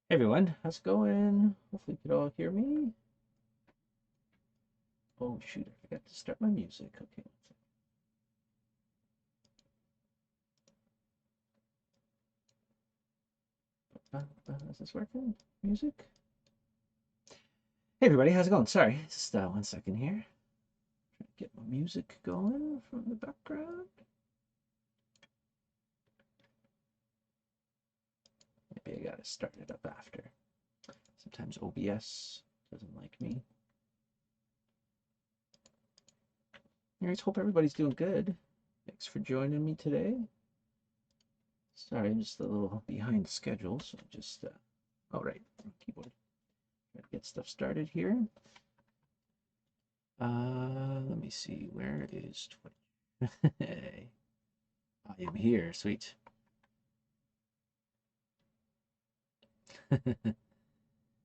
Hey everyone, how's it going? Hopefully you can all hear me. Oh shoot, I forgot to start my music. Okay, is this working? Music? Hey everybody, how's it going? Sorry, just 1 second here. Trying to get my music going from the background. Maybe I gotta start it up after. Sometimes OBS doesn't like me. Anyways, hope everybody's doing good. Thanks for joining me today. Sorry, I'm just a little behind schedule, so just oh right, keyboard. Try to get stuff started here. Let me see. Where is Twitch? I am here. Sweet.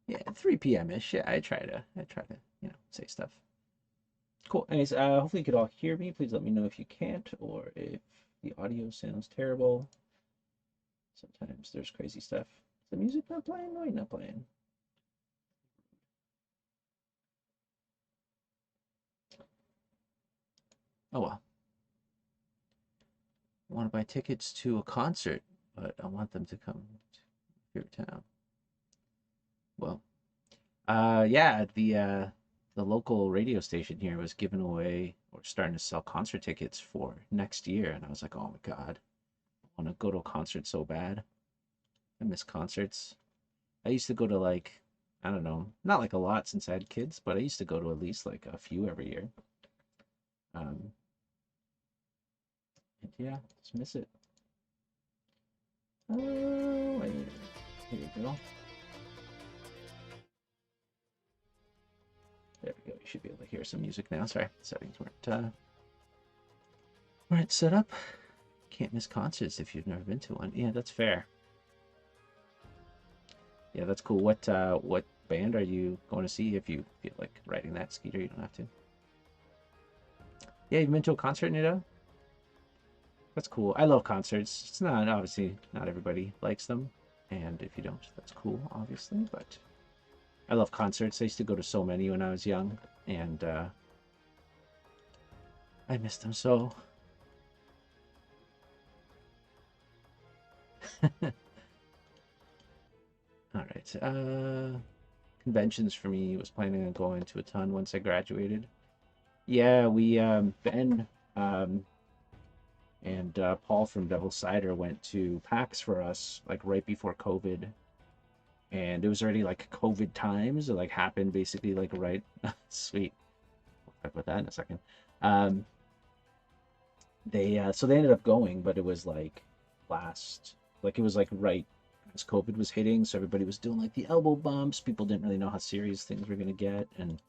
Yeah, 3 p.m. ish. Yeah, I try to, say stuff. Cool. Anyways, hopefully you could all hear me. Please let me know if you can't or if the audio sounds terrible. Sometimes there's crazy stuff. Is the music not playing? No, not playing. Oh well. I want to buy tickets to a concert, but I want them to come to your town. Well, yeah, the local radio station here was giving away or starting to sell concert tickets for next year, and I was like, oh my God, I want to go to a concert so bad. I miss concerts. I used to go to like, I don't know, not like a lot since I had kids, but I used to go to at least like a few every year. Um, and yeah, just miss it. Oh, wait, here we go. There we go. You should be able to hear some music now. Sorry, settings weren't set up. Can't miss concerts if you've never been to one. Yeah, that's fair. Yeah, that's cool. What band are you going to see if you feel like riding that Skeeter? You don't have to. Yeah, you've been to a concert, Nito? That's cool. I love concerts. It's not obviously not everybody likes them, and if you don't, that's cool, obviously. But I love concerts. I used to go to so many when I was young, and I missed them so. All right. Conventions for me was planning on going to a ton once I graduated. Yeah, we Ben um and Paul from Devil's Cider went to PAX for us like right before COVID, and it was already like COVID times. It like happened basically like right. Sweet. We'll talk about that in a second. Um, they ended up going, but it was like last like it was like right as COVID was hitting, so everybody was doing like the elbow bumps. People didn't really know how serious things were gonna get, and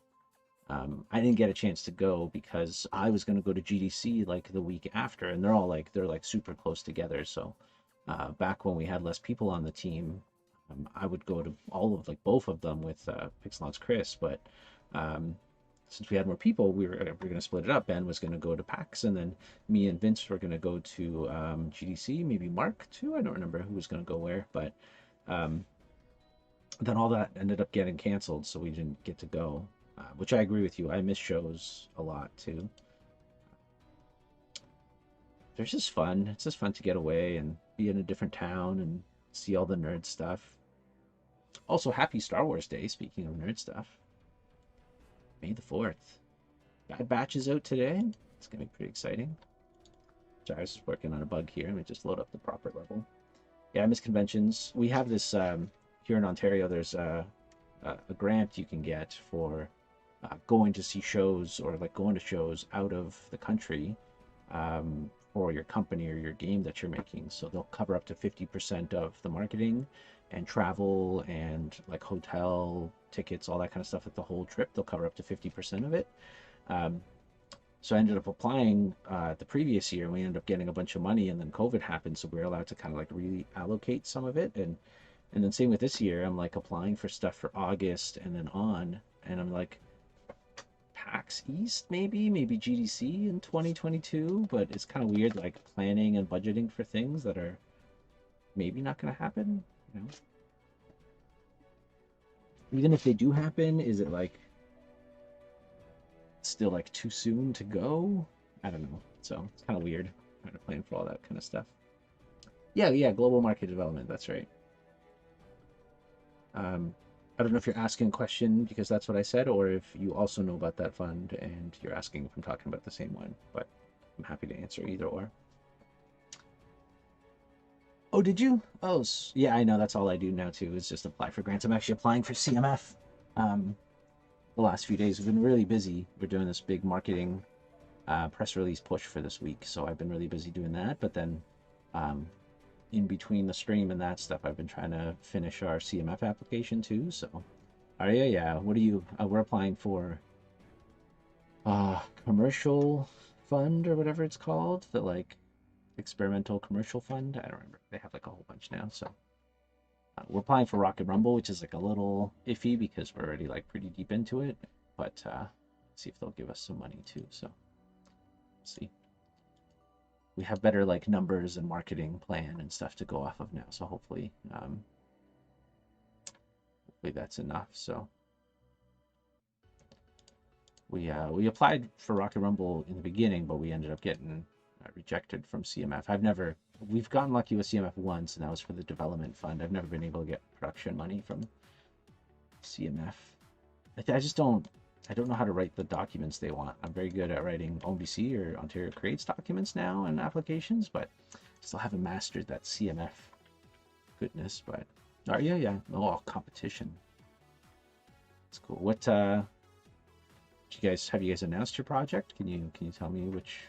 I didn't get a chance to go because I was going to go to GDC like the week after, and they're like super close together. So back when we had less people on the team, I would go to all of like both of them with Pixelon's Chris. But um, since we had more people, we were going to split it up. Ben was going to go to PAX, and then me and Vince were going to go to GDC. Maybe Mark too. I don't remember who was going to go where, but um, then all that ended up getting canceled, so we didn't get to go. Which I agree with you. I miss shows a lot too. They're just fun. It's just fun to get away and be in a different town and see all the nerd stuff. Also, happy Star Wars Day. Speaking of nerd stuff, May the 4th. Bad Batch is out today. It's gonna be pretty exciting. Sorry, I was just working on a bug here. Let me just load up the proper level. Yeah, I miss conventions. We have this here in Ontario. There's a grant you can get for going to see shows or like going to shows out of the country for your company or your game that you're making. So they'll cover up to 50% of the marketing and travel and like hotel tickets, all that kind of stuff. Like the whole trip, they'll cover up to 50% of it. Um, so I ended up applying the previous year. We ended up getting a bunch of money, and then COVID happened, so we were allowed to kind of like reallocate some of it. And then same with this year, I'm like applying for stuff for August and then on, and I'm like PAX East maybe GDC in 2022, but it's kind of weird like planning and budgeting for things that are maybe not going to happen, you know. even if they do happen, is it like still like too soon to go? I don't know. So it's kind of weird trying to plan for all that kind of stuff. Yeah, yeah, global market development. That's right. Um, I don't know if you're asking a question because that's what I said, or if you also know about that fund and you're asking if I'm talking about the same one. But I'm happy to answer either or. Oh, did you? Oh, yeah, I know. That's all I do now too is just apply for grants. I'm actually applying for CMF. Um, the last few days have been really busy. We're doing this big marketing press release push for this week, so I've been really busy doing that. But then, um, in between the stream and that stuff, I've been trying to finish our CMF application too. So, yeah, yeah. What are you? We're applying for commercial fund or whatever it's called. The like experimental commercial fund. I don't remember. They have like a whole bunch now. So we're applying for Rocket Rumble, which is like a little iffy because we're already like pretty deep into it. But see if they'll give us some money too. So see. We have better like numbers and marketing plan and stuff to go off of now. So hopefully, hopefully that's enough. So we applied for Rocket Rumble in the beginning, but we ended up getting rejected from CMF. We've gotten lucky with CMF once, and that was for the development fund. I've never been able to get production money from CMF. I just I don't know how to write the documents they want. I'm very good at writing OMBC or Ontario Creates documents now and applications, but still haven't mastered that CMF goodness. But yeah, yeah. Oh, competition. That's cool. What have you guys announced your project? Can you tell me which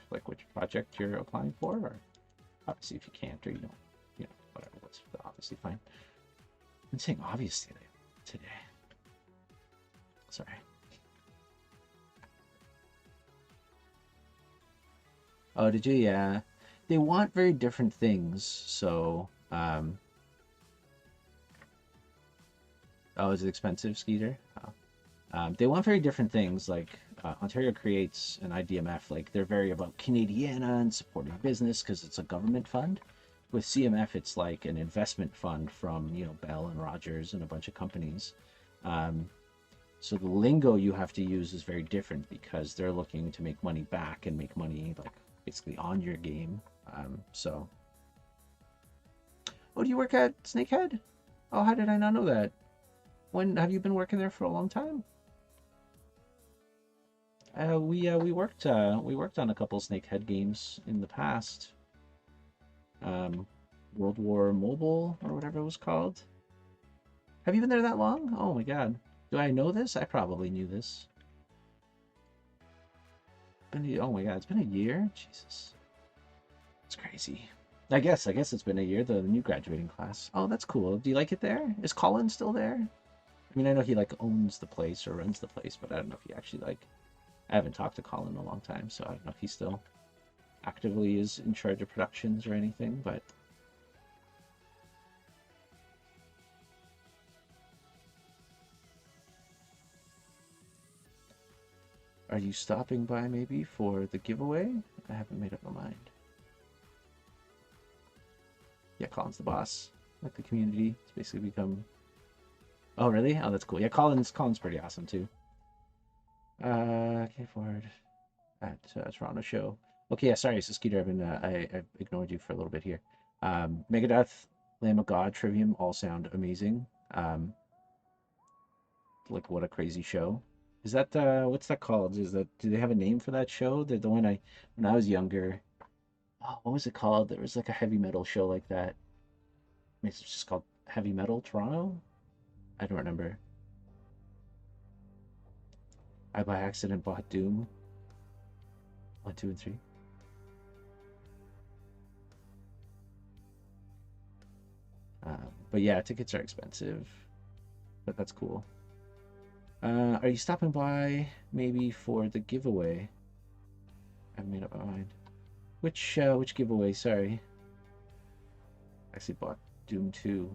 project you're applying for? Or obviously if you can't or you don't, whatever, that's obviously fine. I'm saying obviously today. Sorry. Oh, did you? Yeah. They want very different things, so oh, is it expensive, Skeeter? Oh. They want very different things. Like Ontario Creates and IDMF, like they're very about Canadiana and supporting business because it's a government fund. With CMF, it's like an investment fund from Bell and Rogers and a bunch of companies. So the lingo you have to use is very different because they're looking to make money back and make money like basically on your game. So, oh, do you work at Snakehead? Oh, how did I not know that? When have you been working there for a long time? We worked on a couple Snakehead games in the past. World War Mobile or whatever it was called. Have you been there that long? Oh my god. Do I know this? I probably knew this. Oh my god, it's been a year? Jesus. It's crazy. I guess it's been a year, the new graduating class. Oh, that's cool. Do you like it there? Is Colin still there? I mean, I know he like owns the place or runs the place, but I don't know if he actually like I haven't talked to Colin in a long time, so I don't know if he still actively is in charge of productions or anything, but are you stopping by maybe for the giveaway? I haven't made up my mind. Yeah, Colin's the boss. Like the community, it's basically become. Oh, really? Oh, that's cool. Yeah, Colin's pretty awesome too. Okay, forward at Toronto show. Okay, yeah, sorry, so Skeeter, I've ignored you for a little bit here. Megadeth, Lamb of God, Trivium all sound amazing. Like what a crazy show. Is that what's that called? Do they have a name for that show? The one when I was younger. Oh, what was it called? There was like a heavy metal show like that. It's just called Heavy Metal Toronto. I don't remember. I by accident bought Doom 1, 2, and 3. But yeah, tickets are expensive, but that's cool. Are you stopping by maybe for the giveaway? I made up my mind. Which giveaway? Sorry. I actually bought Doom 2.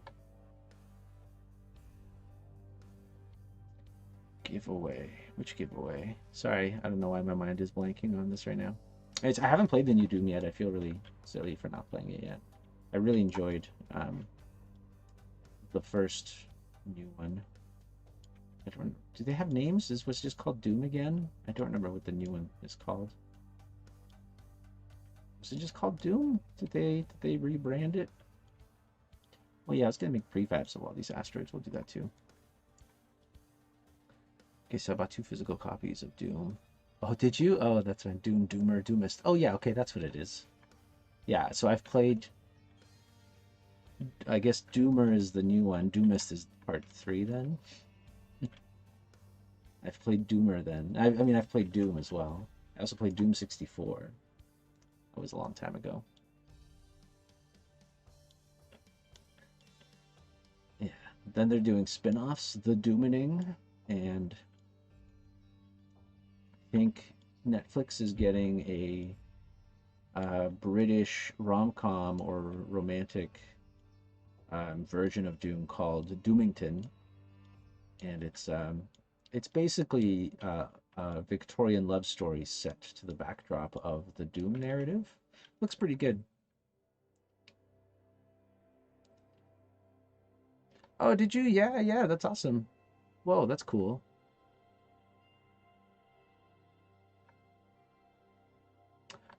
Giveaway. Which giveaway? Sorry, I don't know why my mind is blanking on this right now. I haven't played the new Doom yet. I feel really silly for not playing it yet. I really enjoyed the first new one. I don't. Do they have names? Is what's just called Doom again? I don't remember what the new one is called. Was it just called Doom? Did they rebrand it? Well, yeah, I was gonna make prefabs of all these asteroids. We'll do that too. Okay, so I bought 2 physical copies of Doom. Oh, did you? Oh, that's right. Doom, Doomer, Doomist. Oh, yeah, okay, that's what it is. Yeah, so I've played. I guess Doomer is the new one. Doomist is part 3 then. I've played Doomer then. I mean, I've played Doom as well. I also played Doom 64. That was a long time ago. Yeah. Then they're doing spin-offs, The Doomining, and I think Netflix is getting a British rom-com or romantic version of Doom called Doomington, and it's basically a Victorian love story set to the backdrop of the Doom narrative. Looks pretty good. Oh, did you? Yeah, yeah, that's awesome. Whoa, that's cool.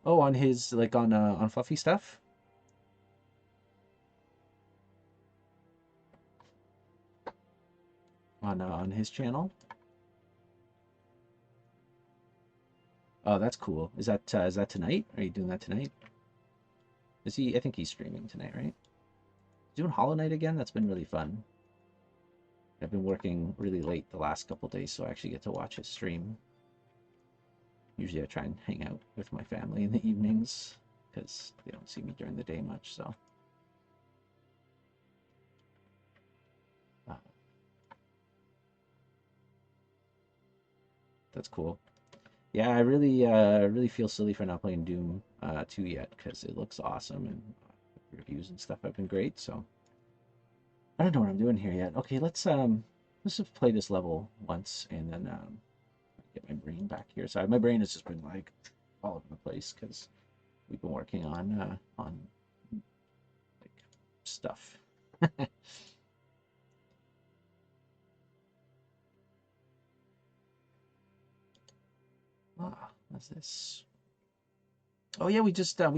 Oh, on his like on Fluffy Stuff? On his channel? Oh, that's cool. Is that tonight? Are you doing that tonight? Is he? I think he's streaming tonight, right? Doing Hollow Knight again? That's been really fun. I've been working really late the last couple days, so I actually get to watch his stream. Usually I try and hang out with my family in the evenings because they don't see me during the day much, so. Uh, that's cool. Yeah, I really feel silly for not playing Doom 2 yet because it looks awesome and reviews and stuff have been great, so. I don't know what I'm doing here yet. Okay, let's just play this level once and then get my brain back here. So my brain has just been like all over the place because we've been working on like stuff. What's this? Oh yeah, we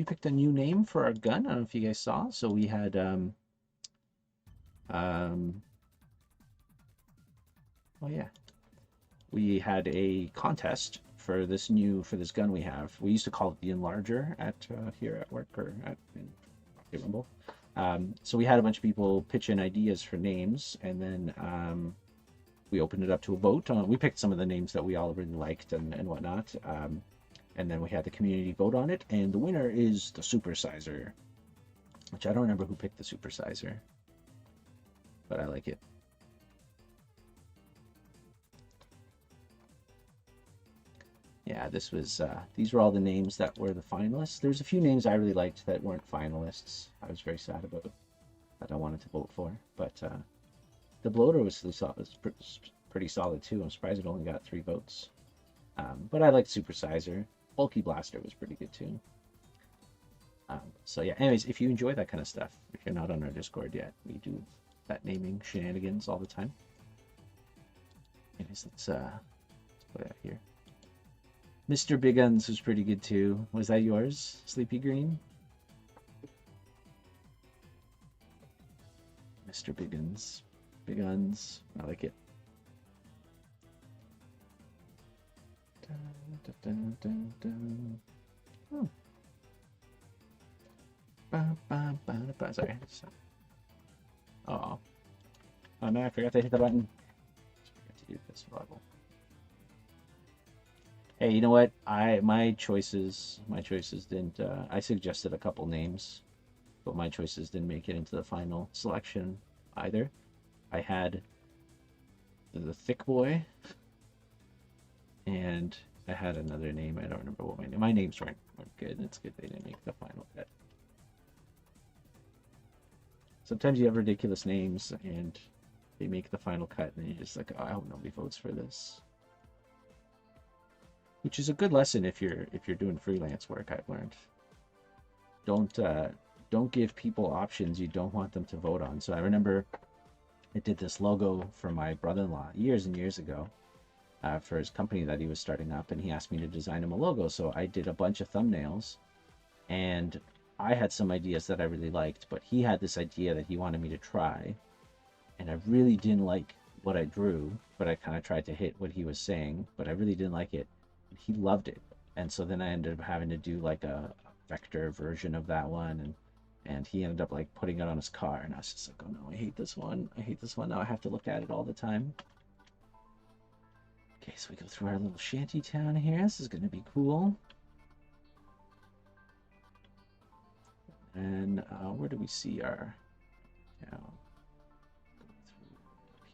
picked a new name for our gun. I don't know if you guys saw. So we had um oh yeah, we had a contest for this gun we have. We used to call it the Enlarger at here at work or at in Rocky Rumble. So we had a bunch of people pitch in ideas for names, and then we opened it up to a vote. We picked some of the names that we all really liked and whatnot, and then we had the community vote on it, and the winner is the Supersizer, which I don't remember who picked the Supersizer, but I like it. Yeah, these were all the names that were the finalists. There's a few names I really liked that weren't finalists. I was very sad about that I wanted to vote for, but the bloater was pretty solid too. I'm surprised it only got 3 votes. But I liked Supersizer. Bulky Blaster was pretty good too. So yeah, anyways, if you enjoy that kind of stuff, if you're not on our Discord yet, we do that naming shenanigans all the time. Anyways, let's put that here. Mr. Big Guns was pretty good too. Was that yours, Sleepy Green? Mr. Big Guns. Big Guns. I like it. Dun, dun, dun, dun. Oh. Sorry. Oh. Oh no, I forgot to hit the button. Forgot to do this level. Hey, you know what? My choices didn't. I suggested a couple names, but my choices didn't make it into the final selection either. I had the Thick Boy, and I had another name. I don't remember what my names weren't good. It's good they didn't make the final cut. Sometimes you have ridiculous names and they make the final cut, and you're just like, oh, I hope nobody votes for this. Which is a good lesson if you're doing freelance work. I've learned. Don't give people options you don't want them to vote on. So I remember I did this logo for my brother-in-law years and years ago, for his company that he was starting up, and he asked me to design him a logo. So I did a bunch of thumbnails, and I had some ideas that I really liked, but he had this idea that he wanted me to try, and I really didn't like what I drew, but I kind of tried to hit what he was saying, but I really didn't like it. He loved it, and so then I ended up having to do like a vector version of that one, and he ended up like putting it on his car, and I was just like, oh no, I hate this one. I hate this one. Now I have to look at it all the time. Okay, so we go through our little shanty town here. This is gonna be cool. And where do we see our town?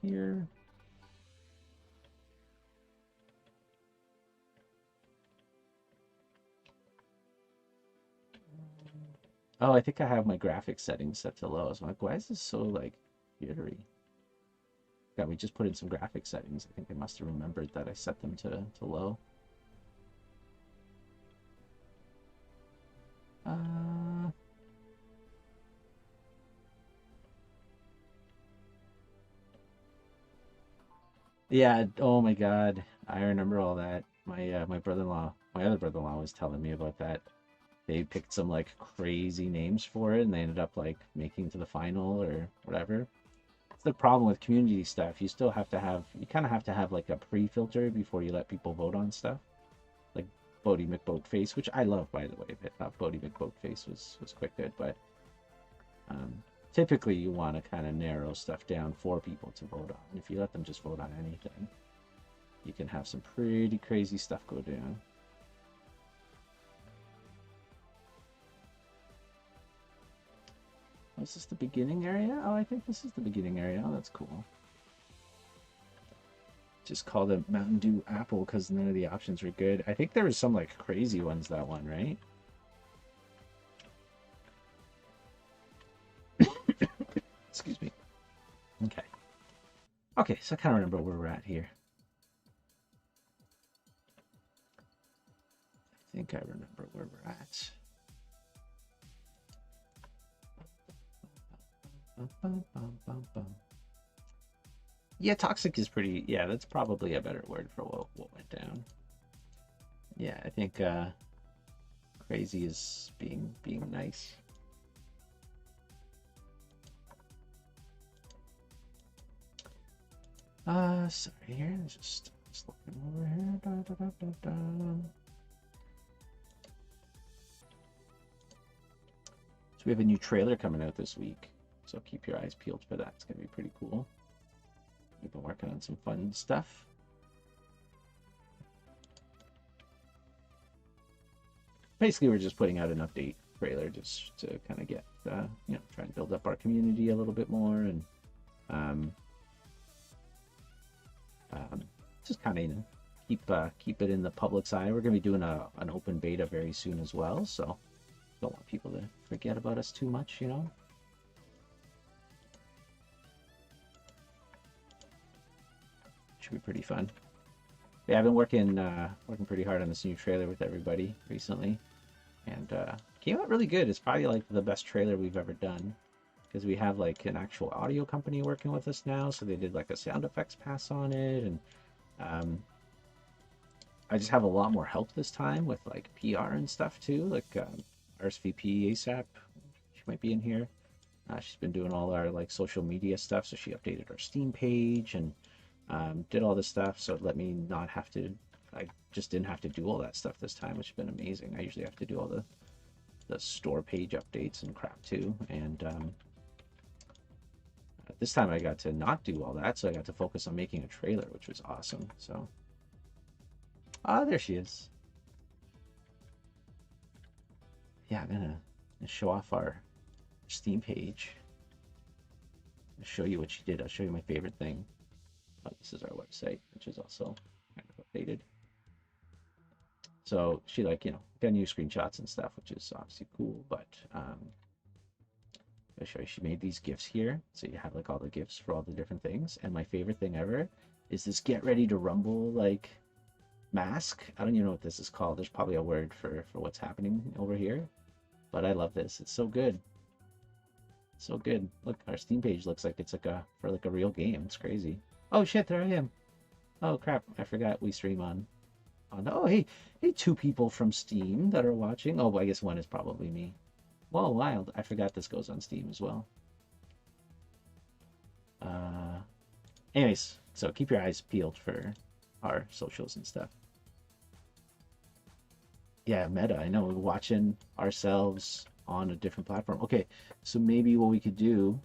Here. Oh, I think I have my graphic settings set to low. So I'm like, why is this so like jittery? God, we just put in some graphic settings. I think I must have remembered that I set them to low. Yeah, oh my God. I remember all that. My brother-in-law, my other brother-in-law was telling me about that. They picked some like crazy names for it and they ended up like making to the final or whatever. It's the problem with community stuff. You still have to have, you kind of have to have like a pre-filter before you let people vote on stuff. Like Bodie McBoatface, which I love, by the way. I thought Bodie McBoatface was quite good, but typically you want to kind of narrow stuff down for people to vote on. If you let them just vote on anything, you can have some pretty crazy stuff go down. Is this the beginning area? Oh, I think this is the beginning area. Oh, that's cool. Just called it Mountain Dew Apple because none of the options were good. I think there was some like crazy ones that one, right? Excuse me. Okay. Okay, so I kind of remember where we're at here. I think I remember where we're at. Yeah, toxic is pretty, yeah, that's probably a better word for what went down. Yeah, I think crazy is being nice. Sorry here, just looking over here. So we have a new trailer coming out this week, so keep your eyes peeled for that. It's gonna be pretty cool. We've been working on some fun stuff. Basically, we're just putting out an update trailer just to kind of get, you know, try and build up our community a little bit more, and just kind of, you know, keep it in the public's eye. We're going to be doing an open beta very soon as well, so don't want people to forget about us too much, you know. Should be pretty fun. Yeah, I've been working pretty hard on this new trailer with everybody recently, and came out really good. It's probably like the best trailer we've ever done, because we have like an actual audio company working with us now, so they did like a sound effects pass on it, and I just have a lot more help this time with like PR and stuff too, like RSVP ASAP. She might be in here. She's been doing all our like social media stuff, so she updated our Steam page and did all this stuff, so it let me not have to, I just didn't have to do all that stuff this time, which has been amazing. I usually have to do all the store page updates and crap too, and this time I got to not do all that, so I got to focus on making a trailer, which was awesome. So there she is. Yeah, I'm gonna show off our Steam page. I'll show you what she did. I'll show you my favorite thing. Oh, this is our website, which is also kind of updated. So she, like, you know, got new screenshots and stuff, which is obviously cool, but I'll show you, she made these GIFs here, so you have like all the GIFs for all the different things. And my favorite thing ever is this Get Ready to Rumble like mask. I don't even know what this is called. There's probably a word for what's happening over here, but I love this. It's so good. So good. Look, our Steam page looks like it's like a real game. It's crazy. Oh shit, there I am. Oh crap, I forgot we stream on. Oh hey, two people from Steam that are watching. Oh, I guess one is probably me. Whoa, wild. I forgot this goes on Steam as well. Anyways, so keep your eyes peeled for our socials and stuff. Yeah, meta. I know. We're watching ourselves on a different platform. Okay, so maybe what we could do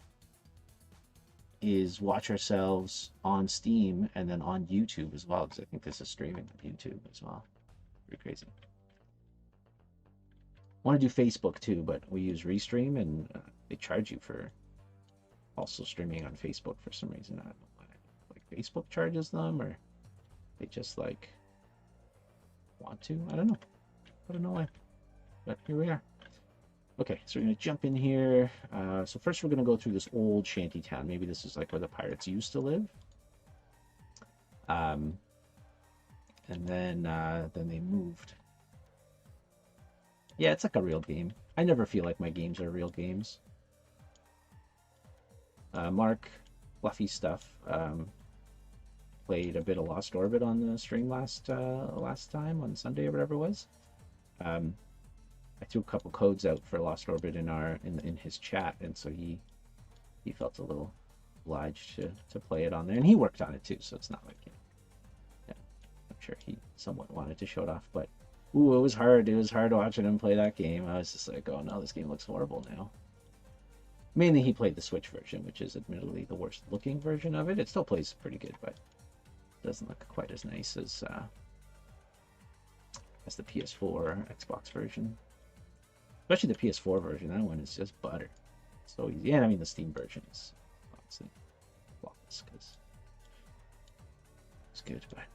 is watch ourselves on Steam and then on YouTube as well, because I think this is streaming on YouTube as well. Pretty crazy. I want to do Facebook too, but we use Restream and they charge you for also streaming on Facebook for some reason. I don't know why. Like Facebook charges them, or they just like want to. I don't know. I don't know why. But here we are. Okay, so we're gonna jump in here. So first we're gonna go through this old shanty town. Maybe this is like where the pirates used to live. And then they moved. Yeah, it's like a real game. I never feel like my games are real games. Mark, Fluffy Stuff, played a bit of Lost Orbit on the stream last time on Sunday or whatever it was. I threw a couple codes out for Lost Orbit in his chat, and so he felt a little obliged to play it on there, and he worked on it too, so it's not like, yeah, I'm sure he somewhat wanted to show it off, but ooh, it was hard. It was hard watching him play that game. I was just like, oh no, this game looks horrible now. Mainly he played the Switch version, which is admittedly the worst looking version of it. It still plays pretty good, but it doesn't look quite as nice as the PS4 Xbox version. Especially the PS4 version. That one is just butter. So easy. And I mean the Steam version is obviously flawless because it's good, but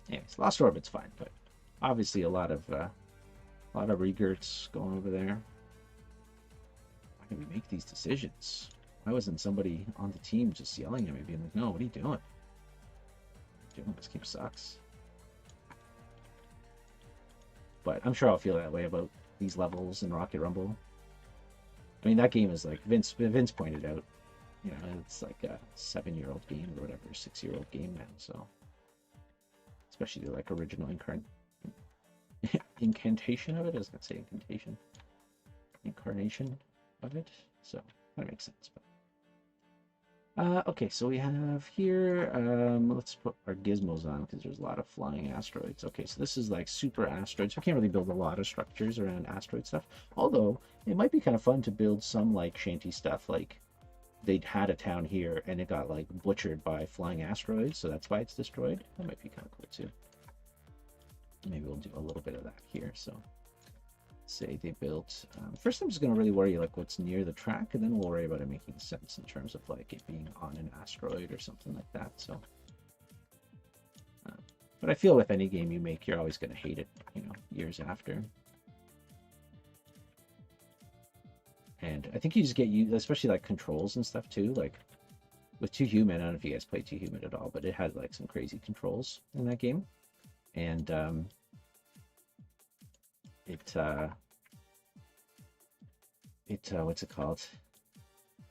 anyways, Lost Orbit's fine, but obviously a lot of regerts going over there. Why can we make these decisions? Why wasn't somebody on the team just yelling at me, being like, "No, what are you doing? What are you doing? This game sucks." But I'm sure I'll feel that way about these levels in Rocket Rumble. I mean, that game is like Vince pointed out. You know, it's like a 7-year-old game or whatever, 6-year-old game now. So, especially the like original incantation of it. I was gonna say incarnation of it. So that makes sense. But okay, so we have here. Let's put our gizmos on because there's a lot of flying asteroids. Okay, so this is like super asteroids. We can't really build a lot of structures around asteroid stuff. Although it might be kind of fun to build some like shanty stuff. Like they'd had a town here and it got like butchered by flying asteroids, so that's why it's destroyed. That might be kind of cool too. Maybe we'll do a little bit of that here. So say they built first I'm just going to really worry like what's near the track, and then we'll worry about it making sense in terms of like it being on an asteroid or something like that. So but I feel with any game you make, you're always going to hate it, you know, years after. And I think you just get especially like controls and stuff too, like with Too Human. I don't know if you guys play Too Human at all, but it had like some crazy controls in that game. And what's it called?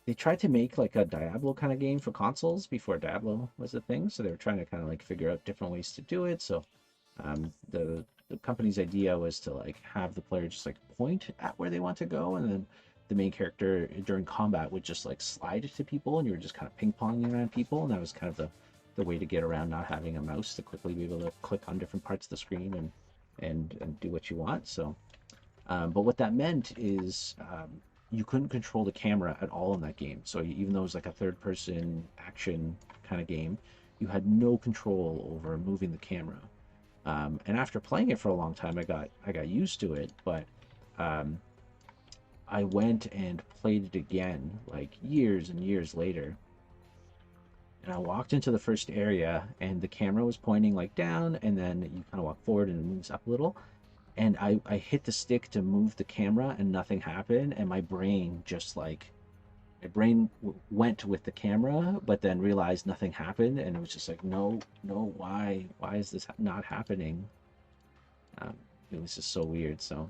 They tried to make like a Diablo kind of game for consoles before Diablo was a thing, so they were trying to kind of like figure out different ways to do it. So the company's idea was to like have the player just like point at where they want to go, and then the main character during combat would just like slide to people, and you were just kind of ping-ponging around people, and that was kind of the way to get around not having a mouse to quickly be able to click on different parts of the screen and do what you want. So but what that meant is you couldn't control the camera at all in that game. So even though it was like a third person action kind of game, you had no control over moving the camera. And after playing it for a long time, I got used to it, but I went and played it again like years and years later. And I walked into the first area and the camera was pointing like down, and then you kind of walk forward and it moves up a little. And I hit the stick to move the camera and nothing happened. And my brain just like, went with the camera, but then realized nothing happened. And it was just like, no, why is this not happening? It It was just so weird. So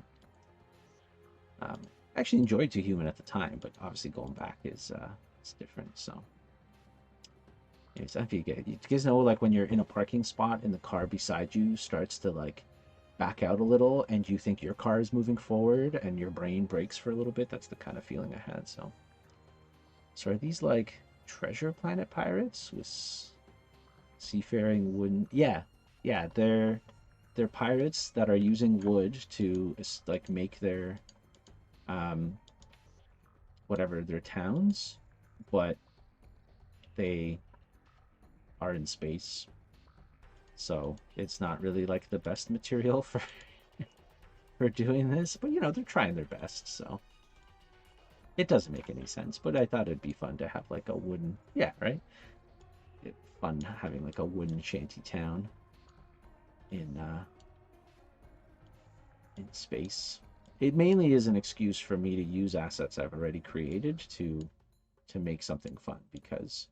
I actually enjoyed Too Human at the time, but obviously going back is it's different. So anyways, if you guys know, like when you're in a parking spot and the car beside you starts to like back out a little and you think your car is moving forward and your brain breaks for a little bit. That's the kind of feeling I had. So are these like treasure planet pirates with seafaring wooden? Yeah, they're pirates that are using wood to like make their um whatever their towns, but they are in space, so it's not really like the best material for doing this. But you know, they're trying their best, so it doesn't make any sense. But I thought it'd be fun to have like a wooden, yeah, right? Fun having like a wooden shanty town in space. It mainly is an excuse for me to use assets I've already created to make something fun, because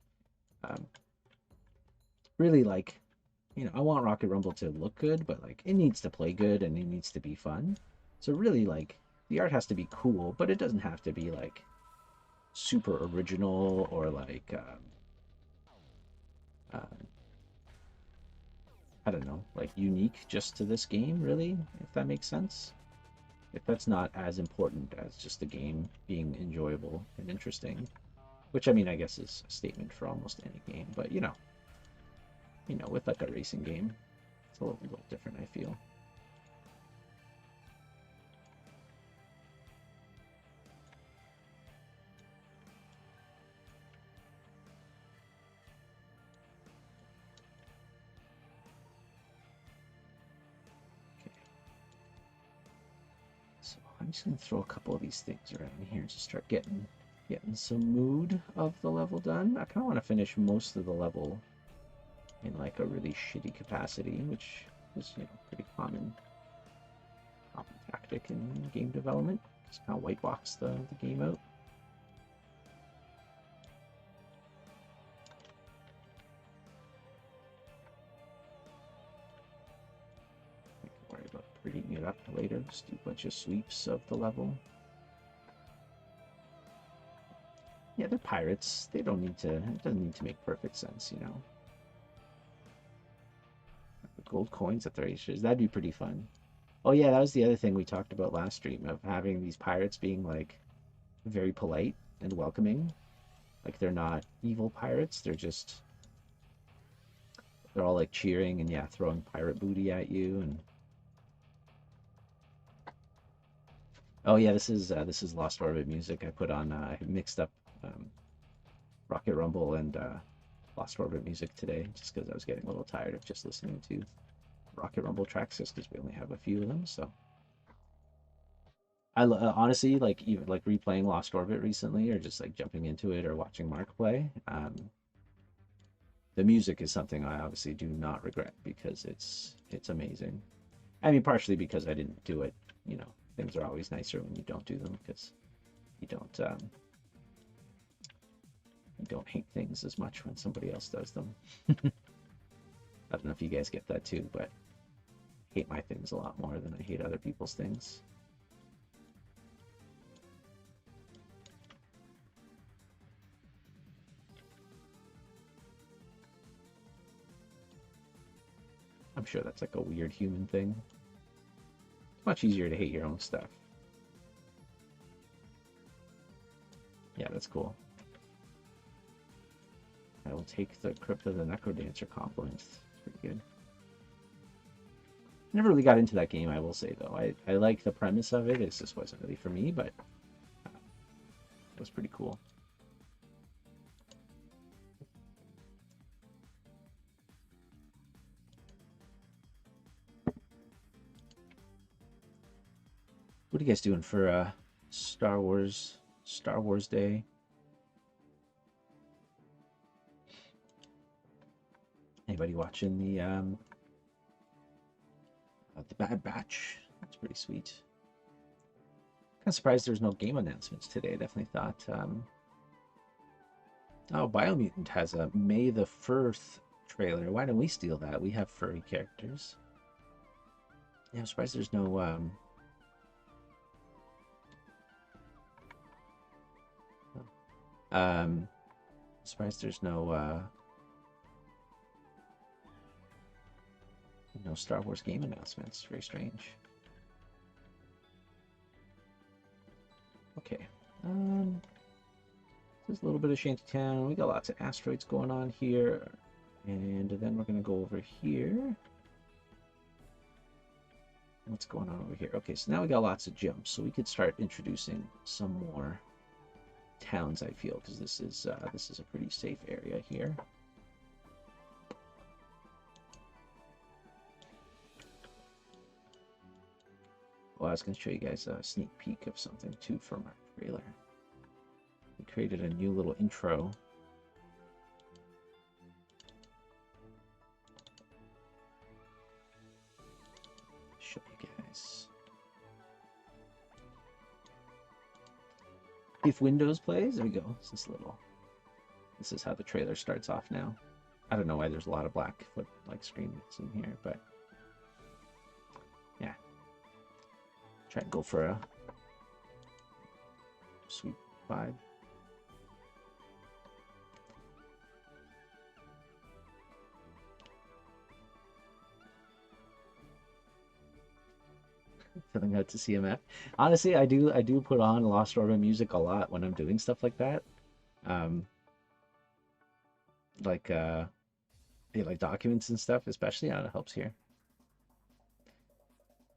um, really, like, you know, I want Rocket Rumble to look good, but like it needs to play good and it needs to be fun. So really, like, the art has to be cool, but it doesn't have to be like super original or like uh, I don't know, like unique just to this game, really, if that makes sense. If that's not as important as just the game being enjoyable and interesting, which I mean, I guess is a statement for almost any game, but with like a racing game, it's a little different, I feel. So I'm just gonna throw a couple of these things around here to start getting some mood of the level done. I kind of want to finish most of the level in like a really shitty capacity, which is pretty common tactic in game development. Just kind of white box the game out. Worry about prettying it up later. Just do a bunch of sweeps of the level. Yeah, they're pirates. They don't need to. It doesn't need to make perfect sense, The gold coins at their ages. That'd be pretty fun. Oh yeah, that was the other thing we talked about last stream, of having these pirates being like very polite and welcoming. Like they're not evil pirates. They're all like cheering and yeah, throwing pirate booty at you. And oh yeah, this is Lost Orbit music I put on. I mixed up Rocket Rumble and Lost Orbit music today, just because I was getting a little tired of just listening to Rocket Rumble tracks, just because we only have a few of them. So I honestly, like, even like replaying Lost Orbit recently, or just like jumping into it or watching Mark play. The music is something I obviously do not regret, because it's amazing. I mean, partially because I didn't do it. Things are always nicer when you don't do them, because you don't hate things as much when somebody else does them. I don't know if you guys get that too, but I hate my things a lot more than I hate other people's things. I'm sure that's like a weird human thing. It's much easier to hate your own stuff. Yeah, that's cool. I will take the Crypt of the Necrodancer compliment. It's pretty good. Never really got into that game, I will say, though. I like the premise of it. It just wasn't really for me, but it was pretty cool. What are you guys doing for Star Wars Day? Anybody watching the Bad Batch? That's pretty sweet. Kind of surprised there's no game announcements today. I definitely thought. Oh, Biomutant has a May the 1st trailer. Why don't we steal that? We have furry characters. Yeah, I'm surprised there's no I'm surprised there's no Star Wars game announcements. Very strange. Okay. There's a little bit of Shantytown. We got lots of asteroids going on here. And then we're gonna go over here. What's going on over here? Okay, so now we got lots of jumps, so we could start introducing some more towns, I feel, because this is a pretty safe area here. Well, I was going to show you guys a sneak peek of something too from our trailer. We created a new little intro. Show you guys. If Windows plays, there we go. This is how the trailer starts off now. I don't know why there's a lot of Blackfoot like screens in here, but yeah. Try and go for a sweet vibe. Filling out to CMF. Honestly, I do put on Lost Orbit music a lot when I'm doing stuff like that. Like yeah, like documents and stuff, especially. I don't know, it helps here.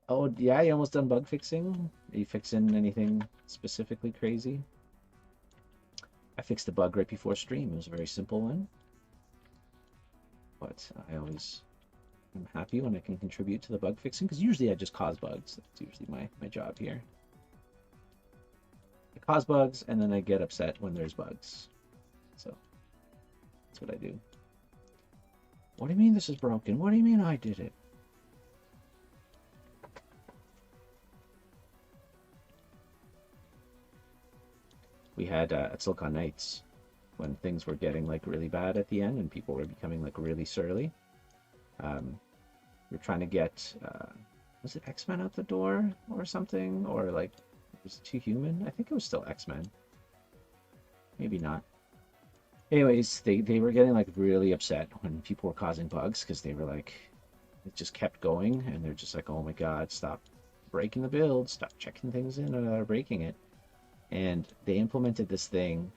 Oh yeah, you almost done bug fixing? Are you fixing anything specifically crazy? I fixed a bug right before stream. It was a very simple one. But I always am happy when I can contribute to the bug fixing, because usually I just cause bugs. That's usually my job here. I cause bugs, and then I get upset when there's bugs. So that's what I do. What do you mean this is broken? What do you mean I did it? We had at Silicon Knights, when things were getting like really bad at the end and people were becoming like really surly. We're trying to get was it X-Men out the door or something, or like was it Too Human? I think it was still X-Men. Maybe not. Anyways, they were getting like really upset when people were causing bugs, because they were like, it just kept going, and they're just like, oh my god, stop breaking the build, stop checking things in and breaking it. And they implemented this thing,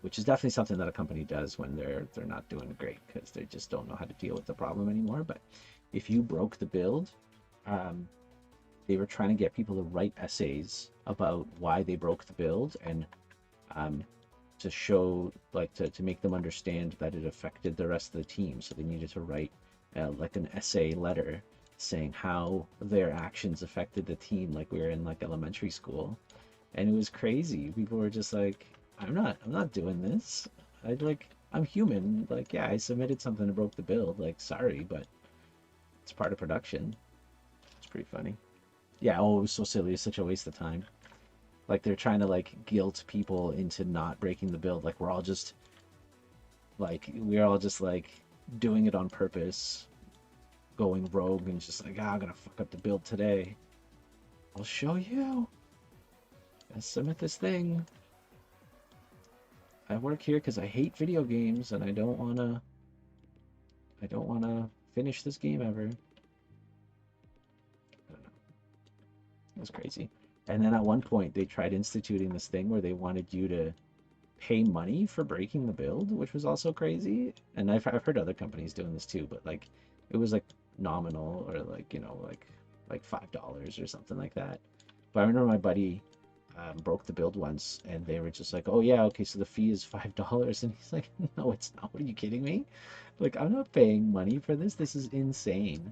which is definitely something that a company does when they're not doing great, because they just don't know how to deal with the problem anymore. But if you broke the build, they were trying to get people to write essays about why they broke the build, and to show, like, to make them understand that it affected the rest of the team. So they needed to write like an essay letter saying how their actions affected the team, like we were in like elementary school. And it was crazy. People were just like, I'm not doing this. I'm human. Like, yeah, I submitted something and broke the build. Like, sorry, but it's part of production. It's pretty funny. Yeah, oh, it was so silly. It's such a waste of time. Like, they're trying to like guilt people into not breaking the build. Like, we're all just like doing it on purpose, going rogue, and just like, I'm gonna fuck up the build today. I'll show you. I submit this thing. I work here because I hate video games, and I don't wanna finish this game ever. I don't know. It was crazy. And then at one point they tried instituting this thing where they wanted you to pay money for breaking the build, which was also crazy. And I've heard other companies doing this too, but like it was like nominal, or like, you know, like $5 or something like that. But I remember my buddy broke the build once, and they were just like, oh yeah, okay, so the fee is $5. And he's like, no, it's not. What, are you kidding me? Like, I'm not paying money for this. This is insane.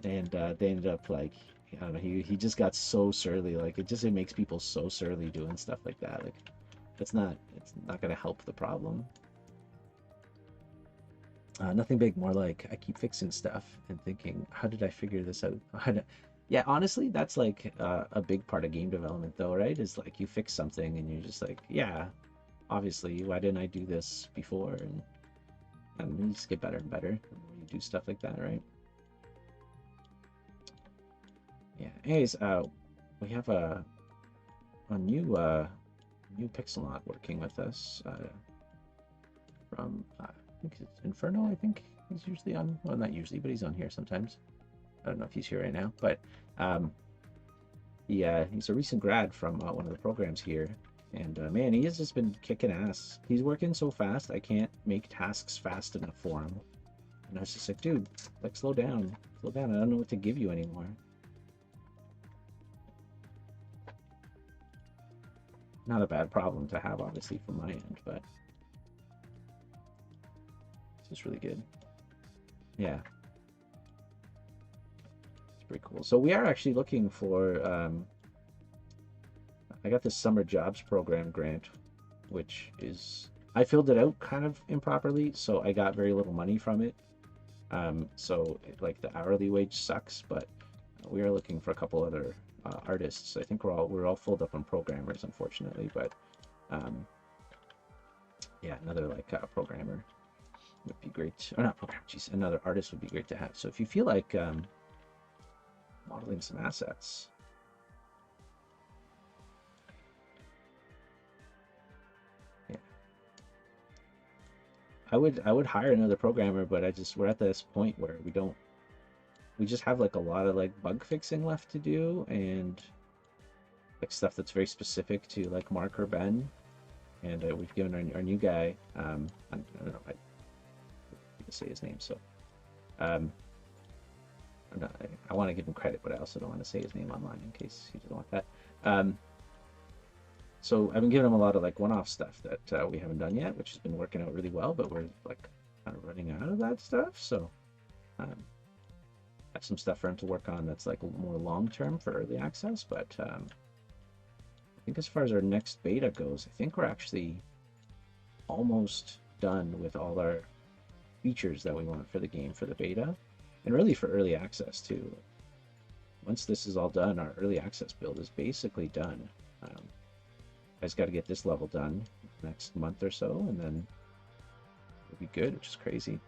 And they ended up like, I don't know, he just got so surly. Like, it makes people so surly doing stuff like that. Like, it's not gonna help the problem. Nothing big, more like I keep fixing stuff and thinking, how did I figure this out? Yeah, honestly, that's like a big part of game development, though, right? Is like you fix something and you're just like, yeah, obviously, why didn't I do this before? And you just get better and better when you do stuff like that, right? Yeah. Anyways, we have a new Pixelnaut working with us from I think it's Inferno. I think he's usually on. Well, not usually, but he's on here sometimes. I don't know if he's here right now, but um, he's a recent grad from one of the programs here, and man, he has just been kicking ass. He's working so fast, I can't make tasks fast enough for him. And I was just like, dude, like slow down, slow down. I don't know what to give you anymore. Not a bad problem to have, obviously, from my end, but it's just really good. Yeah, it's pretty cool. So we are actually looking for. I got this summer jobs program grant, which is I filled it out kind of improperly, so I got very little money from it. Like the hourly wage sucks, but we are looking for a couple other artists. I think we're all filled up on programmers, unfortunately, but um, yeah, another like programmer would be great. Or not programmer, geez, another artist would be great to have. So if you feel like modeling some assets, yeah, I would hire another programmer, but we're at this point where we just have like a lot of like bug fixing left to do and like stuff that's very specific to like Mark or Ben. And we've given our new guy, I don't know if I can say his name, so um, I want to give him credit, but I also don't want to say his name online in case he doesn't want that. Um, so I've been giving him a lot of like one-off stuff that we haven't done yet, which has been working out really well, but we're like kind of running out of that stuff. So um, I have some stuff for him to work on that's like more long-term for early access, but I think as far as our next beta goes, I think we're actually almost done with all our features that we want for the game for the beta, and really for early access too. Once this is all done, our early access build is basically done. I just got to get this level done next month or so, and then it'll be good, which is crazy.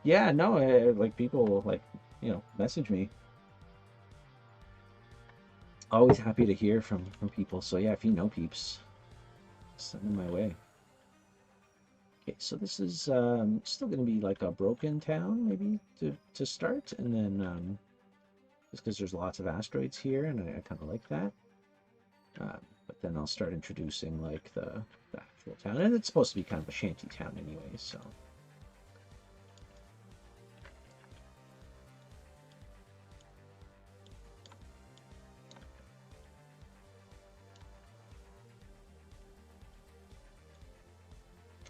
Yeah, no, like people will like message me. Always happy to hear from people. So yeah, if you know peeps, send them my way. Okay, so this is still going to be like a broken town maybe to start, and then just because there's lots of asteroids here, and I kind of like that. But then I'll start introducing like the actual town, and it's supposed to be kind of a shanty town anyway, so.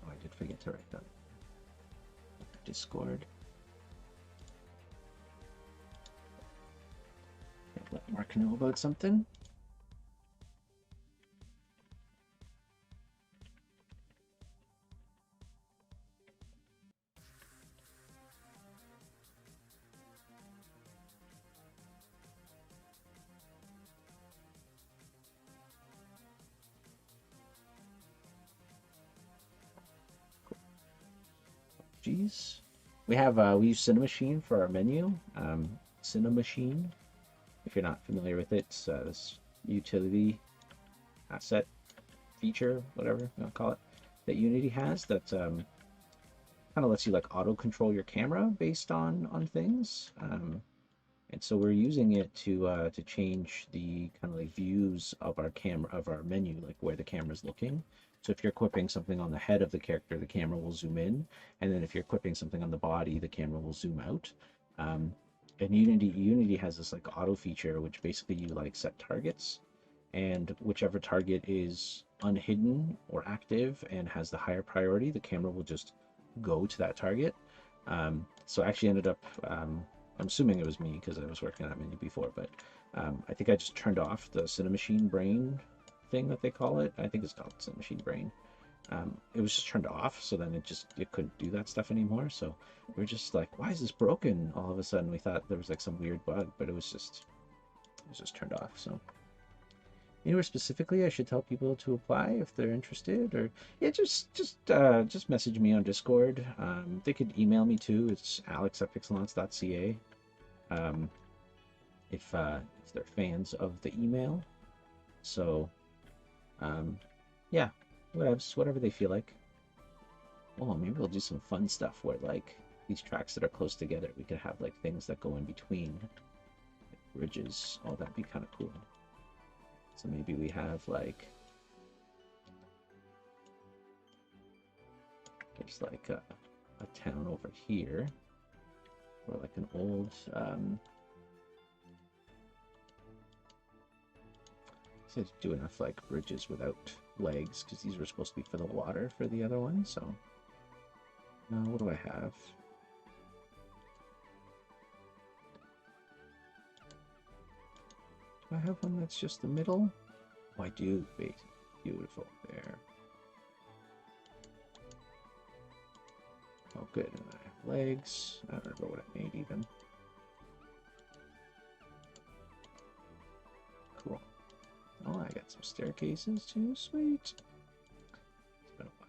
Oh, I did forget to write that. Discord. Let Mark know about something. Geez. We use Cinemachine for our menu. Cinemachine, if you're not familiar with it, it's this utility asset feature, whatever you want to call it, that Unity has that kind of lets you like auto control your camera based on things. And so we're using it to change the kind of like views of our menu, like where the camera's looking. So if you're equipping something on the head of the character, the camera will zoom in, and then if you're equipping something on the body, the camera will zoom out. And Unity has this like auto feature, which basically you like set targets, and whichever target is unhidden or active and has the higher priority, the camera will just go to that target. So I actually ended up, I'm assuming it was me because I was working on that menu before, but I think I just turned off the Cinemachine brain thing that they call it. I think it's called Cinemachine brain. It was just turned off, so then it couldn't do that stuff anymore. So we are just like, why is this broken? All of a sudden, we thought there was like some weird bug, but it was just turned off. So anywhere specifically I should tell people to apply if they're interested, or yeah, just message me on Discord. They could email me too. It's alex@pixelnauts.ca. if they're fans of the email. So yeah, whatever they feel like. Oh, maybe we'll do some fun stuff where like these tracks that are close together, we could have like things that go in between, like bridges. Oh, that'd be kind of cool. So maybe we have like there's like a town over here, or like an old to do enough like bridges without legs, because these were supposed to be for the water for the other one. So what do I have? Do I have one that's just the middle? Oh, I do. Wait, beautiful there. Oh, good. And I have legs. I don't remember what I made even. Cool. Oh, I got some staircases too. Sweet. It's been a while.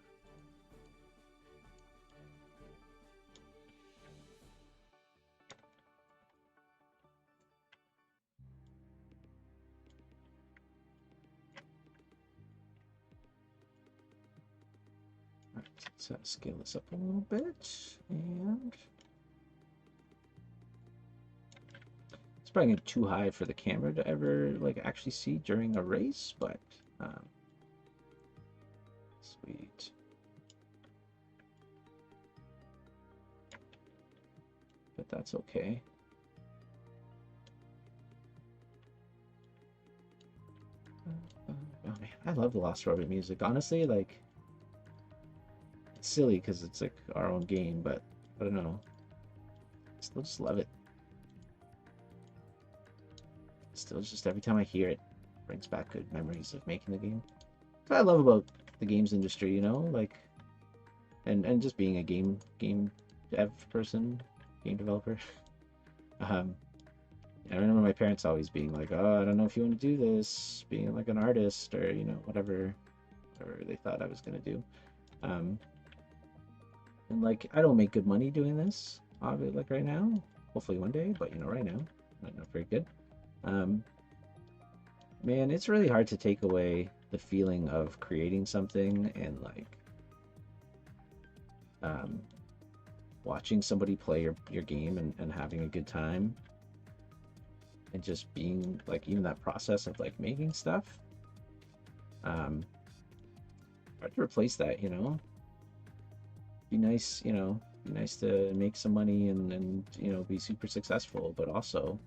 Alright, let's scale this up a little bit. And it's probably too high for the camera to ever like actually see during a race, but sweet. But that's okay. Oh man, I love the Lost Robot music. Honestly, like, it's silly because it's like our own game, but I don't know. I still just love it. Still, just every time I hear it, brings back good memories of making the game. That's what I love about the games industry, you know, like, and just being a game dev person, game developer. I remember my parents always being like, "Oh, I don't know if you want to do this," being like an artist or whatever they thought I was gonna do. Um, and like, I don't make good money doing this, obviously, like right now. Hopefully one day, but right now, not very good. Man, it's really hard to take away the feeling of creating something and like um, watching somebody play your game and having a good time, and just being like even that process of like making stuff. Hard to replace that, Be nice, be nice to make some money and be super successful, but also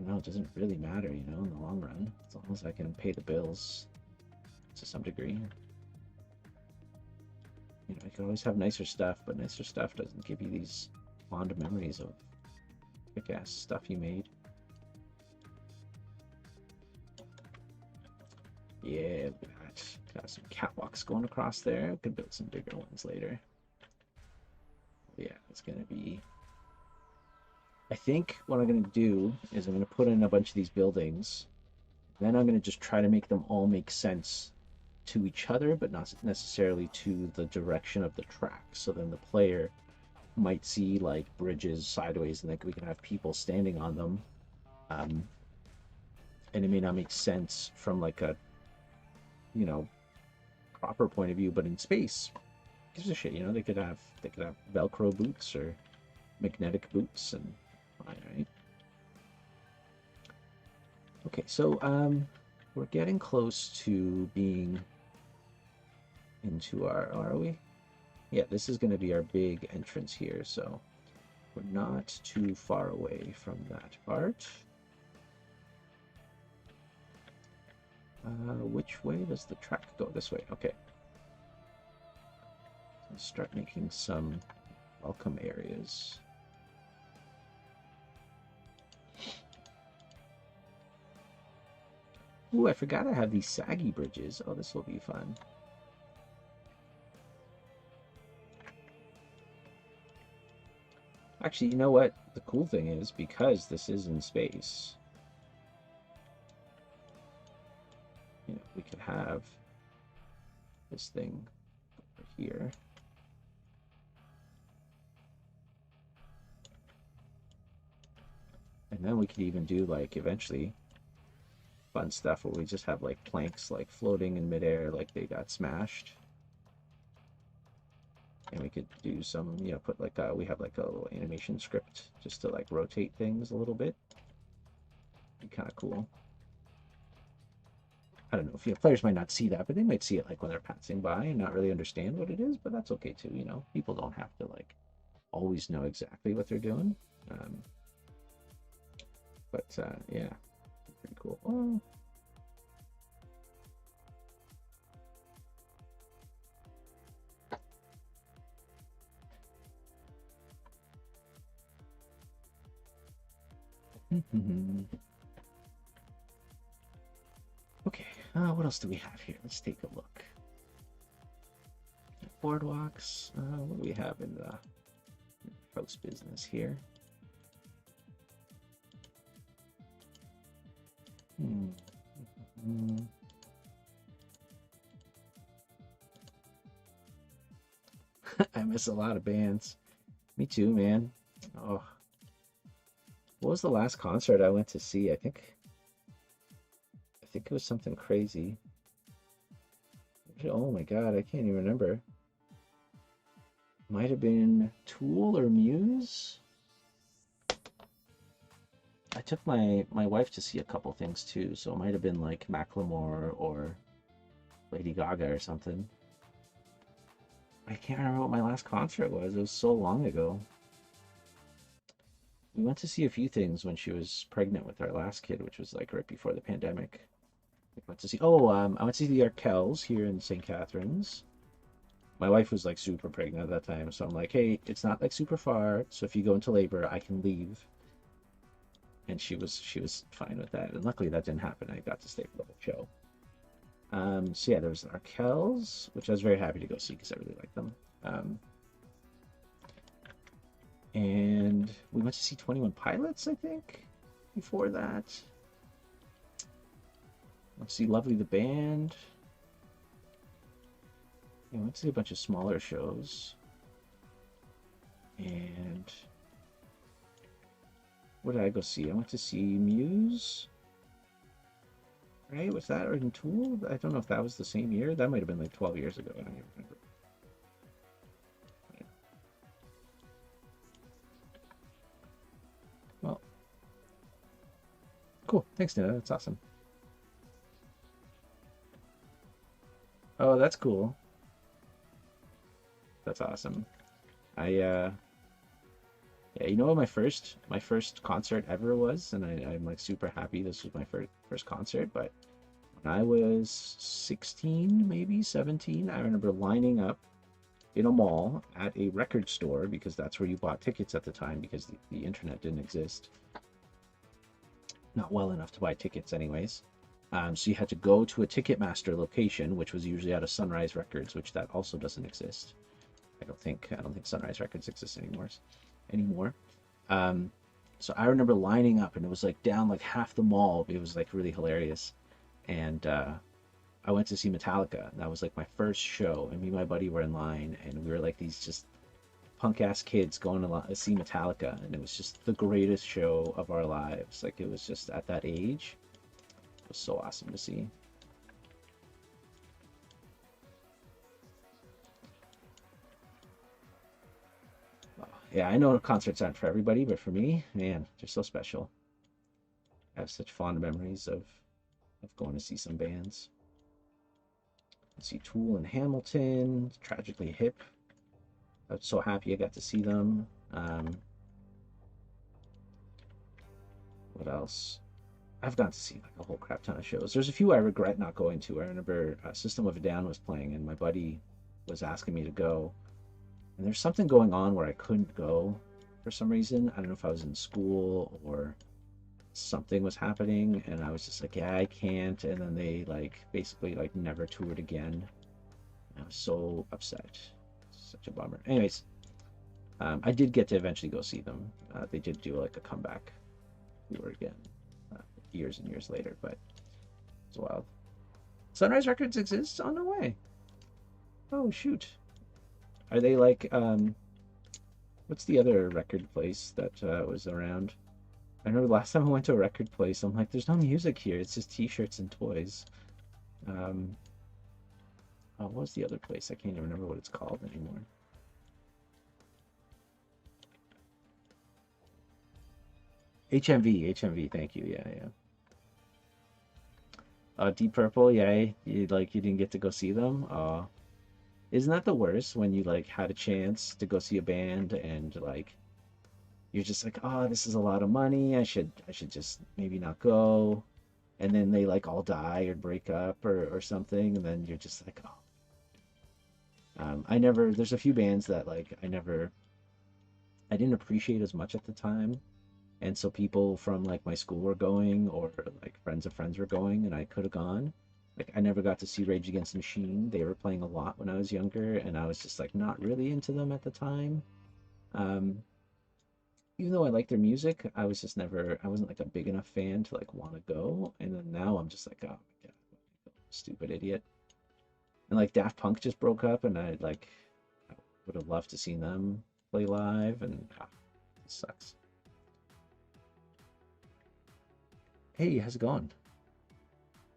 it doesn't really matter, in the long run, as long as I can pay the bills to some degree. You can always have nicer stuff, but nicer stuff doesn't give you these fond memories of kick-ass stuff you made. Yeah, look at that. Got some catwalks going across there. Could build some bigger ones later. Yeah, it's gonna be. I think what I'm gonna do is I'm gonna put in a bunch of these buildings. Then I'm gonna just try to make them all make sense to each other, but not necessarily to the direction of the track. So then the player might see like bridges sideways, and like we can have people standing on them, and it may not make sense from like a proper point of view, but in space, gives a shit. They could have Velcro boots or magnetic boots, and fine, right? Okay, so we're getting close to being into are we? Yeah, this is going to be our big entrance here, so we're not too far away from that part. Which way does the track go? This way. Okay. Let's start making some welcome areas. Ooh, I forgot I have these saggy bridges. Oh, this will be fun. Actually, you know what? The cool thing is, because this is in space, we could have this thing over here. And then we could even do like eventually fun stuff where we just have like planks like floating in midair like they got smashed. And we could do some, you know, put like we have like a little animation script just to like rotate things a little bit. Be kind of cool. I don't know if players might not see that, but they might see it like when they're passing by and not really understand what it is. But that's okay too. You know, people don't have to like always know exactly what they're doing. Um, but yeah, pretty cool. Oh. Okay, what else do we have here? Let's take a look. Boardwalks. What do we have in the house business here? I miss a lot of bands. Me too, man. Oh, what was the last concert I went to see? I think it was something crazy. Oh my god, I can't even remember. Might have been Tool or Muse. I took my wife to see a couple things too, so it might have been like Macklemore or Lady Gaga or something. I can't remember what my last concert was. It was so long ago. We went to see a few things when she was pregnant with our last kid, which was like right before the pandemic. We went to see. Oh, I went to see the Arkells here in St. Catharines. My wife was like super pregnant at that time, so I'm like, hey, it's not like super far, so if you go into labor, I can leave. And she was fine with that, and luckily that didn't happen. I got to stay for the whole show. So yeah, there was Arkells, which I was very happy to go see because I really like them. And we went to see 21 Pilots, I think, before that. Let's see Lovely the Band. Yeah, we went to see a bunch of smaller shows. And what did I go see? I went to see Muse. Right? Was that or in Tool? I don't know if that was the same year. That might have been like 12 years ago. I don't even remember. Yeah. Well, cool. Thanks, Nina. That's awesome. Oh, that's cool. That's awesome. Yeah, you know what my first concert ever was, and I'm like super happy this was my first concert. But when I was 16, maybe 17, I remember lining up in a mall at a record store because that's where you bought tickets at the time because the internet didn't exist. Not well enough to buy tickets, anyways. So you had to go to a Ticketmaster location, which was usually out of Sunrise Records, which that also doesn't exist. I don't think Sunrise Records exists anymore. Um, so I remember lining up, and it was like down like half the mall. It was like really hilarious, and I went to see Metallica. And that was like my first show, and me and my buddy were in line, and we were like these just punk ass kids going to see Metallica, and it was just the greatest show of our lives. Like it was just at that age, it was so awesome to see. Yeah, I know concerts aren't for everybody, but for me, man, they're so special. I have such fond memories of going to see some bands. I see Tool and Hamilton, Tragically Hip. I was so happy I got to see them. What else? I've gone to see like a whole crap ton of shows. There's a few I regret not going to. I remember System of a Down was playing, and my buddy was asking me to go. And there's something going on where I couldn't go for some reason. I don't know if I was in school or something was happening, and I was just like, yeah, I can't. And then they like basically like never toured again. I was so upset. Such a bummer. Anyways, I did get to eventually go see them. They did do like a comeback tour again, years and years later, but it's wild. Sunrise Records exists? Oh, no way. Oh, shoot. Are they like, what's the other record place that was around? I remember the last time I went to a record place, I'm like, there's no music here. It's just t-shirts and toys. Um, what was the other place? I can't even remember what it's called anymore. HMV, thank you. Yeah, yeah. Deep Purple, yeah, you didn't get to go see them. Isn't that the worst when you like had a chance to go see a band and like you're just like, oh, this is a lot of money. I should just maybe not go. And then they like all die or break up or something, and then you're just like, oh. I never. There's a few bands that like I didn't appreciate as much at the time, and so people from like my school were going, or like friends of friends were going, and I could have gone. Like I never got to see Rage Against the Machine. They were playing a lot when I was younger, and I was just like not really into them at the time. Um, Even though I like their music, I was just never. I wasn't like a big enough fan to like want to go. And then now I'm just like, oh my god, stupid idiot. And like Daft Punk just broke up, and I would have loved to see them play live, and it sucks. Hey, how's it going?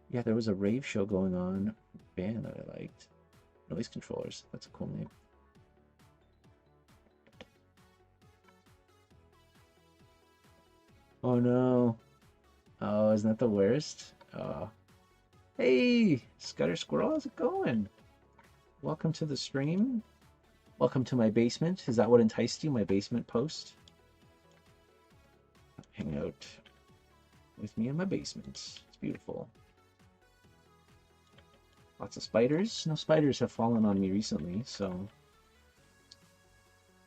Yeah, there was a rave show going on. Band that I liked. Noise Controllers. That's a cool name. Oh no. Oh, isn't that the worst? Hey, Scudder Squirrel, how's it going? Welcome to the stream. Welcome to my basement. Is that what enticed you, my basement post? Hang out with me in my basement. It's beautiful. Lots of spiders. No spiders have fallen on me recently, so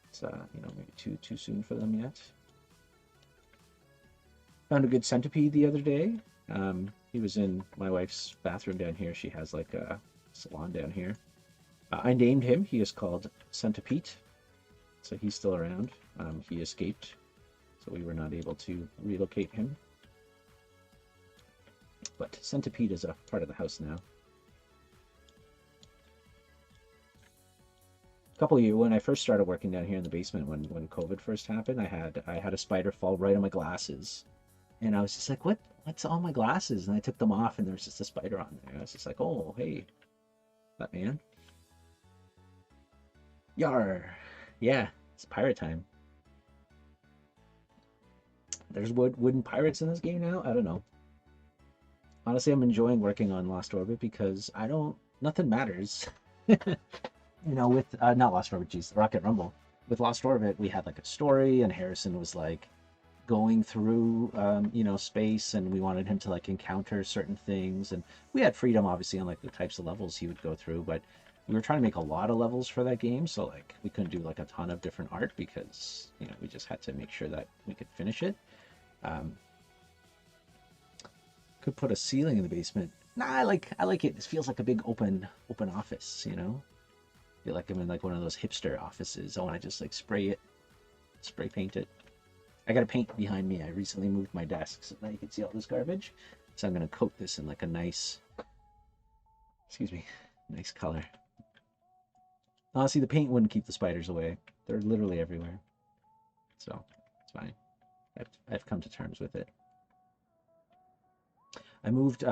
it's maybe too soon for them yet. Found a good centipede the other day. He was in my wife's bathroom down here. She has like a salon down here. I named him. He is called Centipede, so he's still around. He escaped, so we were not able to relocate him. But Centipede is a part of the house now. A couple of years when I first started working down here in the basement, when COVID first happened, I had a spider fall right on my glasses, and I was just like, what's on my glasses? And I took them off, and there was just a spider on there. I was just like, oh hey, that man. Yar. Yeah, it's pirate time. There's wooden pirates in this game now? I don't know. Honestly, I'm enjoying working on Lost Orbit because nothing matters. With not Lost Orbit, geez, Rocket Rumble. With Lost Orbit, we had like a story, and Harrison was like going through, space, and we wanted him to like encounter certain things, and we had freedom, obviously, on like the types of levels he would go through, but we were trying to make a lot of levels for that game, so like we couldn't do like a ton of different art because we just had to make sure that we could finish it. Um, could put a ceiling in the basement. Nah, I like it. This feels like a big open office. I feel like I'm in like one of those hipster offices. I want to just like spray paint it. I got a paint behind me. I recently moved my desk, so now you can see all this garbage. So I'm gonna coat this in like a nice, excuse me, nice color. Honestly, the paint wouldn't keep the spiders away. They're literally everywhere, so it's fine. I've come to terms with it. I moved.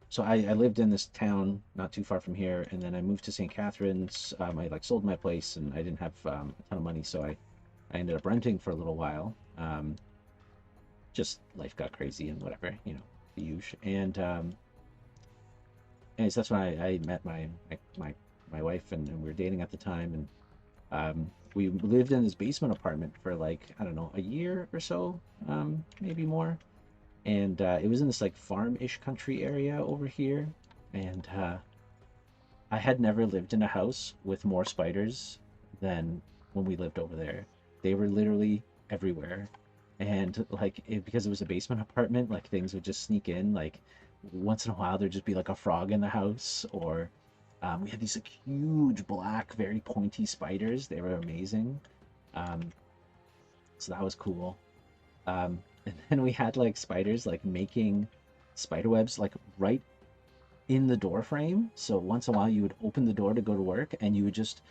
So I lived in this town not too far from here, and then I moved to St. Catharines. I like sold my place, and I didn't have a ton of money, so I ended up renting for a little while. Just life got crazy and whatever, the usual. And so that's when I met my wife, and we were dating at the time, and we lived in this basement apartment for like I don't know, a year or so, maybe more. And it was in this like farm-ish country area over here, and I had never lived in a house with more spiders than when we lived over there. They were literally everywhere, and like because it was a basement apartment, like things would just sneak in. Like once in a while, there'd just be like a frog in the house, or we had these like huge black, very pointy spiders. They were amazing. Um, so that was cool. And then we had like spiders like making spider webs like right in the door frame. So once in a while you would open the door to go to work, and you would just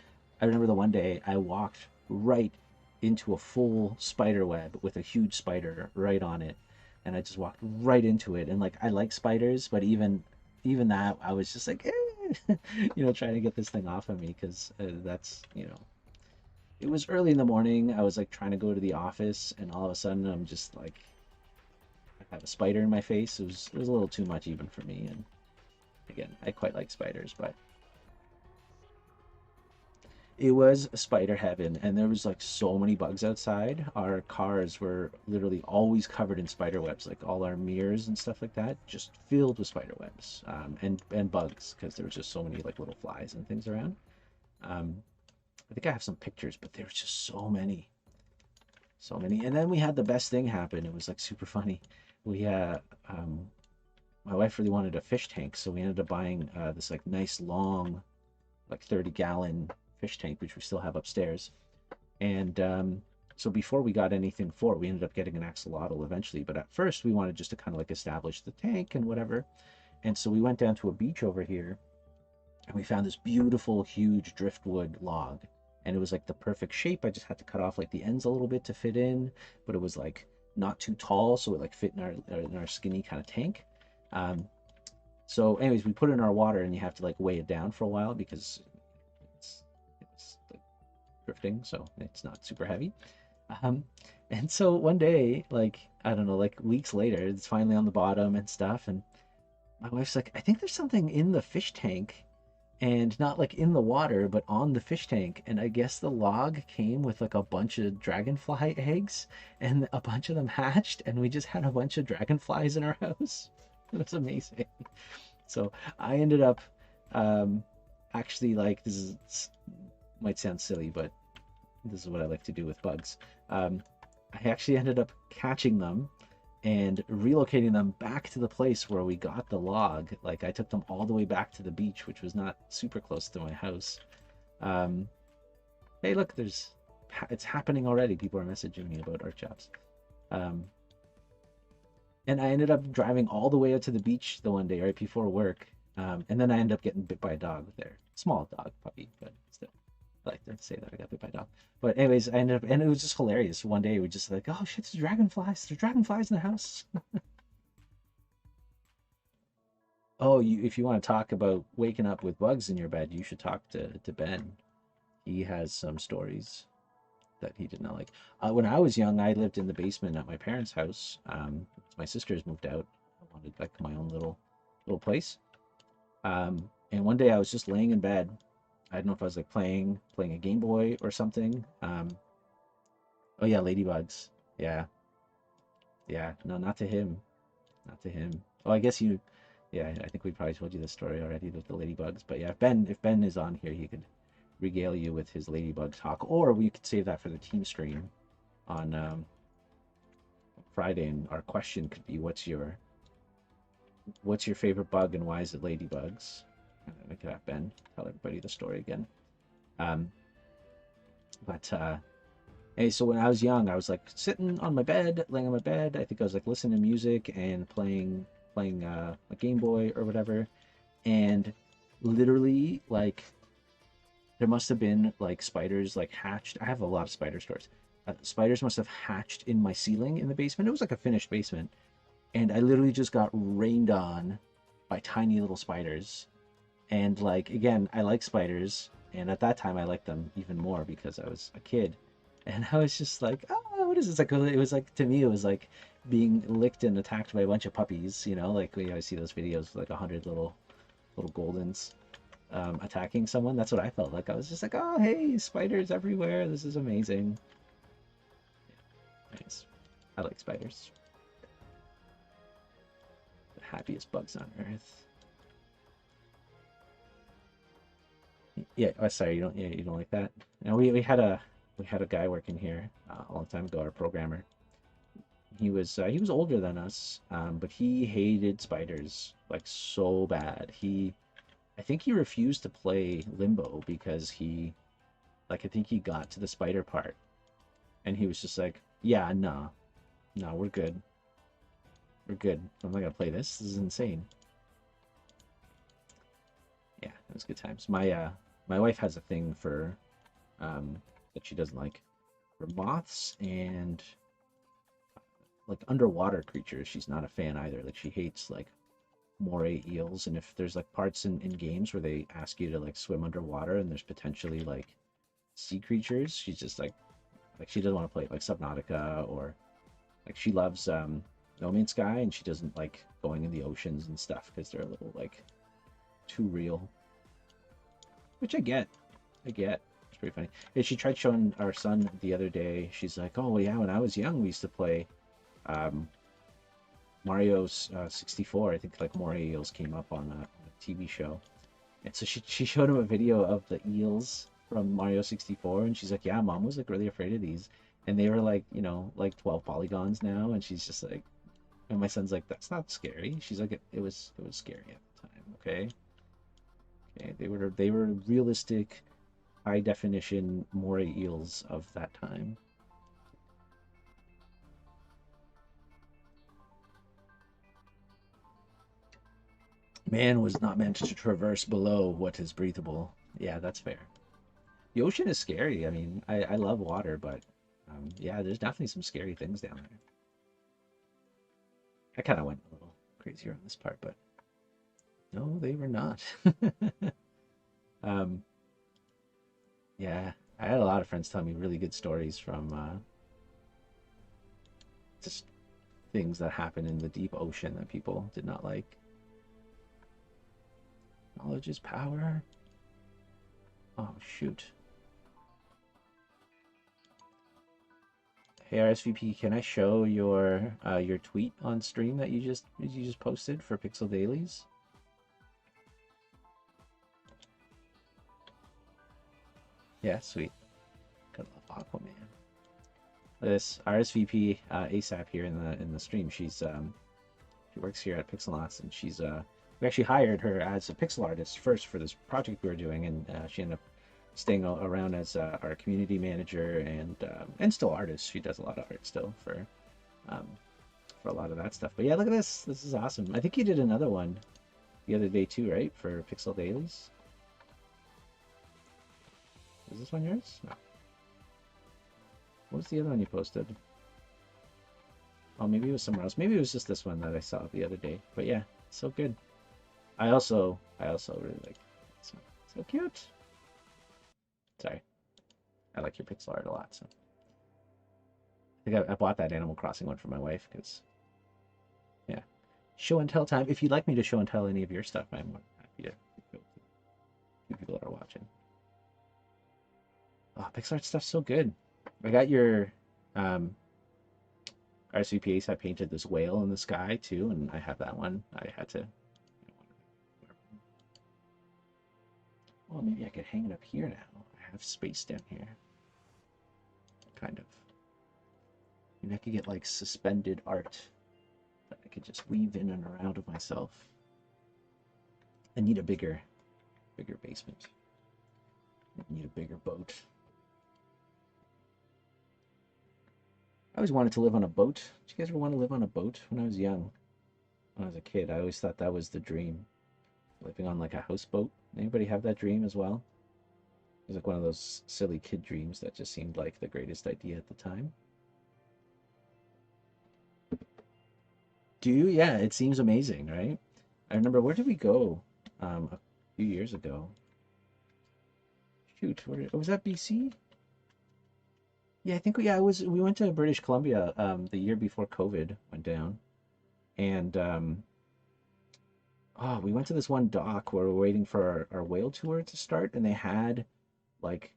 I remember the one day I walked right into a full spider web with a huge spider right on it, and I just walked right into it. And like I like spiders, but even that, I was just like, trying to get this thing off of me because that's it was early in the morning. I was like trying to go to the office, and all of a sudden I'm just like I have a spider in my face. It was a little too much even for me. And again, I quite like spiders, but it was spider heaven, and there was like so many bugs outside. Our cars were literally always covered in spider webs, like all our mirrors and stuff like that, just filled with spider webs, and bugs because there was just so many like little flies and things around. Um, I think I have some pictures, but there was just so many. And then we had the best thing happen. It was like super funny. We um, my wife really wanted a fish tank, so we ended up buying this like nice long, like 30-gallon fish tank, which we still have upstairs. And so before we got anything for it, we ended up getting an axolotl eventually. But at first, we wanted just to kind of like establish the tank and whatever. And so we went down to a beach over here, and we found this beautiful, huge driftwood log. And it was like the perfect shape. I just had to cut off like the ends a little bit to fit in, but it was like not too tall, so it like fit in our skinny kind of tank. Um, so, anyways, we put it in our water, and you have to like weigh it down for a while because it's like drifting, so it's not super heavy. Um, and so one day, like I don't know, like weeks later, it's finally on the bottom and stuff, and my wife's like, I think there's something in the fish tank, and not like in the water, but on the fish tank. And I guess the log came with like a bunch of dragonfly eggs, and a bunch of them hatched, and we just had a bunch of dragonflies in our house. It was amazing. So I ended up um, actually like might sound silly, but this is what I like to do with bugs. Um, I actually ended up catching them and relocating them back to the place where we got the log. Like I took them all the way back to the beach, which was not super close to my house. Um, hey, look, it's happening already. People are messaging me about art jobs. Um, and I ended up driving all the way out to the beach the one day right before work. And then I ended up getting bit by a dog there. Small dog, puppy, but still. I like to say that I got bit by a dog. But anyways, I ended up, and it was just hilarious. One day we just like, oh shit, there's dragonflies. There's dragonflies in the house. Oh, if you want to talk about waking up with bugs in your bed, you should talk to Ben. He has some stories that he did not like. When I was young, I lived in the basement at my parents' house. My sisters moved out. I wanted like my own little place. And one day I was just laying in bed. I don't know if I was like playing a Game Boy or something. Oh yeah, ladybugs. Yeah, yeah. No, not to him. Not to him. Oh, I guess you. Yeah, I think we probably told you this story already with the ladybugs. But yeah, if Ben is on here, he could regale you with his ladybug talk, or we could save that for the team stream on Friday. And our question could be, what's your favorite bug and why is it ladybugs? And then we could have Ben tell everybody the story again. Um, but Hey, so when I was young, I was like sitting on my bed, laying on my bed. I think I was like listening to music and playing a Game Boy or whatever. And literally, like there must have been like spiders like hatched. I have a lot of spider stories. Spiders must have hatched in my ceiling in the basement. It was like a finished basement, and I literally just got rained on by tiny little spiders. And like again, I like spiders, and at that time I liked them even more because I was a kid. And I was just like, oh, what is this? Like, it was like, to me, it was like being licked and attacked by a bunch of puppies, like we always see those videos, like 100 little Goldens attacking someone. That's what I felt like. I was just like, oh, hey, spiders everywhere. This is amazing. Nice. I like spiders. The happiest bugs on earth. Yeah, oh, sorry, you don't like that? No, we had a guy working here a long time ago, our programmer. He was older than us, but he hated spiders like so bad. I think he refused to play Limbo because I think he got to the spider part, and he was just like, yeah, no, no, we're good. I'm not gonna play this. This is insane. Yeah, it was good times. My wife has a thing for that she doesn't like. For moths and like underwater creatures, she's not a fan either. Like she hates like moray eels, and if there's like parts in games where they ask you to like swim underwater and there's potentially like sea creatures, she's just like she doesn't want to play it, like Subnautica, or like she loves No Man's Sky, and she doesn't like going in the oceans and stuff because they're a little like too real. Which I get. I get. It's pretty funny. And she tried showing our son the other day. She's like, "Oh yeah, when I was young, we used to play um, Mario's 64." I think like more eels came up on a TV show, and so she showed him a video of the eels from Mario 64, and she's like, "Yeah, mom was like really afraid of these," and they were like, like 12 polygons now, and she's just like, and my son's like, "That's not scary." She's like, "It was scary at the time, okay." Okay, they were realistic, high definition moray eels of that time. Man was not meant to traverse below what is breathable. Yeah, that's fair. The ocean is scary. I mean, I love water, but yeah, there's definitely some scary things down there. I kind of went a little crazier on this part, but no, they were not. um, yeah, I had a lot of friends tell me really good stories from just things that happen in the deep ocean that people did not like. Knowledge is power. Oh shoot. Hey RSVP, can I show your tweet on stream that you just posted for Pixel Dailies? Yeah, sweet. Gotta love Aquaman. This RSVP ASAP here in the stream. She works here at Pixelnots, and we actually hired her as a pixel artist first for this project we were doing, and she ended up staying around as our community manager and still artist. She does a lot of art still um, for a lot of that stuff. But yeah, look at this. This is awesome. I think you did another one the other day too, right? For Pixel Dailies. Is this one yours? No. What was the other one you posted? Oh, maybe it was somewhere else. Maybe it was just this one that I saw the other day. But yeah, so good. I also really like this one. So cute. Sorry. I like your pixel art a lot, so I think I bought that Animal Crossing one for my wife because, yeah. Show and tell time. If you'd like me to show and tell any of your stuff, I'm more than happy to go to people that are watching. Oh, pixel art stuff's so good. I got your um, RCPAs. I painted this whale in the sky too, and I have that one. I had to. Well, maybe I could hang it up here now. I have space down here. Kind of. And I could get like suspended art that I could just weave in and around of myself. I need a bigger basement. I need a bigger boat. I always wanted to live on a boat. Did you guys ever want to live on a boat when I was young? When I was a kid, I always thought that was the dream. Living on like a houseboat. Anybody have that dream as well? It was like one of those silly kid dreams that just seemed like the greatest idea at the time. Do you? Yeah, it seems amazing, right? I remember, where did we go a few years ago? Shoot, was that BC? Yeah, I think we went to British Columbia the year before COVID went down. And we went to this one dock where we were waiting for our whale tour to start, and they had like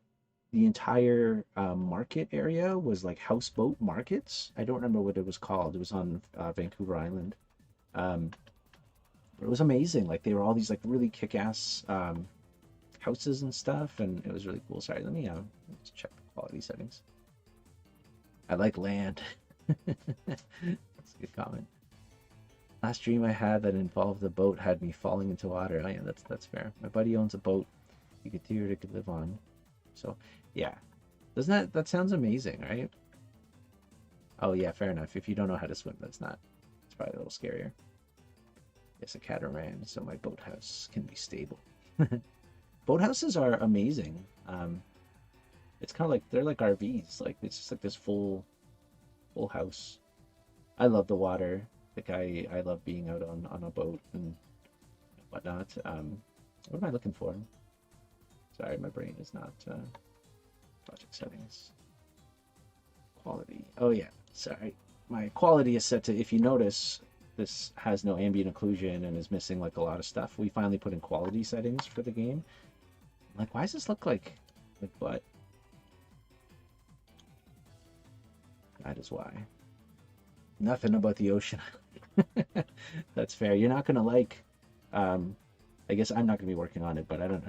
the entire market area was like houseboat markets. I don't remember what it was called. It was on Vancouver Island. Um, but it was amazing. Like they were all these like really kick-ass houses and stuff, and it was really cool. Sorry, let me just check the quality settings. I like land. That's a good comment. Last dream I had that involved a boat had me falling into water. Oh yeah, that's fair. My buddy owns a boat you could theoretically live on. So yeah, doesn't that sounds amazing, right? Oh yeah, fair enough. If you don't know how to swim, it's probably a little scarier. Yes, a catamaran, so my boathouse can be stable. Boathouses are amazing. It's kind of like they're like RVs. Like it's just like this full house. I love the water. Like I love being out on a boat and whatnot. What am I looking for? Sorry, my brain is not project settings. Quality. Oh yeah, sorry. My quality is set to, if you notice, this has no ambient occlusion and is missing like a lot of stuff. We finally put in quality settings for the game. Like, why does this look like butt? That is why. Nothing about the ocean. That's fair. You're not gonna like. I guess I'm not gonna be working on it, but I don't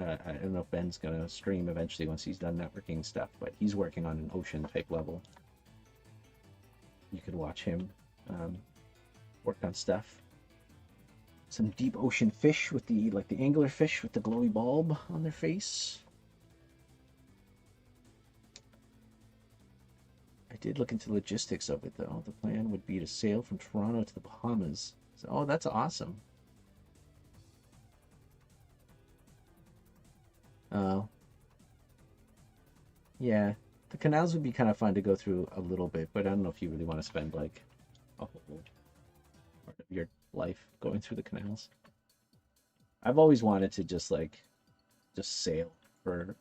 know if Ben's gonna stream eventually once he's done networking stuff. But he's working on an ocean type level. You could watch him work on stuff. Some deep ocean fish with the angler fish with the glowy bulb on their face. I did look into logistics of it though. The plan would be to sail from Toronto to the Bahamas. So, oh, that's awesome. Oh, yeah. The canals would be kind of fun to go through a little bit, but I don't know if you really want to spend like a whole part of your life going through the canals. I've always wanted to just sail for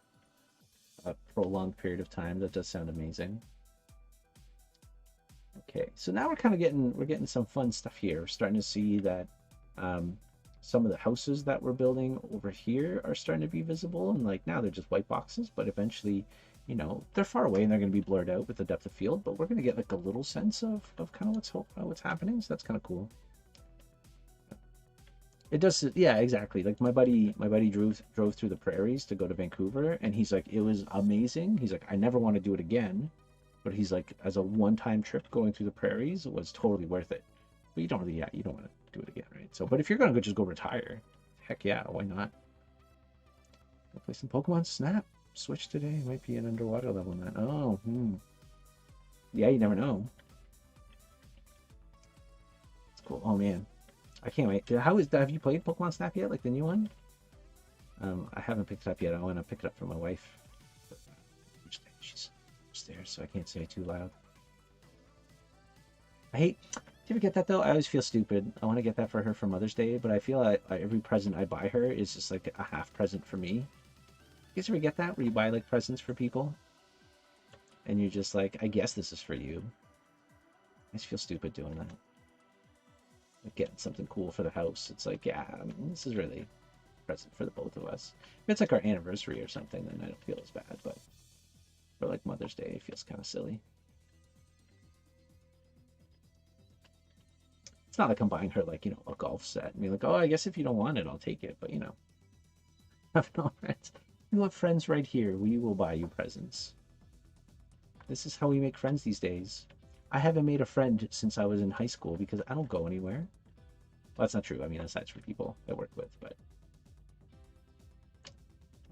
a prolonged period of time. That does sound amazing. Okay, so now we're getting some fun stuff here. We're starting to see that some of the houses that we're building over here are starting to be visible, and like now they're just white boxes, but eventually, you know, they're far away and they're going to be blurred out with the depth of field, but we're going to get like a little sense of kind of what's happening. So that's kind of cool. It does, yeah, exactly. Like my buddy drove through the prairies to go to Vancouver, and he's like, it was amazing. He's like, I never want to do it again, but he's like, as a one-time trip going through the prairies, it was totally worth it. But you don't really, yeah, you don't want to do it again, right? So, but if you're gonna go, just go retire. Heck yeah, why not? I'll play some Pokemon Snap. Switch today. Might be an underwater level man. Oh, yeah, you never know. It's cool. Oh man, I can't wait. Have you played Pokemon Snap yet? Like the new one? I haven't picked it up yet. I want to pick it up for my wife. She's upstairs, so I can't say it too loud. Do you ever get that though? I always feel stupid. I want to get that for her for Mother's Day, but I feel like every present I buy her is just like a half present for me. You guys ever get that where you buy like presents for people and you're just like, I guess this is for you. I just feel stupid doing that. Like getting something cool for the house. It's like, yeah, I mean, this is really a present for the both of us. If it's like our anniversary or something, then I don't feel as bad, but for like Mother's Day, it feels kind of silly. It's not like I'm buying her like, you know, a golf set. I mean, like, oh, I guess if you don't want it, I'll take it. But you know, I have no friends. You have friends right here. We will buy you presents. This is how we make friends these days. I haven't made a friend since I was in high school because I don't go anywhere. Well, that's not true. I mean, aside from people I work with, but.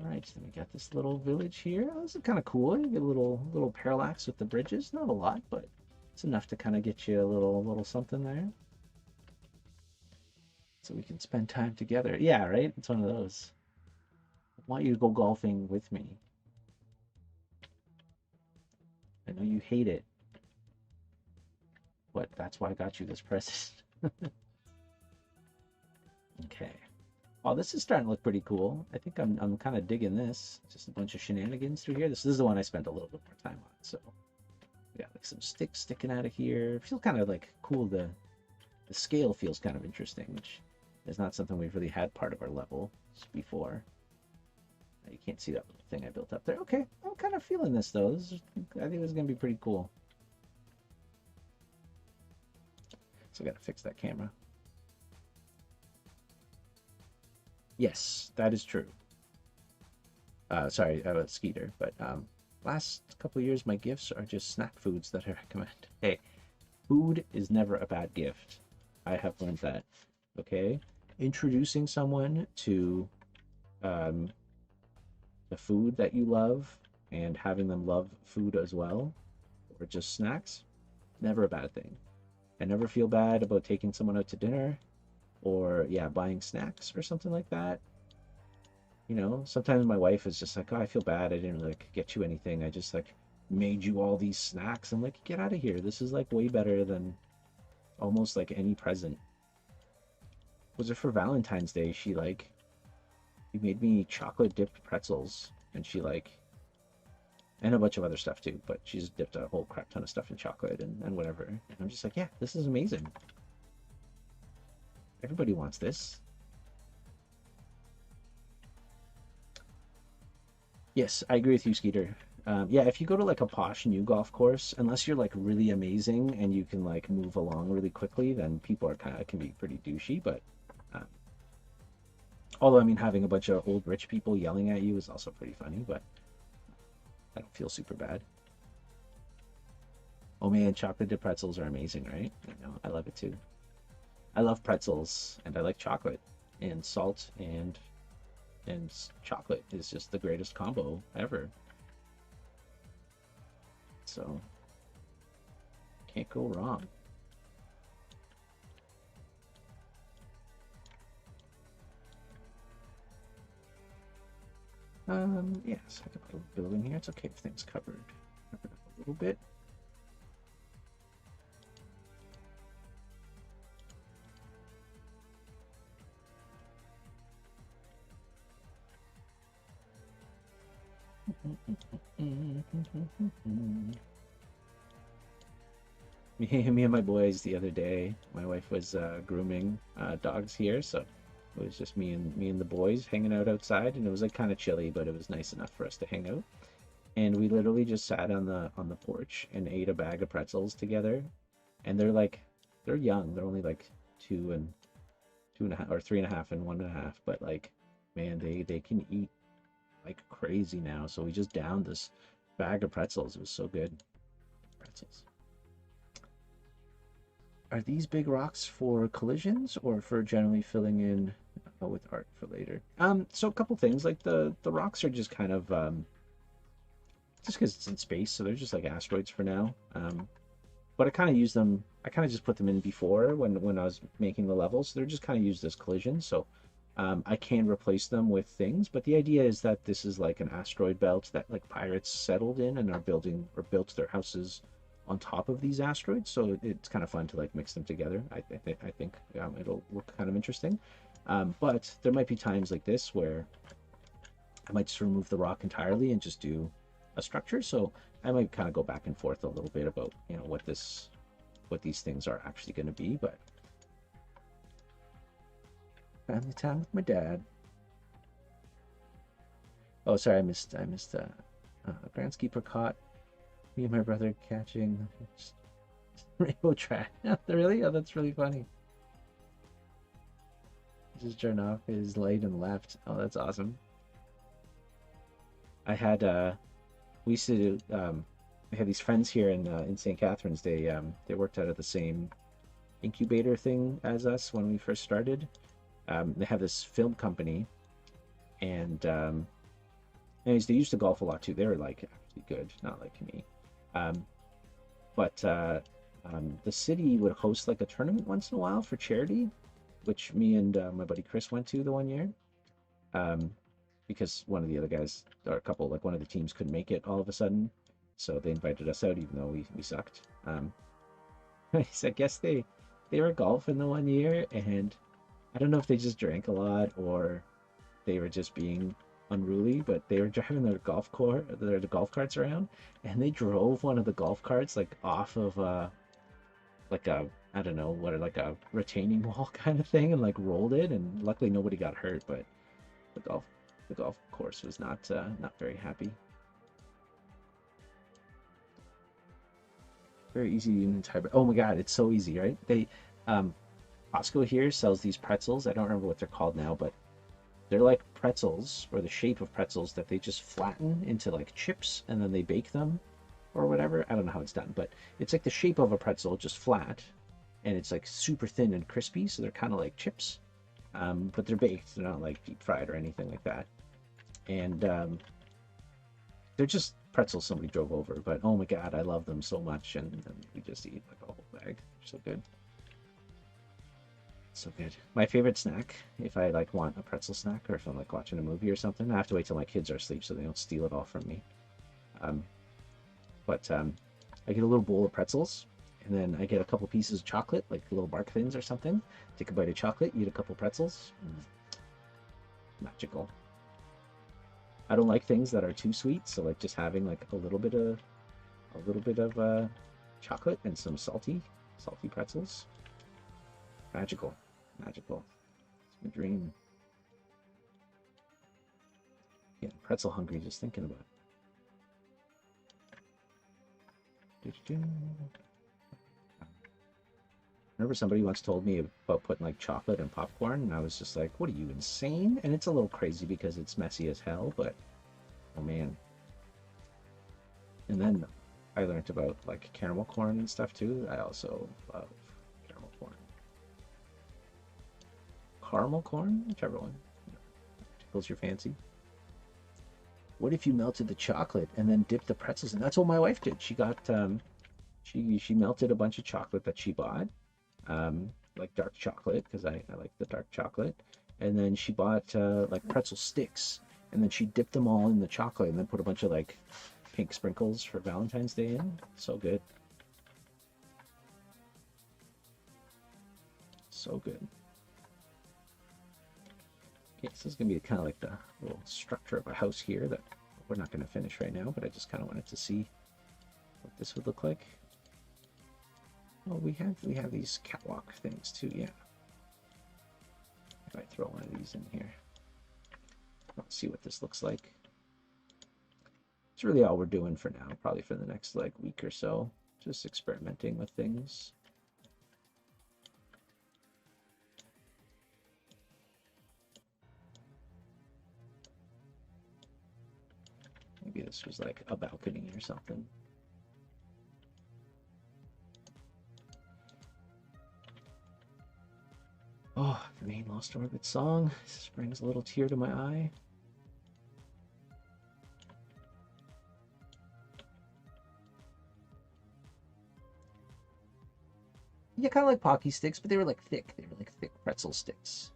All right, then we got this little village here. Oh, this is kind of cool. You get a little parallax with the bridges. Not a lot, but it's enough to kind of get you a little something there. So we can spend time together. Yeah, right? It's one of those. I want you to go golfing with me. I know you hate it, but that's why I got you this present. Okay. Oh, this is starting to look pretty cool. I think I'm kind of digging this. Just a bunch of shenanigans through here. This is the one I spent a little bit more time on. So we got like some sticks sticking out of here. It feels kind of like cool. The scale feels kind of interesting, which is not something we've really had part of our level before. You can't see that little thing I built up there. Okay, I'm kind of feeling this though. I think this is gonna be pretty cool. So I gotta fix that camera. Yes, that is true. Sorry about Skeeter, but last couple of years my gifts are just snack foods that I recommend. Hey, food is never a bad gift. I have learned that. Okay, introducing someone to the food that you love and having them love food as well, or just snacks, never a bad thing. I never feel bad about taking someone out to dinner or, yeah, buying snacks or something like that. You know, sometimes my wife is just like, oh, I feel bad. I didn't like get you anything. I just like made you all these snacks. I'm like, get out of here. This is like way better than almost like any present. Was it for Valentine's Day? She made me chocolate dipped pretzels, and she like and a bunch of other stuff too, but she's dipped a whole crap ton of stuff in chocolate and whatever. And I'm just like, yeah, this is amazing. Everybody wants this. Yes, I agree with you, Skeeter. Yeah, if you go to like a posh new golf course, unless you're like really amazing and you can like move along really quickly, then people are kind of can be pretty douchey. But uh, although I mean, having a bunch of old rich people yelling at you is also pretty funny. But I don't feel super bad. Oh man, chocolate dipped pretzels are amazing, right? I know, I love it too. I love pretzels and I like chocolate and salt and chocolate is just the greatest combo ever. So can't go wrong. Yes, I could put a building here. It's okay if things covered up a little bit. Me and my boys the other day. My wife was grooming dogs here, so it was just me and the boys hanging out outside, and it was like kind of chilly, but it was nice enough for us to hang out. And we literally just sat on the porch and ate a bag of pretzels together. And they're young. They're only like two and a half or three and a half and one and a half. But like, man, they can eat like crazy now. So we just downed this bag of pretzels. It was so good. Pretzels. Are these big rocks for collisions or for generally filling in with art for later? So a couple things like the rocks are just kind of just because it's in space, so they're just like asteroids for now. But I kind of use them. I kind of just put them in before when I was making the levels. So they're just kind of used as collisions. So I can replace them with things. But the idea is that this is like an asteroid belt that like pirates settled in and are building or built their houses on top of these asteroids. So it's kind of fun to like mix them together. I think it'll look kind of interesting. But there might be times like this where I might just remove the rock entirely and just do a structure. So I might kind of go back and forth a little bit about what these things are actually going to be. But family time with my dad. Oh, sorry, I missed groundskeeper caught me and my brother catching rainbow trout. Really? Oh, that's really funny. Just turned off his light and left. Oh, that's awesome. I had we used to I had these friends here in St. Catharines. They worked out of the same incubator thing as us when we first started. They have this film company, and anyways, they used to golf a lot too. They were like actually good, not like me. Um, but the city would host like a tournament once in a while for charity, which me and my buddy Chris went to the one year. Um, because one of the other guys or a couple like one of the teams couldn't make it all of a sudden, so they invited us out even though we sucked. So I guess they were golfing the one year, and I don't know if they just drank a lot or they were just being unruly, but they were driving their golf carts around, and they drove one of the golf carts like off of like a I don't know what like a retaining wall kind of thing, and like rolled it, and luckily nobody got hurt, but the golf the golf course was not very happy. Very easy to entire. Oh my god, it's so easy, right? Um, Costco here sells these pretzels. I don't remember what they're called now, but they're like pretzels or the shape of pretzels that they just flatten into like chips and then they bake them or whatever. I don't know how it's done, but it's like the shape of a pretzel, just flat, and it's like super thin and crispy. So they're kind of like chips, but they're baked. They're not like deep fried or anything like that. And they're just pretzels somebody drove over. But oh my god, I love them so much, and we just eat like a whole bag. They're so good. So good. My favorite snack, if I like want a pretzel snack or if I'm like watching a movie or something, I have to wait till my kids are asleep so they don't steal it all from me. Um, but I get a little bowl of pretzels, and then I get a couple pieces of chocolate, like little bark thins or something. Take a bite of chocolate, eat a couple pretzels. Magical. I don't like things that are too sweet, so like just having like a little bit of chocolate and some salty pretzels. Magical, magical. It's my dream. Yeah, pretzel hungry just thinking about it. Remember somebody once told me about putting like chocolate and popcorn, and I was just like, what are you, insane? And it's a little crazy because it's messy as hell, but oh man. And then I learned about like caramel corn and stuff too. I also love caramel corn. Caramel corn? Whichever one. Tickles your fancy. What if you melted the chocolate and then dipped the pretzels in? That's what my wife did. She got she melted a bunch of chocolate that she bought, like dark chocolate because I like the dark chocolate, and then she bought like pretzel sticks, and then she dipped them all in the chocolate and then put a bunch of like pink sprinkles for Valentine's Day in. So good. So good. Okay, so this is gonna be kind of like the little structure of a house here that we're not gonna finish right now, but I just kind of wanted to see what this would look like. Oh, we have these catwalk things too, yeah. If I throw one of these in here, let's see what this looks like. It's really all we're doing for now, probably for the next like week or so, just experimenting with things. Maybe this was like a balcony or something. Oh, the main Lost Orbit song. This brings a little tear to my eye. Yeah, kind of like Pocky sticks, but they were like thick. They were like thick pretzel sticks.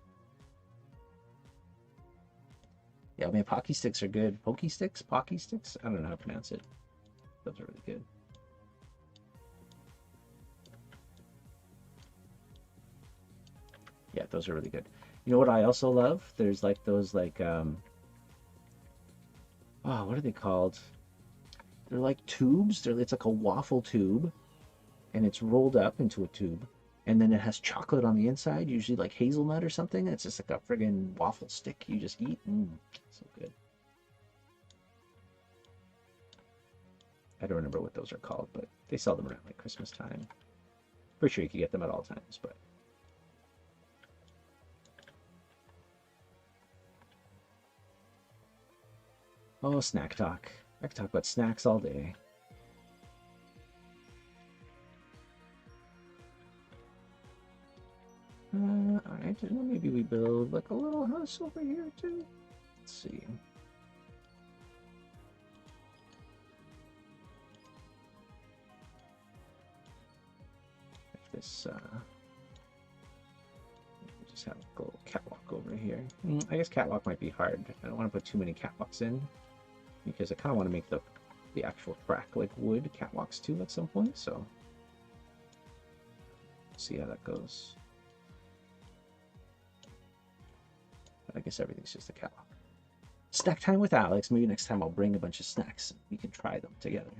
Yeah, I mean, Pocky sticks are good. Pokey sticks? Pocky sticks? I don't know how to pronounce it. Those are really good. Yeah, those are really good. You know what I also love? There's like those like oh, what are they called? They're like tubes. It's like a waffle tube, and it's rolled up into a tube, and then it has chocolate on the inside, usually like hazelnut or something. It's just like a friggin' waffle stick you just eat. So good. I don't remember what those are called, but they sell them around like Christmas time. Pretty sure you can get them at all times, but oh, snack talk. I could talk about snacks all day. Alright, maybe we build like a little house over here too. Let's see. If this, just have a little catwalk over here. I guess catwalk might be hard. I don't want to put too many catwalks in because I kind of want to make the actual track like wood catwalks too at some point. So see how that goes. I guess everything's just a catwalk. Snack time with Alex. Maybe next time I'll bring a bunch of snacks. We can try them together.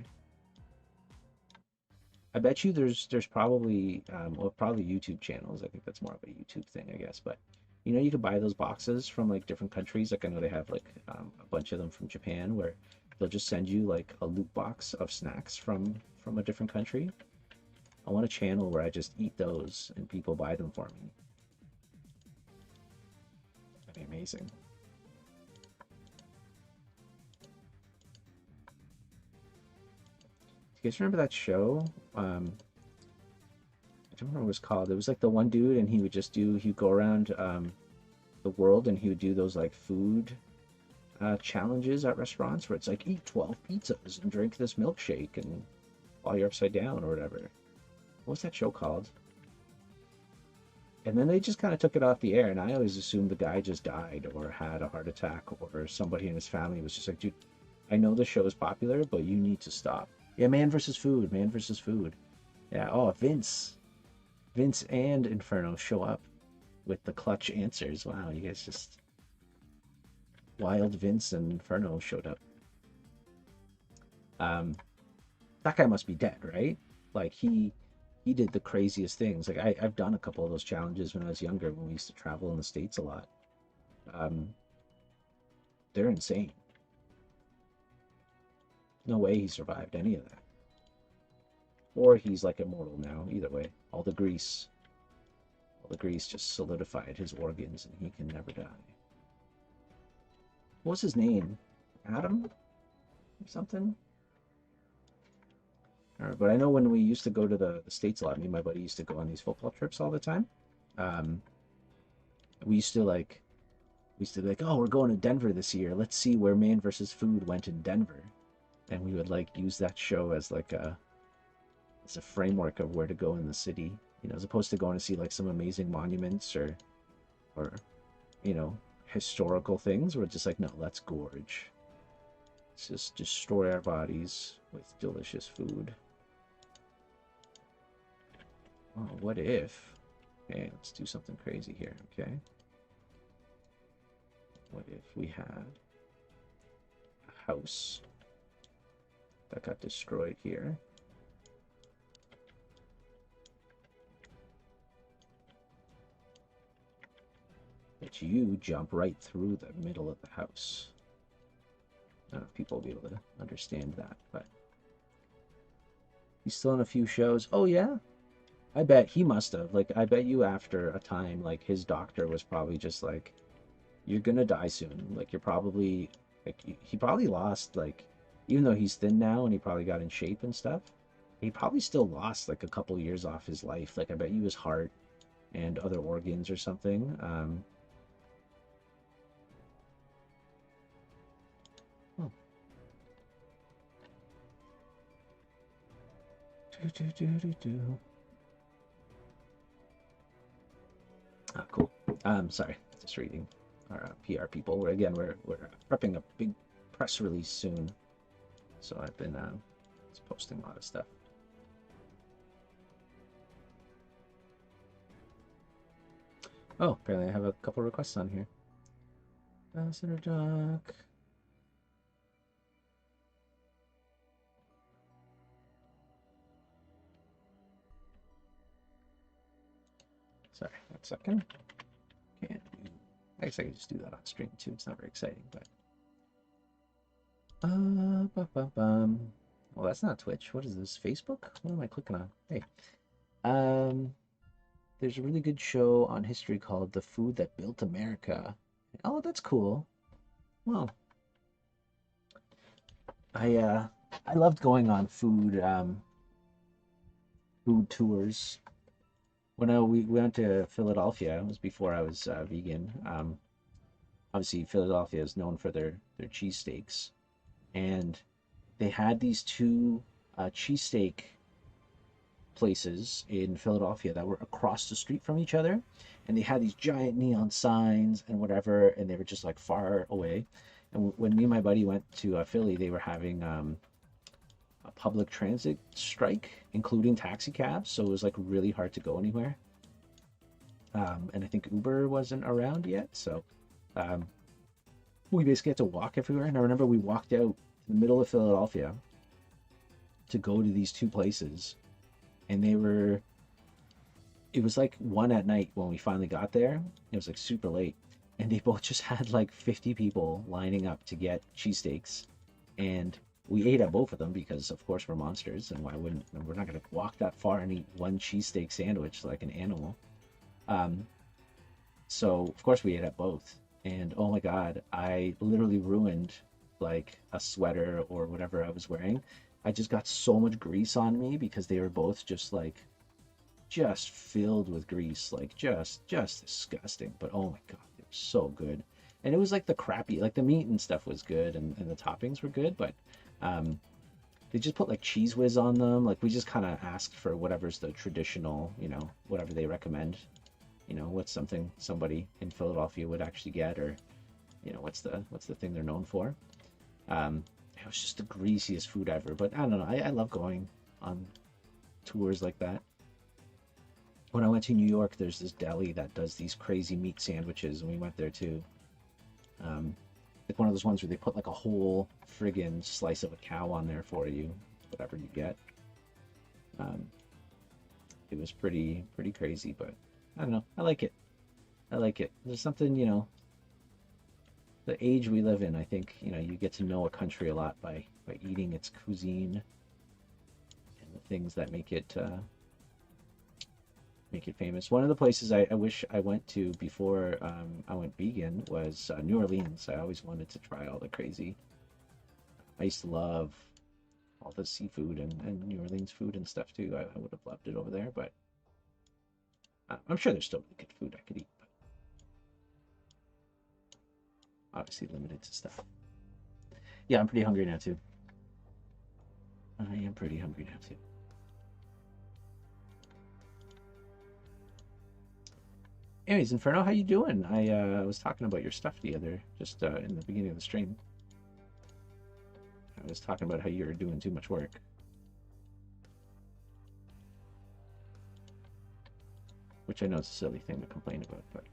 I bet you there's probably well, probably YouTube channels. I think that's more of a YouTube thing, I guess. But you know, you could buy those boxes from like different countries. Like I know they have like a bunch of them from Japan, where they'll just send you like a loot box of snacks from a different country. I want a channel where I just eat those and people buy them for me. That'd be amazing. You guys remember that show? I don't remember what it was called. It was like the one dude, and he'd go around the world, and he would do those like food challenges at restaurants where it's like eat 12 pizzas and drink this milkshake and while you're upside down or whatever. What was that show called? And then they just kind of took it off the air, and I always assumed the guy just died or had a heart attack, or somebody in his family was just like, dude, I know the show is popular, but you need to stop. Yeah, Man versus Food, Man versus Food. Yeah, oh, Vince and Inferno show up with the clutch answers. Wow, you guys just Wild Vince and Inferno showed up. Um, that guy must be dead, right? Like he did the craziest things. Like I've done a couple of those challenges when I was younger, when we used to travel in the States a lot. Um, they're insane. No way he survived any of that. Or he's like immortal now. Either way, all the grease just solidified his organs, and he can never die. What's his name? Adam or something? But I know when we used to go to the States a lot, me and my buddy used to go on these football trips all the time. Um, we used to be like, oh, we're going to Denver this year. Let's see where Man versus Food went in Denver. And we would like use that show as like a framework of where to go in the city, as opposed to going to see like some amazing monuments or historical things. We're just like, no, let's gorge. Let's just destroy our bodies with delicious food. Oh, what if? Okay, let's do something crazy here, okay? What if we had a house that got destroyed here? But you jump right through the middle of the house. I don't know if people will be able to understand that, but he's still in a few shows. Oh yeah? I bet he must have. Like, I bet you after a time, like, his doctor was probably just like, you're gonna die soon. Like, you're probably, like, he probably lost, like, even though he's thin now and he probably got in shape and stuff, he probably still lost, like, a couple years off his life. Like, I bet you his heart and other organs or something. Oh. Ah, cool. Sorry, just reading our PR people. We're prepping a big press release soon, so I've been just posting a lot of stuff. Oh, apparently I have a couple requests on here. Ambassador Doc. Sorry, 1 second. Can't do. I guess I can just do that on stream too. It's not very exciting, but. Well, that's not Twitch. What is this? Facebook? What am I clicking on? Hey. There's a really good show on history called The Food That Built America. Oh, that's cool. Well, I loved going on food tours. When we went to Philadelphia, it was before I was vegan. Obviously, Philadelphia is known for their cheesesteaks, and they had these two cheesesteak places in Philadelphia that were across the street from each other, and they had these giant neon signs and whatever, and they were just like far away. And when me and my buddy went to Philly, they were having a public transit strike, including taxi cabs, so it was like really hard to go anywhere. And I think Uber wasn't around yet, so we basically had to walk everywhere. And I remember we walked out in the middle of Philadelphia to go to these two places, and it was like 1 at night when we finally got there. It was like super late, and they both just had like 50 people lining up to get cheesesteaks, and we ate at both of them because of course we're monsters, and why wouldn't, we're not going to walk that far and eat one cheesesteak sandwich like an animal. So of course we ate at both, and oh my god, I literally ruined like a sweater or whatever I was wearing. I just got so much grease on me because they were both just filled with grease, like just disgusting. But oh my god, they were so good. And it was like the crappy, like the meat and stuff was good, and the toppings were good, but they just put like cheese whiz on them. Like we just kind of asked for whatever's the traditional, whatever they recommend. You know, what's something somebody in Philadelphia would actually get, or you know, what's the thing they're known for. Um, it was just the greasiest food ever. But I don't know. I love going on tours like that. When I went to New York, there's this deli that does these crazy meat sandwiches, and we went there too. Um, like one of those ones where they put like a whole friggin' slice of a cow on there for you, whatever you get. Um, it was pretty crazy, but I don't know. I like it. I like it. There's something, you know, the age we live in. I think you know you get to know a country a lot by eating its cuisine and the things that make it famous. One of the places I wish I went to before I went vegan was New Orleans. I always wanted to try all the crazy. I used to love all the seafood and New Orleans food and stuff too. I would have loved it over there, but I'm sure there's still really good food I could eat, but obviously limited to stuff. Yeah, I'm pretty hungry now too. I am pretty hungry now too. Anyways, Inferno, how you doing? I was talking about your stuff the other, just in the beginning of the stream. I was talking about how you're doing too much work. Which I know is a silly thing to complain about, but...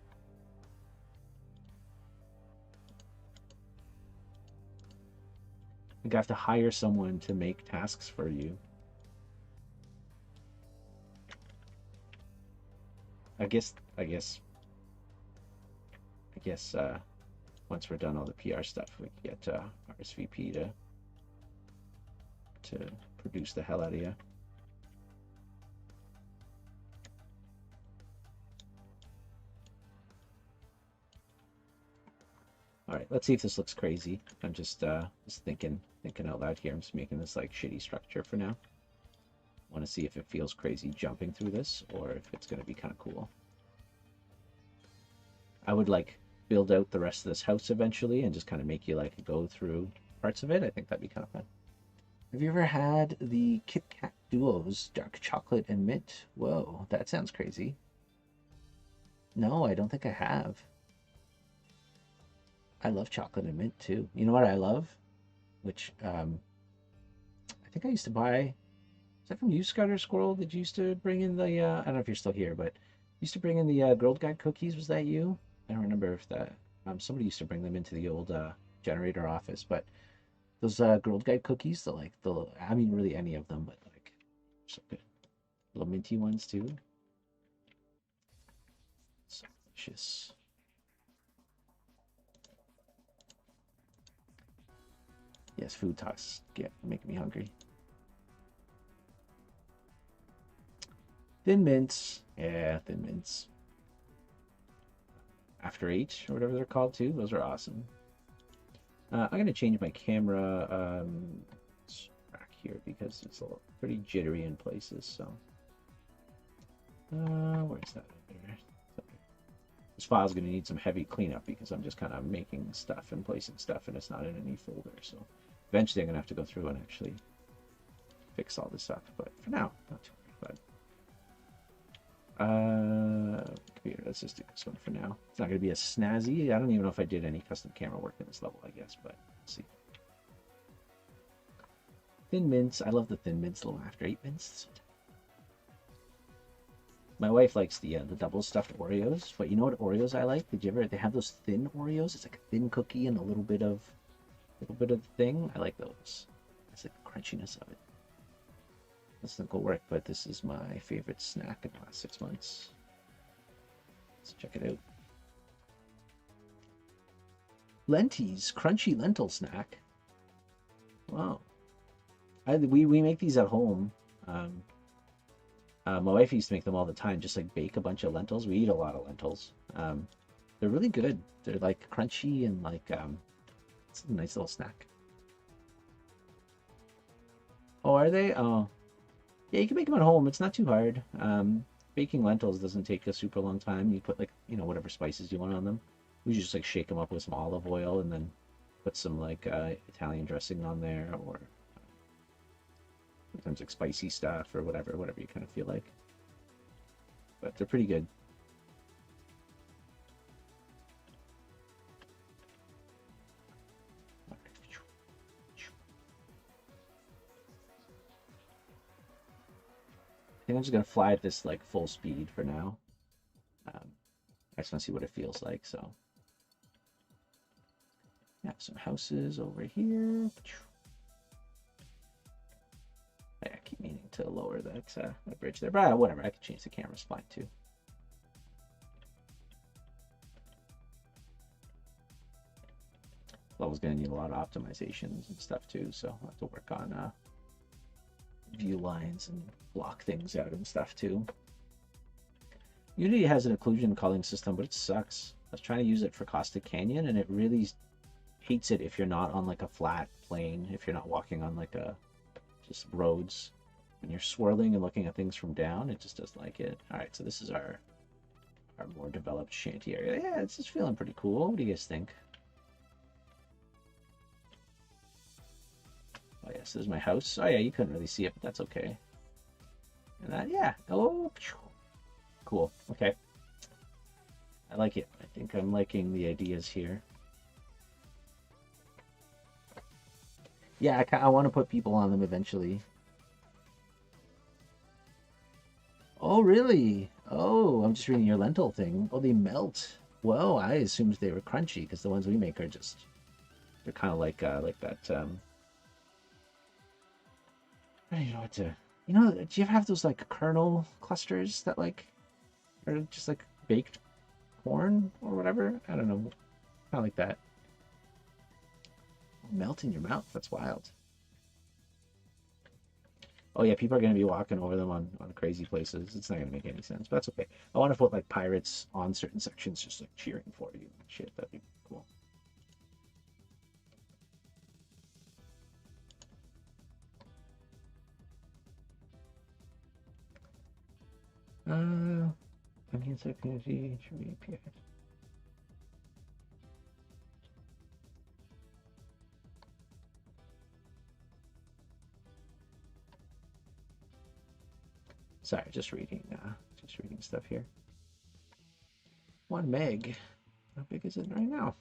You have to hire someone to make tasks for you. I guess once we're done all the PR stuff, we can get RSVP to produce the hell out of you. All right, let's see if this looks crazy. I'm just thinking out loud here. I'm just making this like shitty structure for now. Want to see if it feels crazy jumping through this, or if it's going to be kind of cool. I would like build out the rest of this house eventually and just kind of make you like go through parts of it. I think that'd be kind of fun. Have you ever had the Kit Kat Duos, dark chocolate and mint? Whoa, that sounds crazy. No, I don't think I have. I love chocolate and mint too. You know what I love? Which I think I used to buy. Is that from you, Scudder Squirrel? That used to bring in the? I don't know if you're still here, but used to bring in the Girl Guide cookies. Was that you? I don't remember if that. Somebody used to bring them into the old generator office, but those Girl Guide cookies, I mean, really any of them, but like so good. Little minty ones too. So delicious. Yes, food talks make me hungry. Thin mints. Yeah, thin mints. After 8 or whatever they're called too. Those are awesome. I'm going to change my camera back here because it's a little pretty jittery in places. So, where's that? There. This file's going to need some heavy cleanup because I'm just kind of making stuff and placing stuff, and it's not in any folder. So, eventually, I'm going to have to go through and actually fix all this stuff. But for now, not too bad. Computer, let's just do this one for now. It's not going to be as snazzy. I don't even know if I did any custom camera work in this level, I guess, but let's see. Thin mints. I love the thin mints, little after 8 mints. My wife likes the double stuffed Oreos, but you know what Oreos I like? Did you ever? They have those thin Oreos. It's like a thin cookie and a little bit of thing. I like those. It's like the crunchiness of it. This doesn't go work, but this is my favorite snack in the last 6 months. Let's check it out. Lenties, crunchy lentil snack. Wow. We make these at home. My wife used to make them all the time, just like bake a bunch of lentils. We eat a lot of lentils. They're really good. They're like crunchy and like it's a nice little snack. Oh, are they? Oh, yeah. You can make them at home. It's not too hard. Baking lentils doesn't take a super long time. You put like whatever spices you want on them. We just like shake them up with some olive oil and then put some like Italian dressing on there, or sometimes like spicy stuff or whatever you kind of feel like. But they're pretty good. think I'm just gonna fly at this like full speed for now. I just want to see what it feels like. So, yeah, some houses over here. I keep meaning to lower that bridge there, but whatever. I can change the camera spline too. Level's going to need a lot of optimizations and stuff too, so I'll have to work on view lines and block things out and stuff too. Unity has an occlusion culling system, but it sucks. I was trying to use it for Caustic Canyon, and it really hates it if you're not on like a flat plane, if you're not walking on like just roads. When you're swirling and looking at things from down, it just doesn't like it. All right, so this is our more developed shanty area. Yeah, it's just feeling pretty cool. What do you guys think? Oh yes, this is my house. Oh yeah, you couldn't really see it, but that's okay. And that, yeah. Oh, cool. Okay. I like it. I think I'm liking the ideas here. Yeah, I want to put people on them eventually. Oh, really? Oh, I'm just reading your lentil thing. Oh, they melt. Whoa, I assumed they were crunchy because the ones we make are just, they're kind of like that. I don't even know what to. You know, do you ever have those like kernel clusters that like are just like baked corn or whatever? I don't know, kind of like that. Melt in your mouth. That's wild. Oh yeah, people are going to be walking over them on crazy places. It's not going to make any sense, but that's okay. I want to put like pirates on certain sections, just like cheering for you and shit. That'd be cool. Onion technology should be API. Sorry, just reading stuff here. 1 meg. How big is it right now?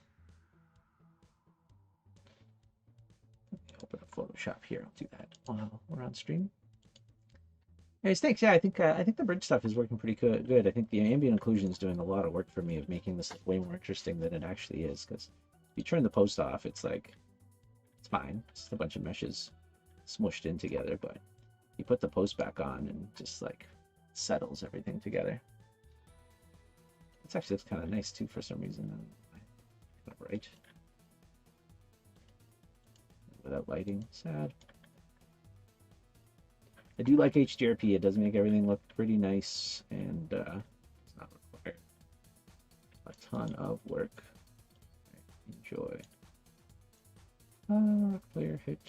Open up Photoshop here. I'll do that while we're on stream. Anyways, thanks. Yeah, I think the bridge stuff is working pretty good. I think the ambient occlusion is doing a lot of work for me of making this way more interesting than it actually is. Because if you turn the post off, it's like it's fine. It's just a bunch of meshes smushed in together, but you put the post back on and just like settles everything together. It's actually looks kind of nice too for some reason. Right. Without lighting, sad. I do like HDRP. It does make everything look pretty nice, and it's not required a ton of work. Enjoy. Clear hit.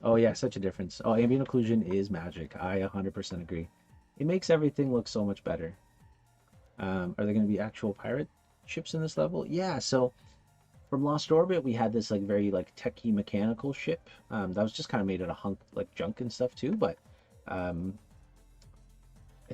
Oh yeah, such a difference. Oh, ambient occlusion is magic. I 100% agree. It makes everything look so much better. Are there going to be actual pirate ships in this level? Yeah, so from Lost Orbit, we had this like very like techy mechanical ship that was just kind of made out of hunk like junk and stuff too. But I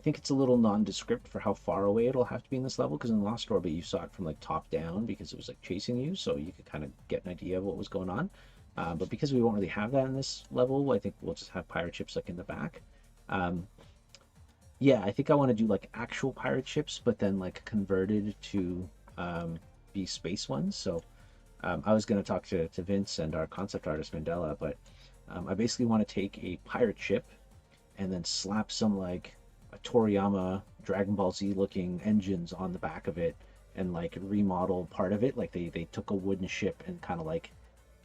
think it's a little nondescript for how far away it'll have to be in this level. Because in Lost Orbit, you saw it from like top down because it was like chasing you, so you could kind of get an idea of what was going on. But because we won't really have that in this level, I think we'll just have pirate ships like in the back. Yeah, I think I want to do like actual pirate ships, but then like converted to be space ones. So I was going to talk to Vince and our concept artist Mandela, but I basically want to take a pirate ship and then slap some like a Toriyama Dragon Ball Z looking engines on the back of it and like remodel part of it. Like they took a wooden ship and kind of like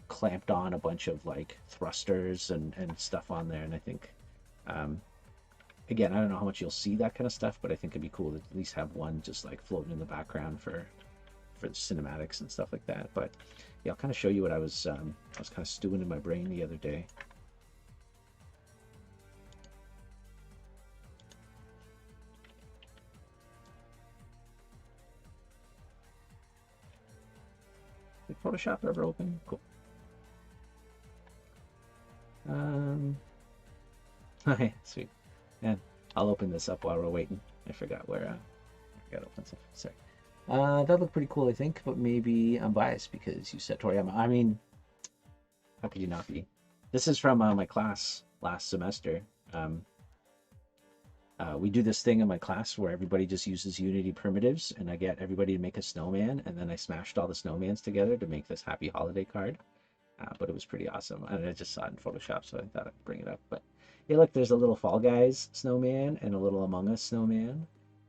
clamped on a bunch of like thrusters and stuff on there. And I think again, I don't know how much you'll see that kind of stuff, but I think it'd be cool to at least have one just like floating in the background for the cinematics and stuff like that. But yeah, I'll kind of show you what I was kind of stewing in my brain the other day. Did Photoshop ever open? Cool. Okay, sweet. And I'll open this up while we're waiting. I forgot where I gotta open stuff. Sorry. That looked pretty cool, I think, but maybe I'm biased because you said Toriyama. I mean, how could you not be? This is from my class last semester. Um, we do this thing in my class where everybody just uses Unity primitives, and I get everybody to make a snowman, and then I smashed all the snowmans together to make this happy holiday card. But it was pretty awesome. And I just saw it in Photoshop, so I thought I'd bring it up. But yeah, look, there's a little Fall Guys snowman and a little Among Us snowman.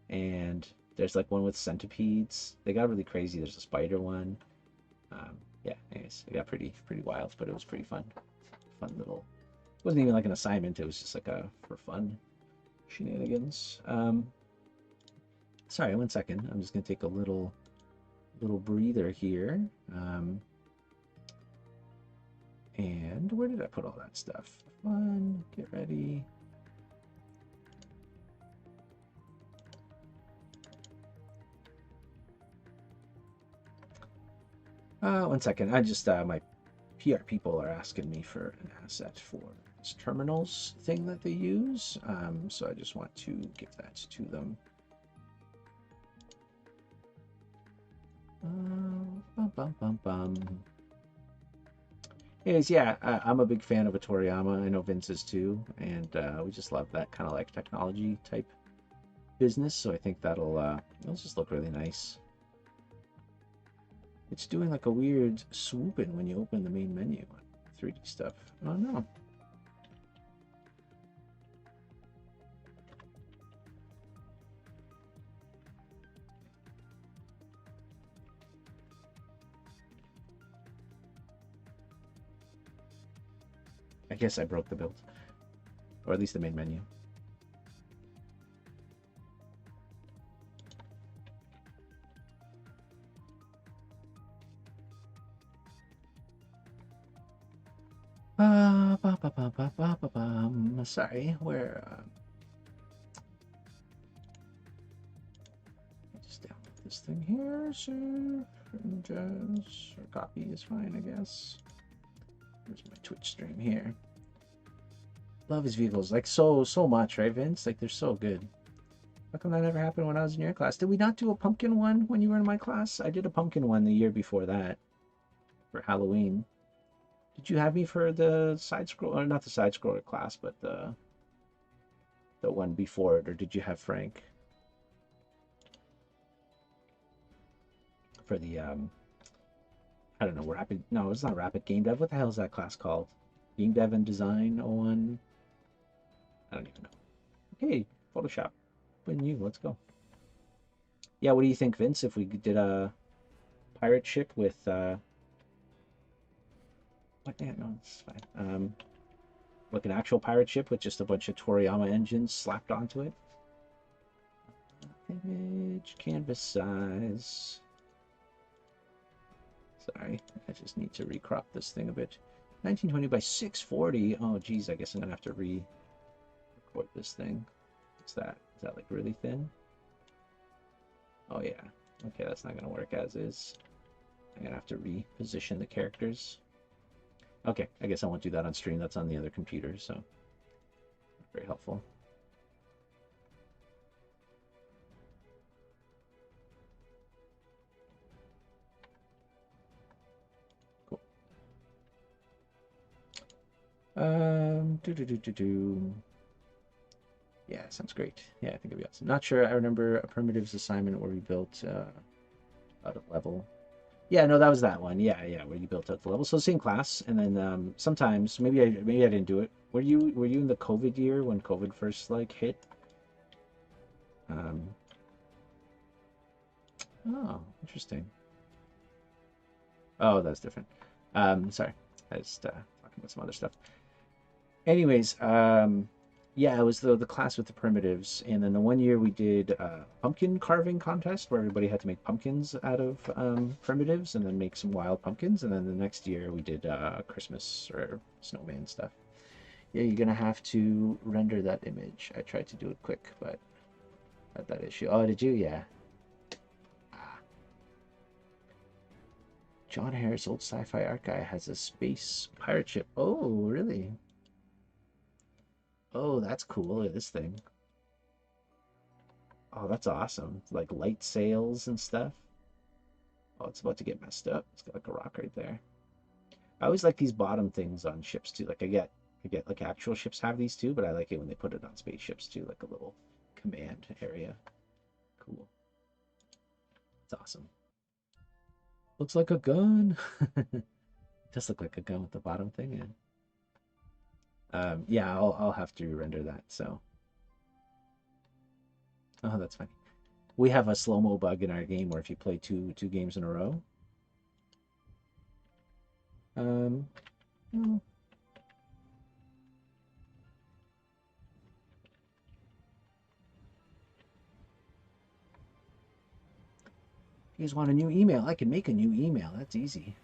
And there's like one with centipedes. They got really crazy. There's a spider one. Yeah, anyways, it got pretty wild, but it was pretty fun. Fun little. It wasn't even like an assignment. It was just like a for fun shenanigans. Sorry, 1 second. I'm just gonna take a little breather here. And where did I put all that stuff? Fun, get ready. 1 second. I just my PR people are asking me for an asset for this terminals thing that they use. So I just want to give that to them. Bum, bum, bum, bum. Anyways, yeah, I'm a big fan of a Toriyama. I know Vince is too, and we just love that kind of like technology type business. So I think it'll just look really nice. It's doing like a weird swooping when you open the main menu. 3D stuff. Oh no. I guess I broke the build. Or at least the main menu. Sorry, where just download this thing here, save and just or copy is fine, I guess. Where's my Twitch stream here? Love his vehicles, like so much, right, Vince? Like they're so good. How come that never happened when I was in your class? Did we not do a pumpkin one when you were in my class? I did a pumpkin one the year before that for Halloween. Did you have me for the side scroll, or not the side scroller class, but the one before it, or did you have Frank for the I don't know, rapid? No, it's not rapid game dev. What the hell is that class called? Game dev and design 01. I don't even know. Okay, Photoshop. When you, let's go. Yeah, what do you think, Vince? If we did a pirate ship with what? Yeah, no, it's fine. Like an actual pirate ship with just a bunch of Toriyama engines slapped onto it. Image, canvas size. Sorry, I just need to recrop this thing a bit. 1920 by 640. Oh, geez, I guess I'm gonna have to re-record this thing. What's that? Is that like really thin? Oh yeah. Okay, that's not gonna work as is. I'm gonna have to reposition the characters. Okay, I guess I won't do that on stream. That's on the other computer, so very helpful. Cool. Yeah, sounds great. Yeah, I think it'd be awesome. Not sure. I remember a primitives assignment where we built out a level. Yeah, no, that was that one. Yeah, yeah, where you built out the level. So same class, and then sometimes maybe I didn't do it. Were you in the COVID year when COVID first like hit? Um, oh, interesting. Oh, that's different. Sorry, I was talking about some other stuff. Anyways, yeah, it was the class with the primitives, and then the one year we did a pumpkin carving contest where everybody had to make pumpkins out of primitives and then make some wild pumpkins, and then the next year we did Christmas or snowman stuff. Yeah, you're gonna have to render that image. I tried to do it quick, but had that issue. Oh, did you? Yeah. Ah. John Harris, old sci-fi art guy, has a space pirate ship. Oh, really? Oh, that's cool. Look at this thing. Oh, that's awesome. Like light sails and stuff. Oh, it's about to get messed up. It's got like a rock right there. I always like these bottom things on ships too. Like I get like actual ships have these too, but I like it when they put it on spaceships too, like a little command area. Cool. It's awesome. Looks like a gun. Does look like a gun with the bottom thing in. Yeah, I'll have to render that. So, oh, that's fine. We have a slow-mo bug in our game where if you play two games in a row, um, well, you guys want a new email? I can make a new email. That's easy.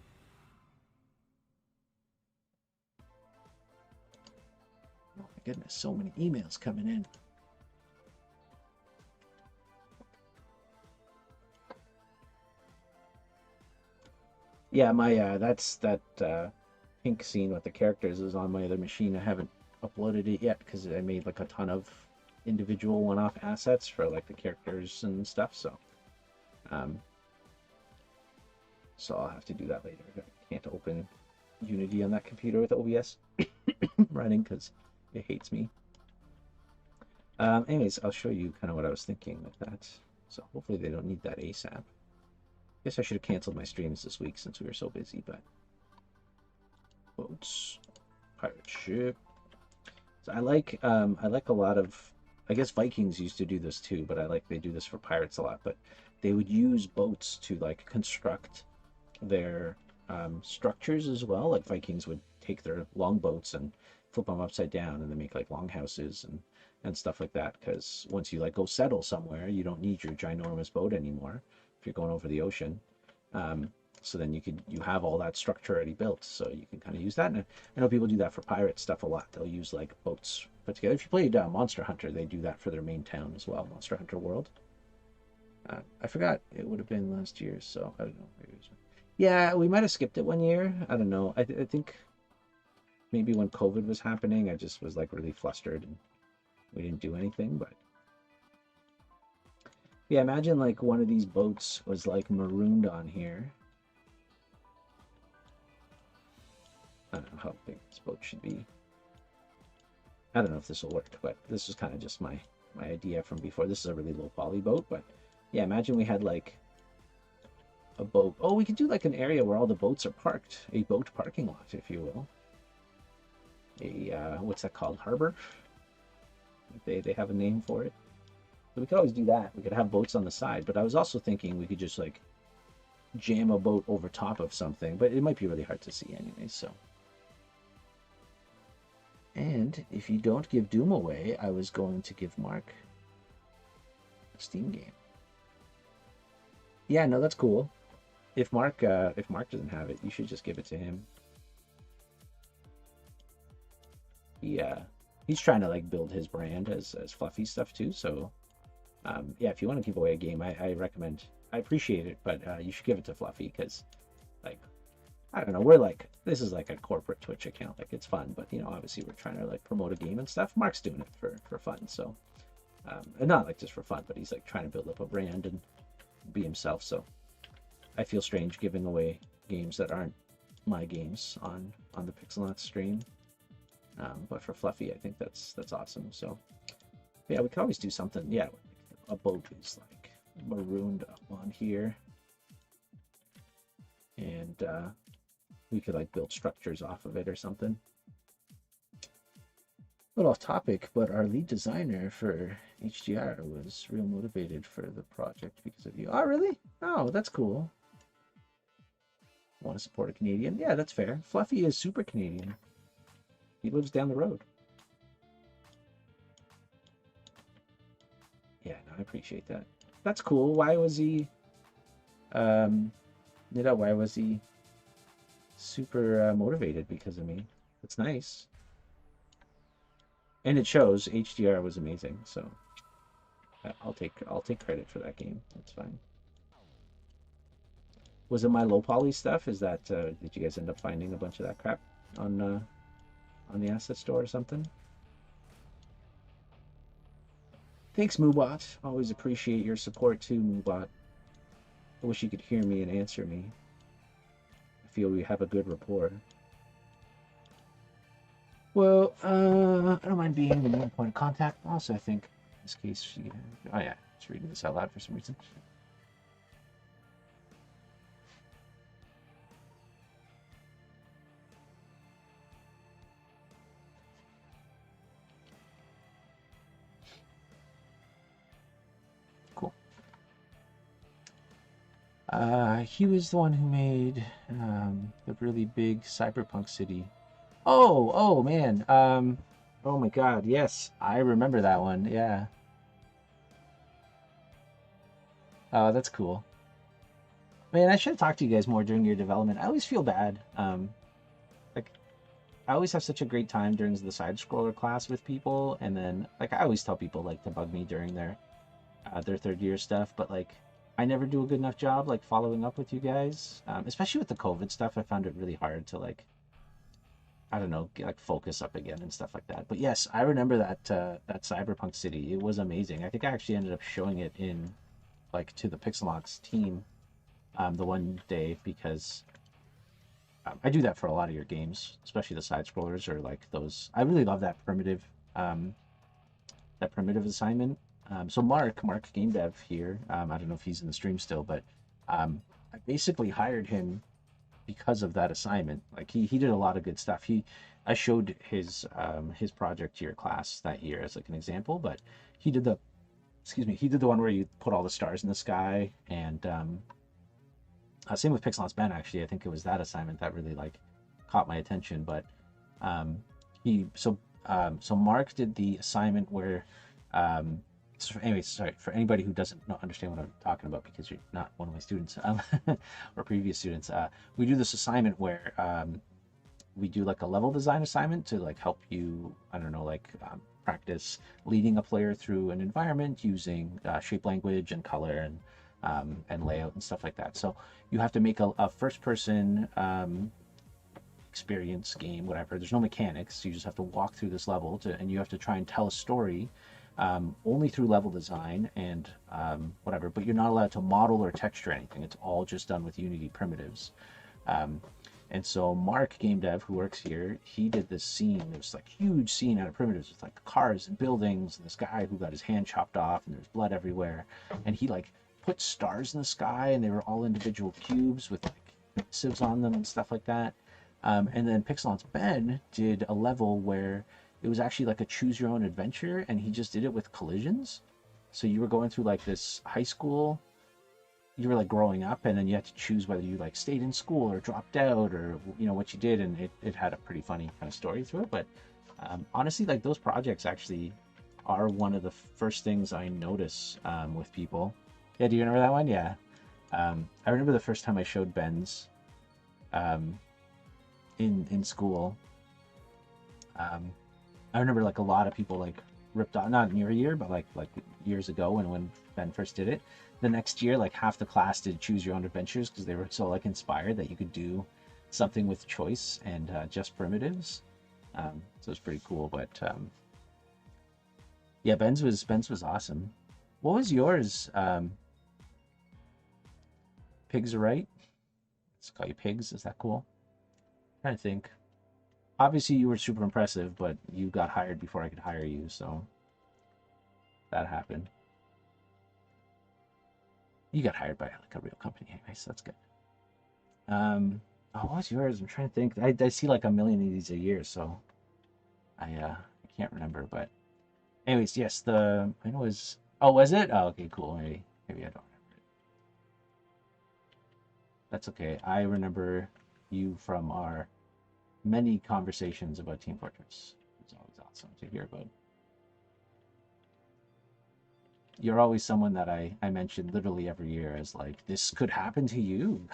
Oh my goodness, so many emails coming in. Yeah, my that's that pink scene with the characters is on my other machine. I haven't uploaded it yet because I made like a ton of individual one-off assets for like the characters and stuff. Um, so I'll have to do that later. I can't open Unity on that computer with OBS running because it hates me. Anyways, I'll show you kind of what I was thinking with that. So hopefully they don't need that ASAP. Guess I should have canceled my streams this week since we were so busy, but boats, pirate ship. So I like a lot of, I guess Vikings used to do this too, but I like they do this for pirates a lot. But they would use boats to like construct their structures as well. Like Vikings would take their longboats and flip them upside down, and they make like longhouses and stuff like that. Because once you like go settle somewhere, you don't need your ginormous boat anymore if you're going over the ocean. So then you have all that structure already built, so you can kind of use that. And I know people do that for pirate stuff a lot. They'll use like boats put together. If you played Monster Hunter, they do that for their main town as well, Monster Hunter World. I forgot it would have been last year, so I don't know. Maybe it was... Yeah, we might have skipped it one year. I don't know. I think maybe when COVID was happening, I just was like really flustered and we didn't do anything. But yeah, imagine like one of these boats was like marooned on here. I don't know how big this boat should be. I don't know if this will work, but this is kind of just my idea from before. This is a really low poly boat, but yeah, imagine we had like a boat. Oh, we could do like an area where all the boats are parked, a boat parking lot, if you will. A what's that called? Harbor? They have a name for it. So we could always do that. We could have boats on the side, but I was also thinking we could just like jam a boat over top of something, but it might be really hard to see anyway, so. And if you don't give Doom away, I was going to give Mark a Steam game. Yeah, no, that's cool. If Mark doesn't have it, you should just give it to him. Yeah, he's trying to like build his brand as Fluffy stuff too. So, yeah, if you want to give away a game, I recommend. I appreciate it, but you should give it to Fluffy because, like, I don't know, we're like, this is like a corporate Twitch account. Like, it's fun, but, you know, obviously we're trying to like promote a game and stuff. Mark's doing it for fun. So, and not like just for fun, but he's like trying to build up a brand and be himself. So I feel strange giving away games that aren't my games on the Pixelnauts stream. But for Fluffy, I think that's awesome. So yeah, we could always do something. Yeah, a boat is like marooned up on here. And we could like build structures off of it or something. A little off topic, but our lead designer for HDR was real motivated for the project because of you. Oh, really? Oh, that's cool. Want to support a Canadian? Yeah, that's fair. Fluffy is super Canadian. He lives down the road. Yeah, no, I appreciate that. That's cool. Why was he why was he super motivated because of me? That's nice. And it shows. HDR was amazing, so I'll take credit for that game. That's fine. Was it my low poly stuff? Is that did you guys end up finding a bunch of that crap on the asset store or something? Thanks, Moobot. Always appreciate your support too, Moobot. I wish you could hear me and answer me. I feel we have a good rapport. Well, I don't mind being the main point of contact. Also, I think in this case, she. Oh yeah, just reading this out loud for some reason. Cool. He was the one who made the really big cyberpunk city. Oh man. Oh my God. Yes, I remember that one. Yeah. Oh, that's cool. Man, I should have talked to you guys more during your development. I always feel bad. Like I always have such a great time during the side scroller class with people, and then like I always tell people like to bug me during their third year stuff, but like I never do a good enough job like following up with you guys, especially with the COVID stuff. I found it really hard to like I don't know like focus up again and stuff like that. But yes, I remember that Cyberpunk City. It was amazing. I think I actually ended up showing it in like to the Pixelox team the one day because I do that for a lot of your games, especially the side scrollers or like those. I really love um, that primitive assignment. So Mark Game Dev here. I don't know if he's in the stream still, but I basically hired him because of that assignment. Like he did a lot of good stuff. I showed his project to your class that year as like an example, but he did the he did the one where you put all the stars in the sky and same with Pixelon's Ben, actually. I think it was that assignment that really like caught my attention. But um, he so Mark did the assignment where so anyways, sorry for anybody who doesn't understand what I'm talking about because you're not one of my students or previous students. We do this assignment where we do like a level design assignment to like help you, I don't know, like practice leading a player through an environment using shape language and color and layout and stuff like that. So you have to make a first person experience game, whatever. There's no mechanics. You just have to walk through this level and you have to try and tell a story only through level design and whatever, but you're not allowed to model or texture anything. It's all just done with Unity primitives. Um, and so Mark Game Dev, who works here, he did this scene. This like huge scene out of primitives with like cars and buildings and this guy who got his hand chopped off and there's blood everywhere. And he like put stars in the sky and they were all individual cubes with like sieves on them and stuff like that. And then Pixelon's Ben did a level where it was actually like a choose your own adventure and he just did it with collisions. So you were going through like this high school, you were like growing up and then you had to choose whether you like stayed in school or dropped out or you know what you did, and it had a pretty funny kind of story through it. But honestly, like those projects actually are one of the first things I notice with people. Yeah, do you remember that one? Yeah. I remember the first time I showed Ben's um, in school. I remember like a lot of people like ripped off, not near a year, but like years ago when Ben first did it. The next year, like half the class did choose your own adventures because they were so like inspired that you could do something with choice and just primitives. So it's pretty cool. But yeah, Ben's was awesome. What was yours? Pigs are right. Let's call you Pigs. Is that cool? I'm trying to think. Obviously, you were super impressive, but you got hired before I could hire you, so that happened. You got hired by like a real company, anyway, so that's good. Oh, what was yours? I'm trying to think. I see like a million of these a year, so I can't remember. But anyways, yes, I know it was. Oh, was it? Oh, okay, cool. Maybe I don't remember it. That's okay. I remember you from our many conversations about Team Fortress. It's always awesome to hear about. You're always someone that I mention literally every year as like, this could happen to you.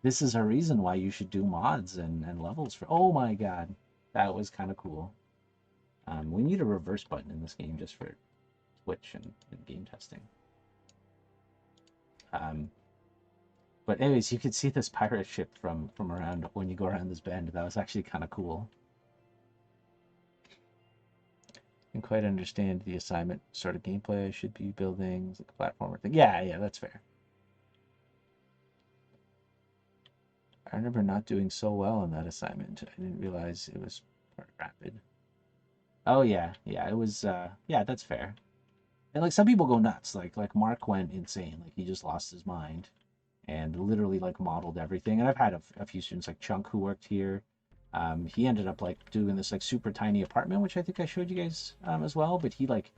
This is a reason why you should do mods and levels for. Oh my god, that was kind of cool. We need a reverse button in this game just for Twitch and game testing. Um, But anyways, you could see this pirate ship from around when you go around this bend. That was actually kind of cool. Can quite understand the assignment sort of gameplay. I should be building like a platformer thing. Yeah, that's fair. I remember not doing so well on that assignment. I didn't realize it was part rapid. Oh yeah, it was yeah, that's fair. And like some people go nuts. Like Mark went insane. Like he just lost his mind and literally like modeled everything. And I've had a few students like Chunk who worked here. He ended up like doing this like super tiny apartment, which I think I showed you guys as well. But he like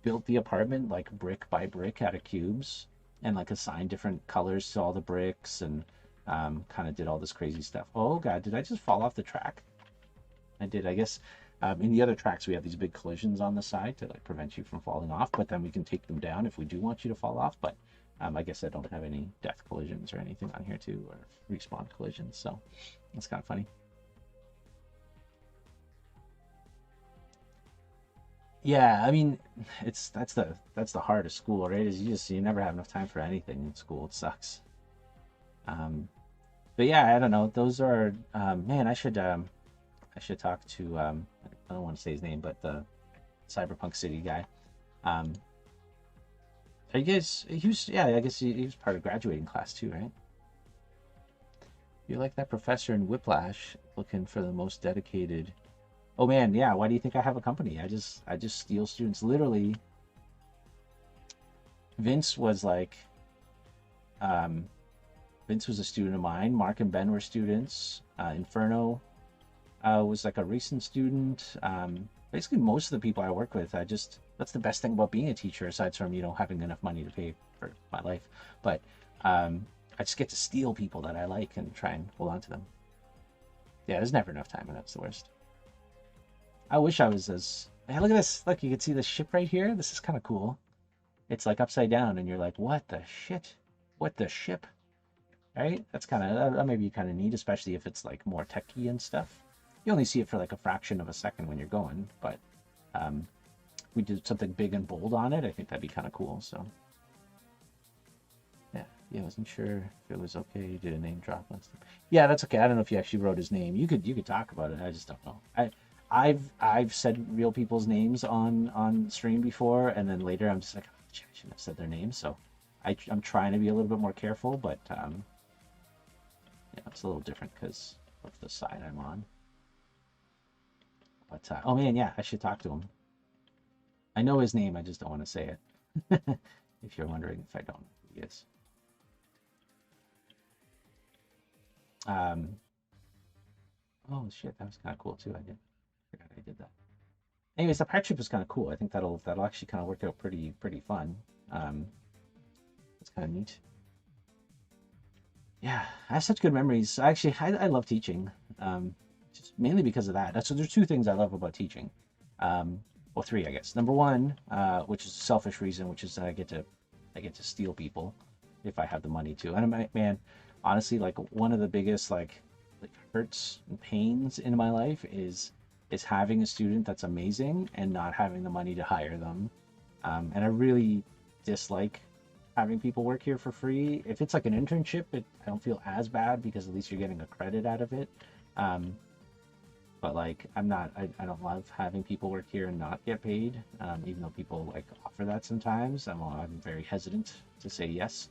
built the apartment like brick by brick out of cubes and like assigned different colors to all the bricks and kind of did all this crazy stuff. Oh God, did I just fall off the track? I did. I guess in the other tracks we have these big collisions on the side to like prevent you from falling off, but then we can take them down if we do want you to fall off. But I guess I don't have any death collisions or anything on here too, or respawn collisions. So that's kind of funny. Yeah, I mean, that's the heart of school, right? Is you never have enough time for anything in school. It sucks. Um, but yeah, I don't know. Those are man. I should talk to I don't want to say his name, but the Cyberpunk City guy. Um, are you guys? He was yeah. I guess he was part of graduating class too, right? You're like that professor in Whiplash, looking for the most dedicated. Oh man, yeah. Why do you think I have a company? I just steal students. Literally, Vince was like, um, Vince was a student of mine. Mark and Ben were students. Inferno was like a recent student. Basically, most of the people I work with, that's the best thing about being a teacher, aside from having enough money to pay for my life. But I just get to steal people that I like and try and hold on to them. Yeah, there's never enough time, and that's the worst. I wish I was as. Hey, look at this. Look, you can see the ship right here. This is kind of cool. It's like upside down, and you're like, what the shit? What the ship? Right? That's kind of that may be kind of neat, especially if it's like more techy and stuff. You only see it for like a fraction of a second when you're going, but um, we did something big and bold on it. I think that'd be kind of cool. So yeah, I wasn't sure if it was okay. You did a name drop on stuff. Yeah, that's okay. I don't know if you actually wrote his name. You could talk about it. I just don't know. I've said real people's names on stream before, and then later I'm just like, oh, I shouldn't have said their names. So I'm trying to be a little bit more careful, but yeah, it's a little different because of the side I'm on. But oh man, yeah, I should talk to him. I know his name, I just don't want to say it. If you're wondering if I don't know who he is. Um, oh shit, that was kind of cool too. Forgot I did that. Anyways, the pirate ship is kind of cool. I think that'll actually kind of work out pretty fun. Um, it's kind of neat. Yeah, I have such good memories. Actually, I love teaching. Just mainly because of that. So there's two things I love about teaching. Well, three, I guess. Number one, which is a selfish reason, which is that I get to steal people if I have the money to. And man, honestly, like one of the biggest like hurts and pains in my life is having a student that's amazing and not having the money to hire them. And I really dislike having people work here for free. If it's like an internship, I don't feel as bad because at least you're getting a credit out of it. Um, but like I don't love having people work here and not get paid, even though people like offer that sometimes. I'm very hesitant to say yes.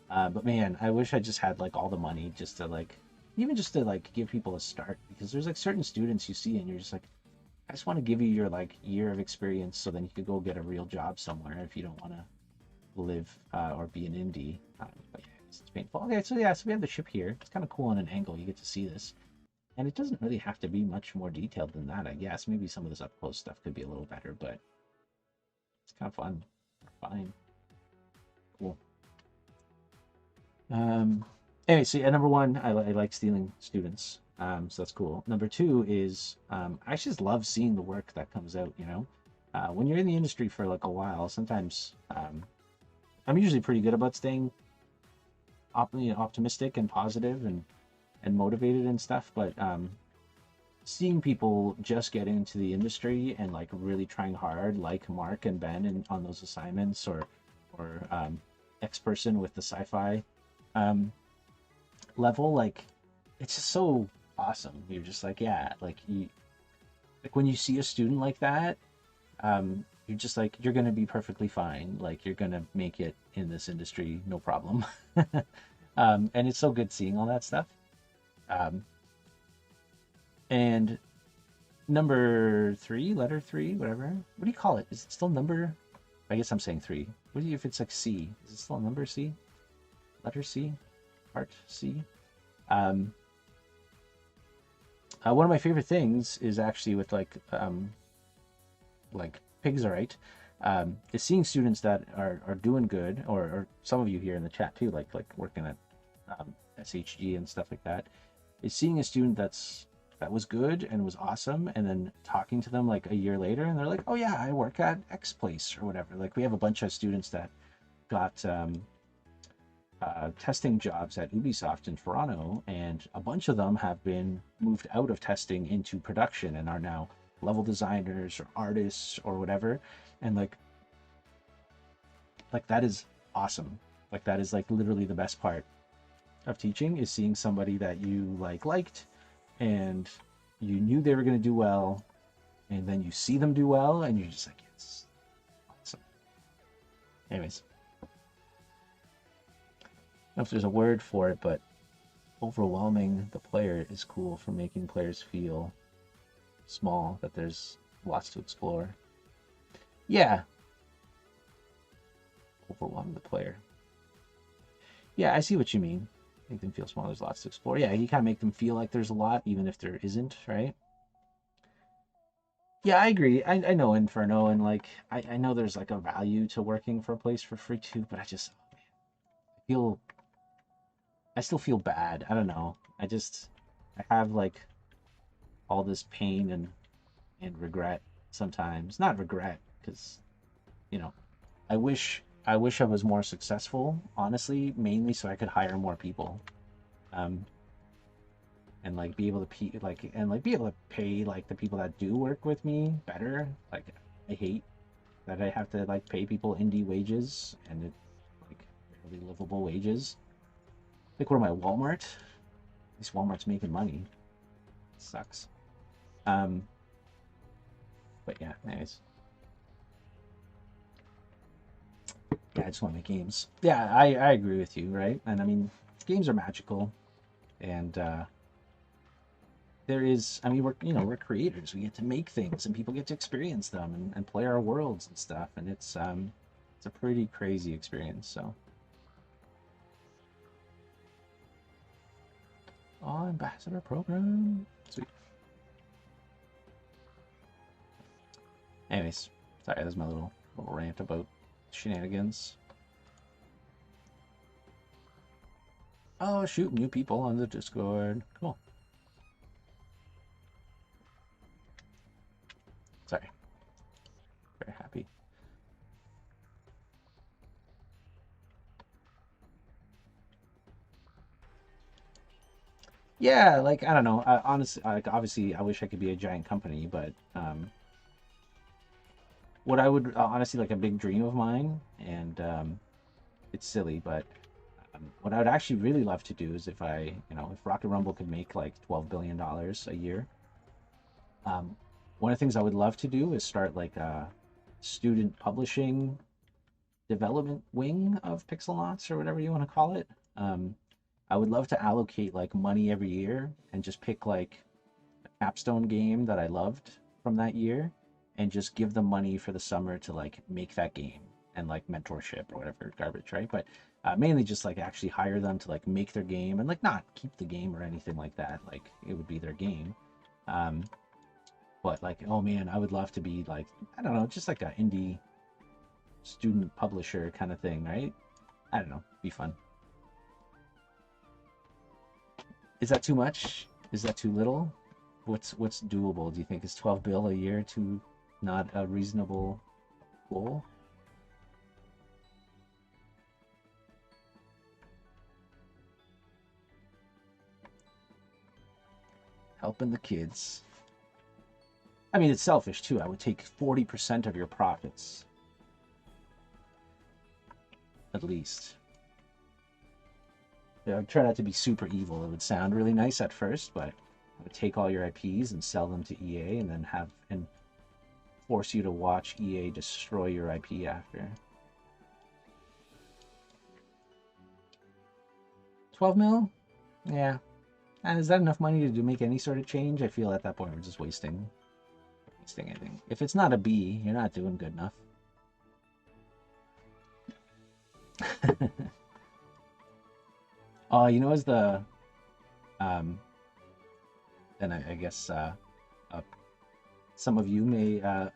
But man, I wish I just had like all the money just to like even just to like give people a start, because there's like certain students you see and you're just like, I just want to give you your like year of experience so then you could go get a real job somewhere if you don't want to live or be an indie. But yeah, it's painful. Okay, so we have the ship here. It's kind of cool on an angle. You get to see this. And it doesn't really have to be much more detailed than that, I guess. Maybe some of this up close stuff could be a little better, but it's kind of fun. Fine. Cool. Um, anyway, so yeah, number one, I like stealing students. So that's cool. Number two is I just love seeing the work that comes out, when you're in the industry for like a while, sometimes I'm usually pretty good about staying optimistic and positive and motivated and stuff, but seeing people just getting into the industry and like really trying hard, like Mark and Ben on those assignments, or X person with the sci-fi level, like it's just so awesome. You're just like, yeah, like you like when you see a student like that, you're just like you're gonna be perfectly fine. Like you're gonna make it in this industry, no problem. And it's so good seeing all that stuff. Um, and number three, letter three, whatever. What do you call it? Is it still number? I guess I'm saying three. What do you if it's like C? Is it still a number C? Letter C? Part C? Um, one of my favorite things is actually with like pigs are right. Is seeing students that are doing good, or some of you here in the chat too, like working at SHG and stuff like that, is seeing a student that was good and was awesome, and then talking to them like a year later, and they're like, "Oh yeah, I work at X place or whatever." Like we have a bunch of students that got testing jobs at Ubisoft in Toronto, and a bunch of them have been moved out of testing into production and are now level designers or artists or whatever. And like that is awesome. Like that is like literally the best part of teaching, is seeing somebody that you liked and you knew they were going to do well, and then you see them do well and you're just like, it's awesome. Anyways, I don't know if there's a word for it, but overwhelming the player is cool for making players feel small, that there's lots to explore. Yeah. Overwhelming the player. Yeah, I see what you mean. Make them feel small, there's lots to explore. Yeah, you kind of make them feel like there's a lot, even if there isn't, right? Yeah, I agree. I know Inferno, and like I know there's like a value to working for a place for free too, but I just feel I still feel bad. I don't know. I have like all this pain and regret sometimes. Not regret, because you know, I wish I was more successful, honestly, mainly so I could hire more people. Um and like be able to be able to pay like the people that do work with me better. Like I hate that I have to like pay people indie wages, and it's like barely livable wages. Like what am I, Walmart? At least Walmart's making money. It sucks. Um but yeah, anyways. Yeah, I just want to make games. Yeah, I agree with you, right? And I mean, games are magical, and there is. I mean, we're creators. We get to make things, and people get to experience them and play our worlds and stuff, and it's a pretty crazy experience. So, oh, ambassador program, sweet. Anyways, sorry, that's my little rant about shenanigans. Oh, shoot, new people on the Discord. Cool. Sorry. Very happy. Yeah, like I don't know. Honestly, like obviously, I wish I could be a giant company, but what I would honestly like a big dream of mine, and it's silly, but what I would actually really love to do is if Rocket Rumble could make like $12 billion a year, um, one of the things I would love to do is start like a student publishing development wing of Pixelnauts, or whatever you want to call it. Um, I would love to allocate like money every year and just pick like a capstone game that I loved from that year, and just give them money for the summer to like make that game, and like mentorship or whatever garbage, right? But mainly just like actually hire them to like make their game, and like not keep the game or anything like that. Like it would be their game. Um, but like, oh man, I would love to be like, I don't know, just like a indie student publisher kind of thing, right? I don't know, be fun. Is that too much? Is that too little? What's doable? Do you think is 12 bill a year too not a reasonable goal? Helping the kids. I mean, it's selfish too. I would take 40% of your profits, at least. I would try not to be super evil. It would sound really nice at first, but I would take all your IPs and sell them to EA, and then have and force you to watch EA destroy your IP after. 12 mil? Yeah. And is that enough money to do, make any sort of change? I feel at that point we're just wasting anything. If it's not a B, you're not doing good enough. You know, as the then I guess some of you may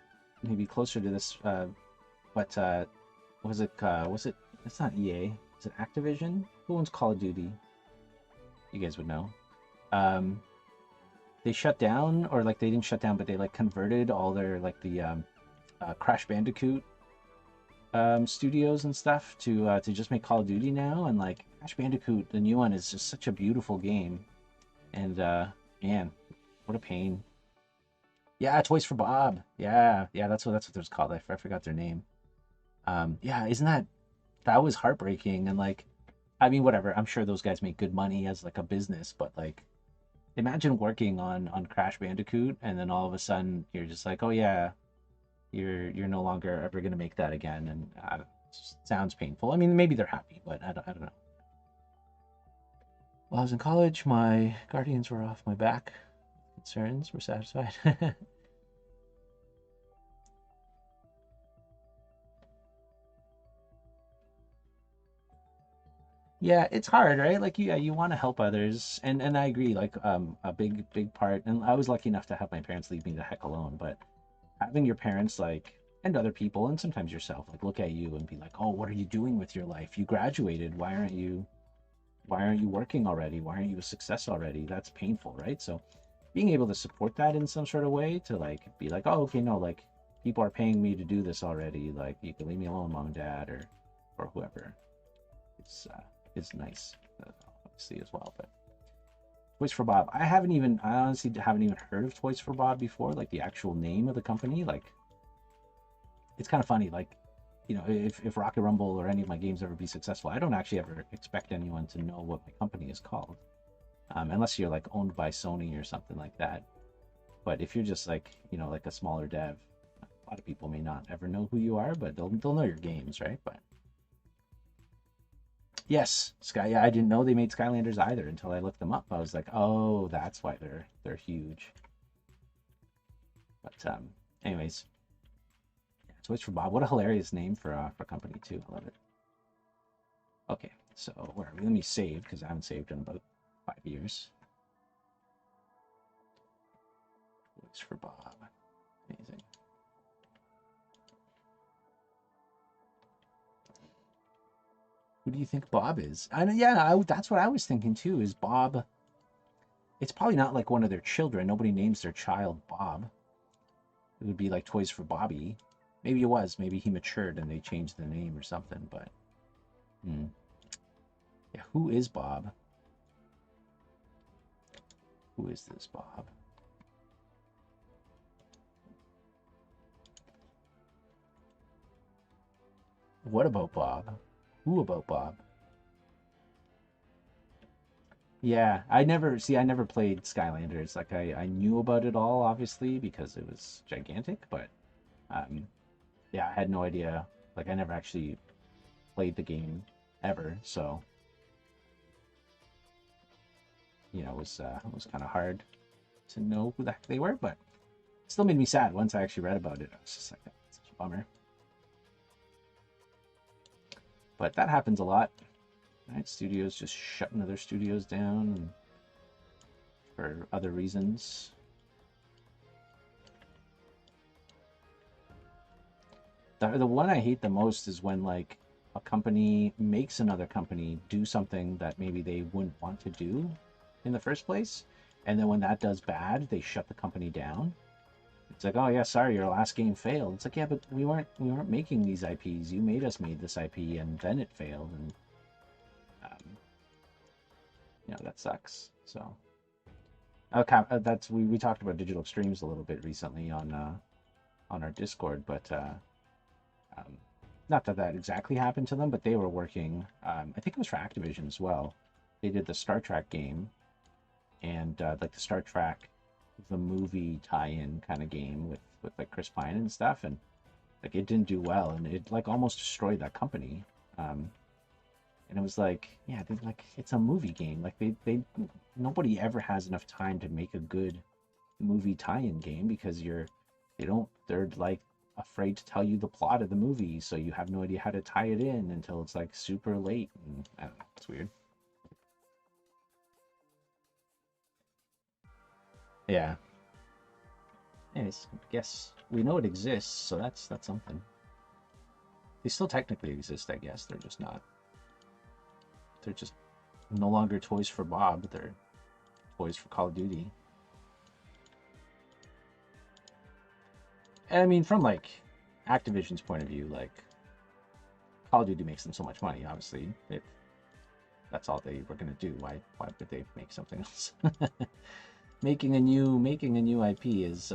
be closer to this, but was it was it? It's not EA. Is it Activision? Who owns Call of Duty? You guys would know. Um, they shut down, or like they didn't shut down, but they like converted all their like the Crash Bandicoot studios and stuff to just make Call of Duty now. And like Crash Bandicoot, the new one, is just such a beautiful game. And man, what a pain. Yeah, Toys for Bob. Yeah, yeah, that's what it was called. I forgot their name. Yeah, isn't that was heartbreaking? And like, I mean, whatever. I'm sure those guys make good money as like a business, but like, imagine working on Crash Bandicoot, and then all of a sudden you're just like, oh yeah, you're no longer ever gonna make that again, and it just sounds painful. I mean, maybe they're happy, but I don't know. While I was in college, my guardians were off my back. Concerns were satisfied. Yeah, it's hard, right? Like you want to help others, and I agree. Like a big part, and I was lucky enough to have my parents leave me the heck alone. But having your parents like and other people, and sometimes yourself, like look at you and be like, "Oh, what are you doing with your life? You graduated. Why aren't you working already? Why aren't you a success already?" That's painful, right? So being able to support that in some sort of way to like be like, "Oh, okay, no, like people are paying me to do this already. Like you can leave me alone, mom and dad, or whoever." It's is nice, obviously as well. But Toys for Bob, I honestly haven't even heard of Toys for Bob before, like the actual name of the company. Like it's kind of funny, like if Rocket Rumble or any of my games ever be successful, I don't actually ever expect anyone to know what my company is called, unless you're like owned by Sony or something like that. But if you're just like like a smaller dev, a lot of people may not ever know who you are, but they'll know your games, right? But yes, Sky. Yeah, I didn't know they made Skylanders either until I looked them up. I was like, oh, that's why they're huge. But anyways, yeah, Toys for Bob. What a hilarious name for a company too. I love it. Okay, so where are we? Let me save because I haven't saved in about 5 years. Toys for Bob. Amazing. Who do you think Bob is? I know, yeah, that's what I was thinking too. Is Bob? It's probably not like one of their children. Nobody names their child Bob. It would be like Toys for Bobby. Maybe it was. Maybe he matured and they changed the name or something. But yeah, who is Bob? Who is this Bob? What about Bob? Who about Bob? Yeah, I never played Skylanders. Like I knew about it all obviously because it was gigantic, but um, yeah, I had no idea. Like I never actually played the game ever, so it was kind of hard to know who the heck they were, but it still made me sad once I actually read about it. I was just like, that's such a bummer. But that happens a lot, right? Studios just shutting other studios down for other reasons. The one I hate the most is when like a company makes another company do something that maybe they wouldn't want to do in the first place, and then when that does bad, they shut the company down. It's like, oh yeah, sorry, your last game failed. It's like, yeah, but we weren't making these IPs. You made us made this IP, and then it failed, and that sucks. So, okay, we talked about Digital Extremes a little bit recently on our Discord, but not that exactly happened to them, but they were working. I think it was for Activision as well. they did the Star Trek game, and like the Star Trek the movie tie-in kind of game with like Chris Pine and stuff, and like it didn't do well, and it like almost destroyed that company. Um, and it was like, yeah, like it's a movie game. Like they nobody ever has enough time to make a good movie tie-in game because they're like afraid to tell you the plot of the movie, so you have no idea how to tie it in until it's like super late. And I don't know, it's weird. Yeah. Anyways, I guess we know it exists, so that's something. They still technically exist, I guess. They're just not. They're just no longer toys for Bob. They're toys for Call of Duty. And I mean, from like Activision's point of view, like Call of Duty makes them so much money. Obviously, if that's all they were gonna do, why would they make something else? Making a new IP is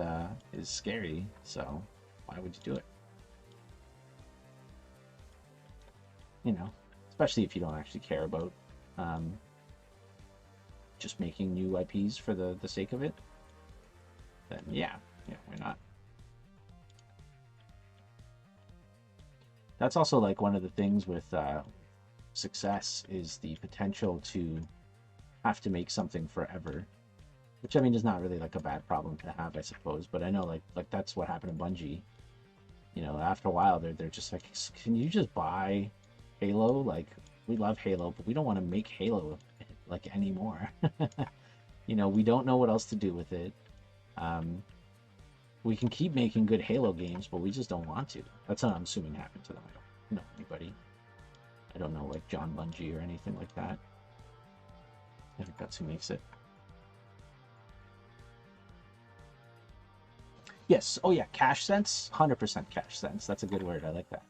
scary. So why would you do it? You know, especially if you don't actually care about um, just making new IPs for the sake of it. Then yeah, why not? That's also like one of the things with success is the potential to have to make something forever, which I mean is not really like a bad problem to have, I suppose. But I know like that's what happened to Bungie. You know, after a while, they're just like, can you just buy Halo? Like, we love Halo, but we don't want to make Halo like anymore. You know, we don't know what else to do with it. Um, we can keep making good Halo games, but we just don't want to. That's what I'm assuming happened to them. I don't know anybody. I don't know like John Bungie or anything like that. I think that's who makes it. Yes. Oh yeah, cash sense. 100% cash sense. That's a good word. I like that.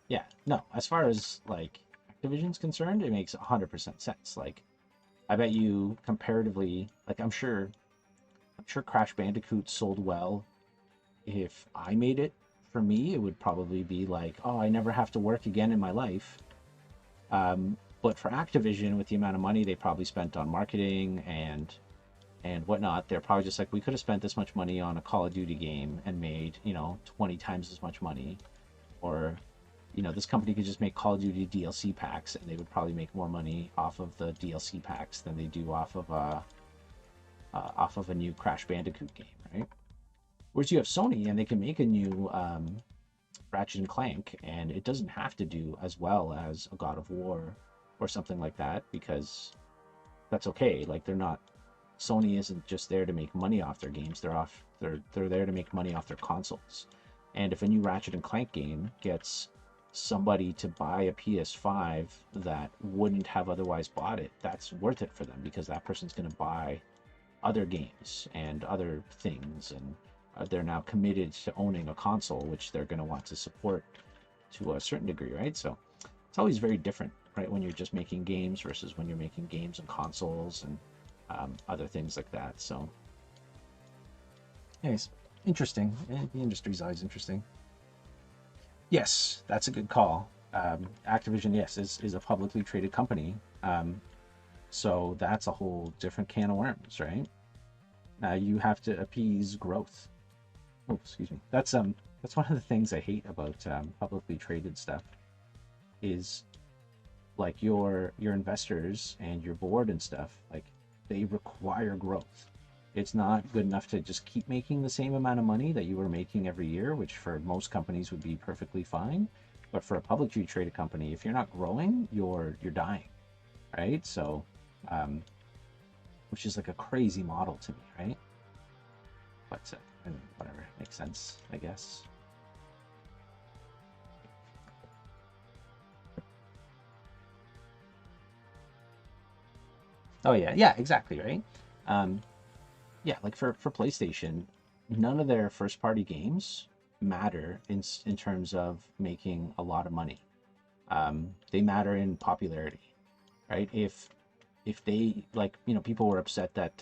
Yeah. No. As far as like Activision's concerned, it makes 100% sense. Like, I bet you comparatively, like I'm sure Crash Bandicoot sold well. If I made it, for me, it would probably be like, oh, I never have to work again in my life. But for Activision, with the amount of money they probably spent on marketing and whatnot, they're probably just like, we could have spent this much money on a Call of Duty game and made 20 times as much money, or this company could just make Call of Duty DLC packs and they would probably make more money off of the DLC packs than they do off of a new Crash Bandicoot game, right? Whereas you have Sony and they can make a new Ratchet and Clank, and it doesn't have to do as well as a God of War or something like that, because that's okay. Like, they're not. Sony isn't just there to make money off their games. They're there to make money off their consoles. And if a new Ratchet and Clank game gets somebody to buy a PS5 that wouldn't have otherwise bought it, that's worth it for them because that person's going to buy other games and other things, and they're now committed to owning a console, which they're going to want to support to a certain degree, right? So it's always very different, right? When you're just making games versus when you're making games and consoles and other things like that. So, anyways, interesting. The industry's always interesting. Yes, that's a good call. Activision, yes, is a publicly traded company. So that's a whole different can of worms, right? You have to appease growth. Oh, excuse me. That's one of the things I hate about publicly traded stuff is like your investors and your board and stuff, like they require growth. It's not good enough to just keep making the same amount of money that you were making every year, which for most companies would be perfectly fine. But for a publicly traded company, if you're not growing, you're dying, right? So, which is like a crazy model to me, right? But whatever, makes sense, I guess. Oh yeah, yeah, exactly, right. Um, yeah, like for PlayStation, none of their first party games matter in terms of making a lot of money. They matter in popularity, right? If they like, people were upset that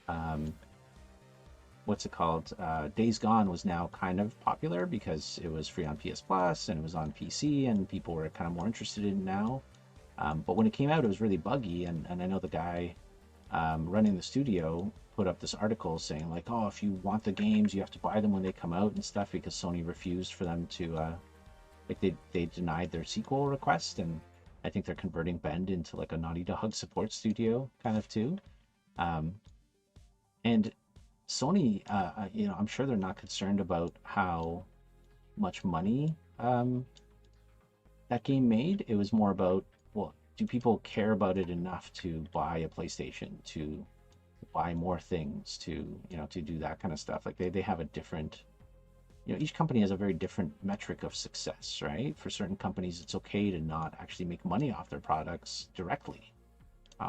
um, what's it called? Days Gone was now kind of popular because it was free on PS Plus and it was on PC and people were kind of more interested in it now. But when it came out, it was really buggy, and I know the guy running the studio put up this article saying like, oh, if you want the games, you have to buy them when they come out and stuff, because Sony refused for them to like they denied their sequel request, and I think they're converting Bend into like a Naughty Dog support studio kind of too. Um, and Sony, I'm sure they're not concerned about how much money that game made. It was more about, well, do people care about it enough to buy a PlayStation, to buy more things, to do that kind of stuff. Like they have a different, each company has a very different metric of success, right? For certain companies, it's okay to not actually make money off their products directly,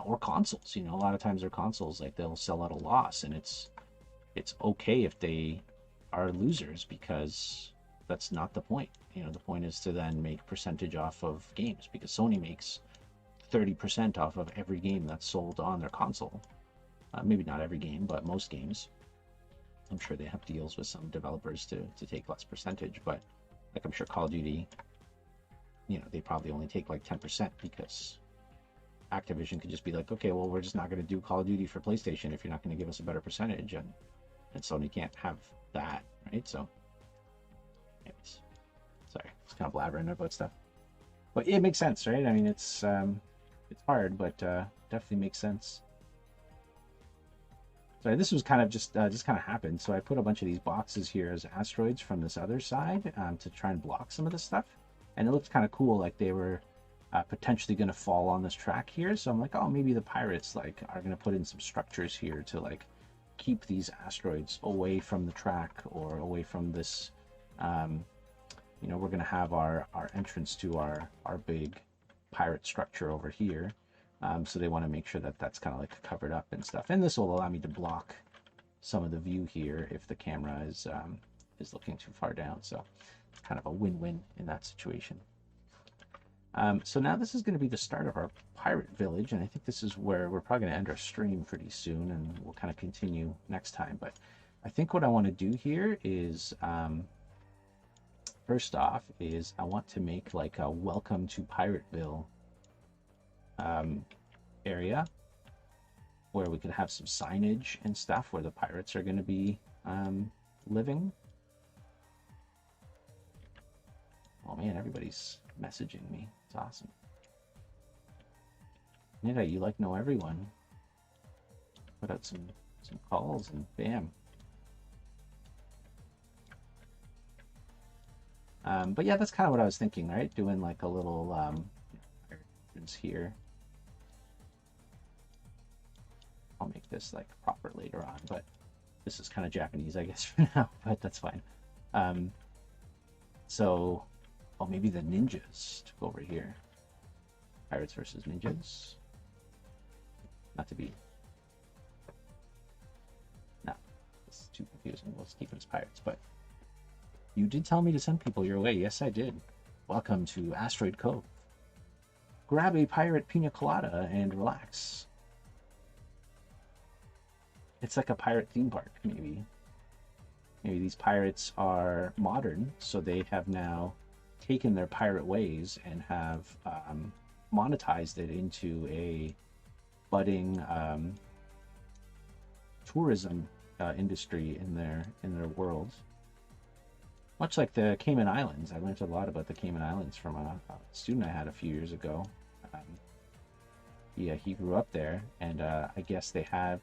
or consoles. A lot of times their consoles, like they'll sell at a loss, and it's okay if they are losers, because that's not the point. The point is to then make percentage off of games, because Sony makes 30% off of every game that's sold on their console. Maybe not every game, but most games. I'm sure they have deals with some developers to take less percentage, but like I'm sure Call of Duty, they probably only take like 10%, because Activision could just be like, okay, well, we're just not going to do Call of Duty for PlayStation if you're not going to give us a better percentage, and Sony can't have that, right? So, anyways, sorry, it's kind of blabbering about stuff, but it makes sense, right? I mean, it's hard, but definitely makes sense. So this was kind of just kind of happened. So I put a bunch of these boxes here as asteroids from this other side to try and block some of this stuff, and it looks kind of cool, like they were potentially going to fall on this track here. So I'm like, oh, maybe the pirates like are going to put in some structures here to like keep these asteroids away from the track, or away from this. We're going to have our entrance to our big pirate structure over here. So they want to make sure that that's kind of like covered up and stuff. And this will allow me to block some of the view here if the camera is looking too far down. So it's kind of a win-win in that situation. So now this is going to be the start of our pirate village, and I think this is where we're probably going to end our stream pretty soon, and we'll kind of continue next time. But I think what I want to do here is, first off, is I want to make like a welcome to Pirateville area, where we could have some signage and stuff where the pirates are going to be living. Oh man, everybody's messaging me. It's awesome. Nita, you like know everyone. Put out some calls and bam. But yeah, that's kind of what I was thinking, right? Doing like a little here. I'll make this like proper later on, but this is kind of Japanese, I guess, for now, but that's fine. So, oh, maybe the ninjas took over here. Pirates versus ninjas. Not to be. No, it's too confusing. We'll keep it as pirates, but you did tell me to send people your way. Yes, I did. Welcome to Asteroid Cove. Grab a pirate pina colada and relax. It's like a pirate theme park, maybe. Maybe these pirates are modern, so they have now taken their pirate ways and have monetized it into a budding tourism industry in their world. Much like the Cayman Islands. I learned a lot about the Cayman Islands from a student I had a few years ago. Yeah, he grew up there, and I guess they have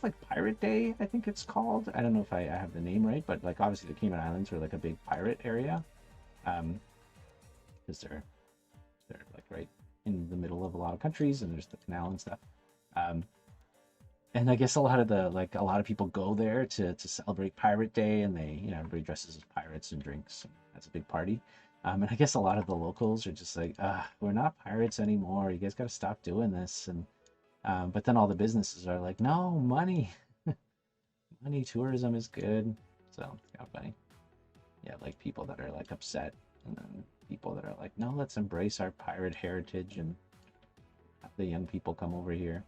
like Pirate Day, I think it's called. I don't know if I have the name right, but like obviously the Cayman Islands are like a big pirate area, because they're like right in the middle of a lot of countries, and there's the canal and stuff. And I guess a lot of people go there to celebrate Pirate Day, and they, everybody dresses as pirates and drinks, and that's a big party. And I guess a lot of the locals are just like, we're not pirates anymore. You guys got to stop doing this. And but then all the businesses are like, no, money, money, tourism is good. So it's kind of funny. Yeah, like people that are like upset, and then people that are like, no, let's embrace our pirate heritage and have the young people come over here.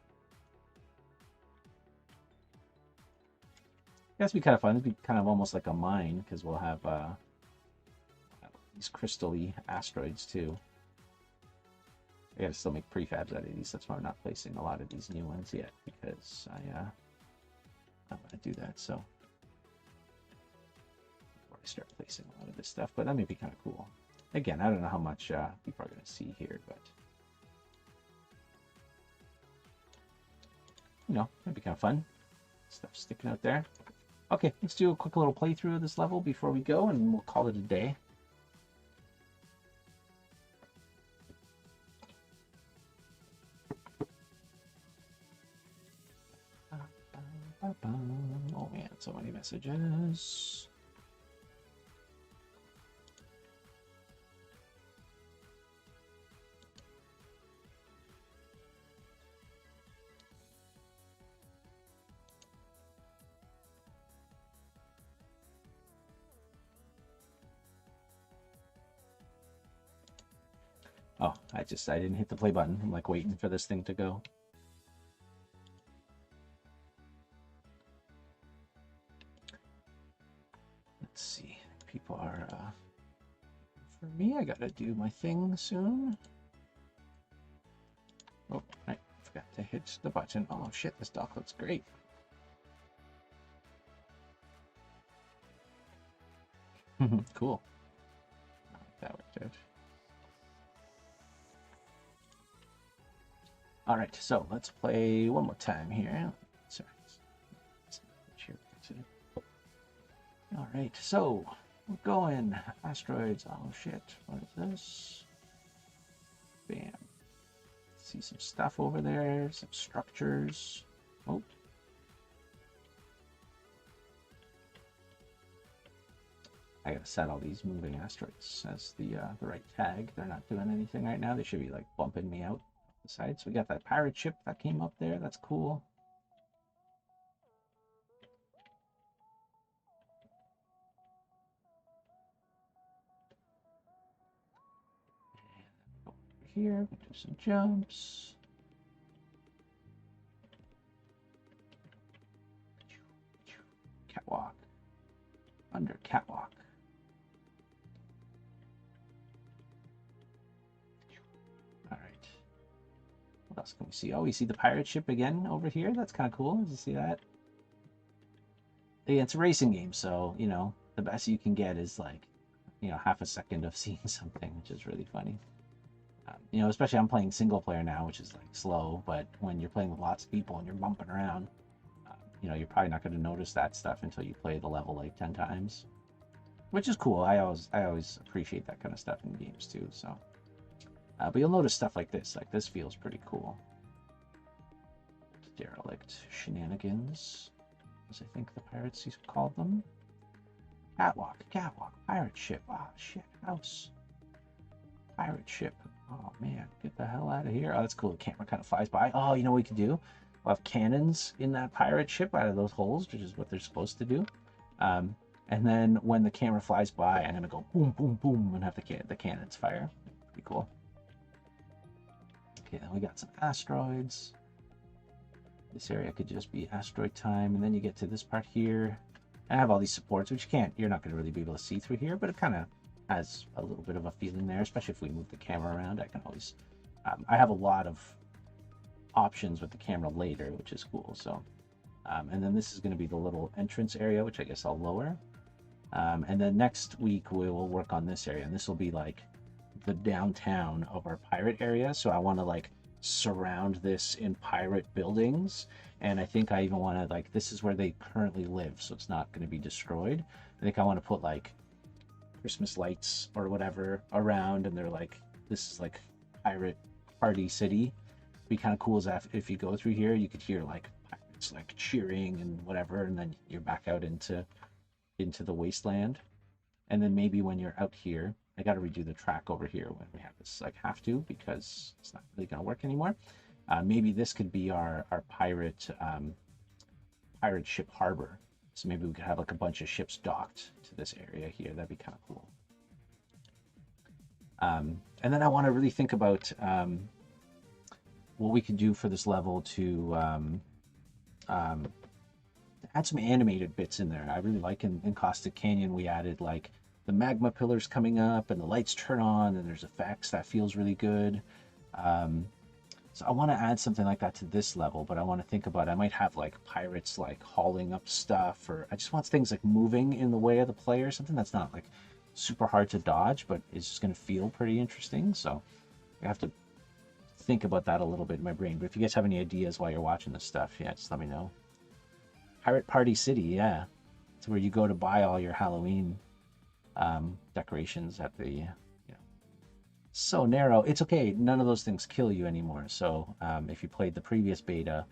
That's be kind of fun. It'd be kind of almost like a mine, because we'll have these crystal-y asteroids too. I gotta still make prefabs out of these. That's why I'm not placing a lot of these new ones yet, because I'm gonna do that. So before I start placing a lot of this stuff, but that may be kind of cool. Again, I don't know how much people are gonna see here, but you know, it'd be kind of fun. Stuff sticking out there. Okay, let's do a quick little playthrough of this level before we go, and we'll call it a day. Oh man, so many messages. Oh, I didn't hit the play button. I'm like waiting for this thing to go. Let's see. People are, for me, I gotta do my thing soon. Oh, I forgot to hit the button. Oh shit, this dock looks great. Cool. That worked out. All right, so let's play one more time here. Sorry. All right, so we're going asteroids. Oh shit, what is this? Bam. See some stuff over there, some structures. Oh. I gotta set all these moving asteroids as the right tag. They're not doing anything right now. They should be like bumping me out the side. So we got that pirate ship that came up there. That's cool. And over here, do some jumps. Catwalk. Under catwalk. All right. What else can we see? Oh, we see the pirate ship again over here. That's kind of cool. Did you see that? Yeah, it's a racing game, so, you know, the best you can get is like, you know, half a second of seeing something, which is really funny. You know, especially I'm playing single player now, which is like slow, but when you're playing with lots of people and you're bumping around, you know, you're probably not going to notice that stuff until you play the level like 10 times, which is cool. I always appreciate that kind of stuff in games too. So, but you'll notice stuff like this feels pretty cool. Derelict shenanigans, as I think the pirates called them. Catwalk, pirate ship. Ah, shit, house. Pirate ship. Oh man, get the hell out of here. Oh, that's cool. The camera kind of flies by. Oh, you know what we could do? We'll have cannons in that pirate ship out of those holes, which is what they're supposed to do. And then when the camera flies by, I'm gonna go boom, boom, boom, and have the cannons fire. Pretty cool. Okay, then we got some asteroids. This area could just be asteroid time, and then you get to this part here. I have all these supports, which you're not going to really be able to see through here, but it kind of has a little bit of a feeling there, especially if we move the camera around. I can always, I have a lot of options with the camera later, which is cool. So, and then this is going to be the little entrance area, which I guess I'll lower. And then next week we will work on this area, and this will be like the downtown of our pirate area. So I want to like surround this in pirate buildings, and I think I even want to like, this is where they currently live, so it's not going to be destroyed. I think I want to put like Christmas lights or whatever around, and they're like, this is like pirate party city. It'd be kind of cool as if you go through here, you could hear like pirates like cheering and whatever, and then you're back out into the wasteland. And then maybe when you're out here, I got to redo the track over here when we have this, like, have to, because it's not really going to work anymore. Maybe this could be our pirate ship harbor. So maybe we could have like a bunch of ships docked to this area here. That'd be kind of cool. And then I want to really think about what we could do for this level to add some animated bits in there. I really like in Caustic Canyon, we added like the magma pillars coming up and the lights turn on and there's effects. That feels really good. So I want to add something like that to this level, but I want to think about, I might have like pirates like hauling up stuff, or I just want things like moving in the way of the player, something that's not like super hard to dodge, but it's just going to feel pretty interesting. So I have to think about that a little bit in my brain. But if you guys have any ideas while you're watching this stuff, yeah, just let me know. Pirate Party City, yeah. It's where you go to buy all your Halloween decorations at the, so narrow. It's okay. None of those things kill you anymore. So if you played the previous beta,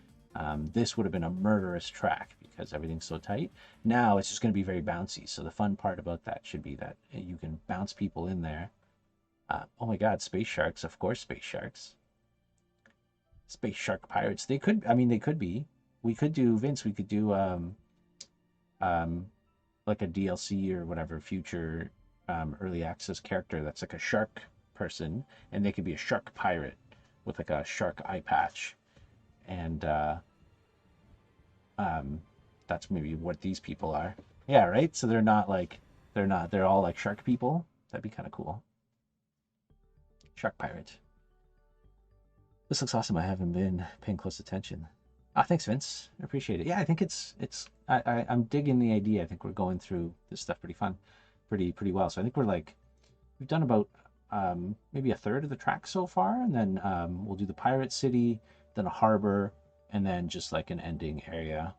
this would have been a murderous track because everything's so tight. Now it's just going to be very bouncy. So the fun part about that should be that you can bounce people in there. Oh my God, space sharks! Of course, space sharks. Space shark pirates. They could. I mean, they could be. We could do, Vince. We could do um, like a DLC or whatever future early access character that's like a shark person, and they could be a shark pirate with like a shark eye patch, and that's maybe what these people are. Yeah, right. So they're not like they're all like shark people. That'd be kind of cool. Shark pirate. This looks awesome. I haven't been paying close attention. Ah, thanks, Vince. I appreciate it. Yeah, I think I'm digging the idea. I think we're going through this stuff pretty fun, pretty well. So I think we've done about maybe a third of the track so far, and then we'll do the pirate city, then a harbor, and then just like an ending area.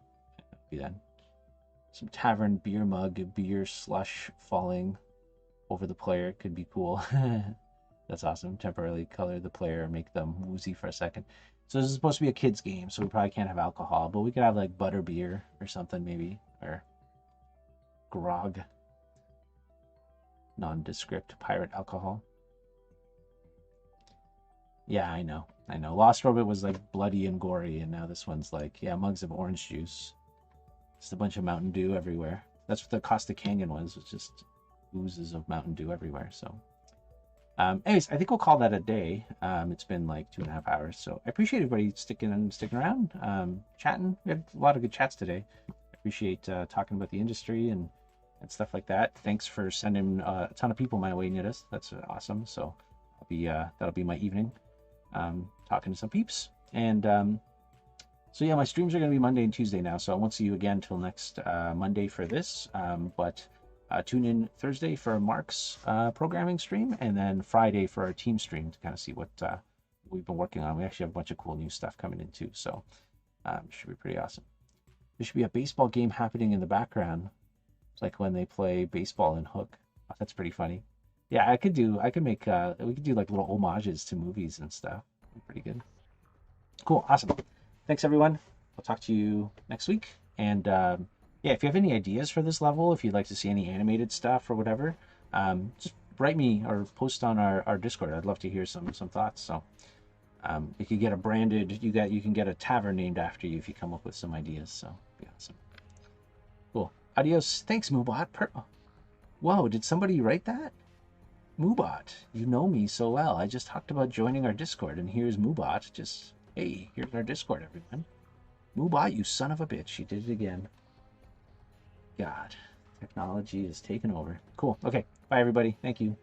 Maybe then some tavern beer mug, beer slush falling over the player could be cool. That's awesome. Temporarily color the player, make them woozy for a second. So this is supposed to be a kid's game, so we probably can't have alcohol, but we could have like butter beer or something maybe, or grog, nondescript pirate alcohol. Yeah, I know. Lost Robot was like bloody and gory, and now this one's like, yeah, mugs of orange juice. Just a bunch of Mountain Dew everywhere. That's what the Costa Canyon was just oozes of Mountain Dew everywhere. So anyways, I think we'll call that a day. It's been like 2.5 hours, so I appreciate everybody sticking around, chatting. We had a lot of good chats today. I appreciate talking about the industry and stuff like that. Thanks for sending a ton of people my way, Nidus. That's awesome. So that'll be my evening, talking to some peeps. And so yeah, my streams are going to be Monday and Tuesday now, so I won't see you again until next Monday for this. But tune in Thursday for Mark's programming stream, and then Friday for our team stream to kind of see what we've been working on. We actually have a bunch of cool new stuff coming in too, so should be pretty awesome. There should be a baseball game happening in the background. It's like when they play baseball in Hook. Oh, that's pretty funny. Yeah, we could do like little homages to movies and stuff. Pretty good. Cool, awesome. Thanks everyone. I'll talk to you next week. And yeah, if you have any ideas for this level, if you'd like to see any animated stuff or whatever, just write me or post on our Discord. I'd love to hear some thoughts. So you could get a branded, you can get a tavern named after you if you come up with some ideas. So be awesome. Cool. Adios. Thanks, Moobot. Whoa, did somebody write that? Moobot, you know me so well. I just talked about joining our Discord, and here's Moobot. Just, hey, here's our Discord, everyone. Moobot, you son of a bitch. You did it again. God, technology is taking over. Cool. Okay. Bye, everybody. Thank you.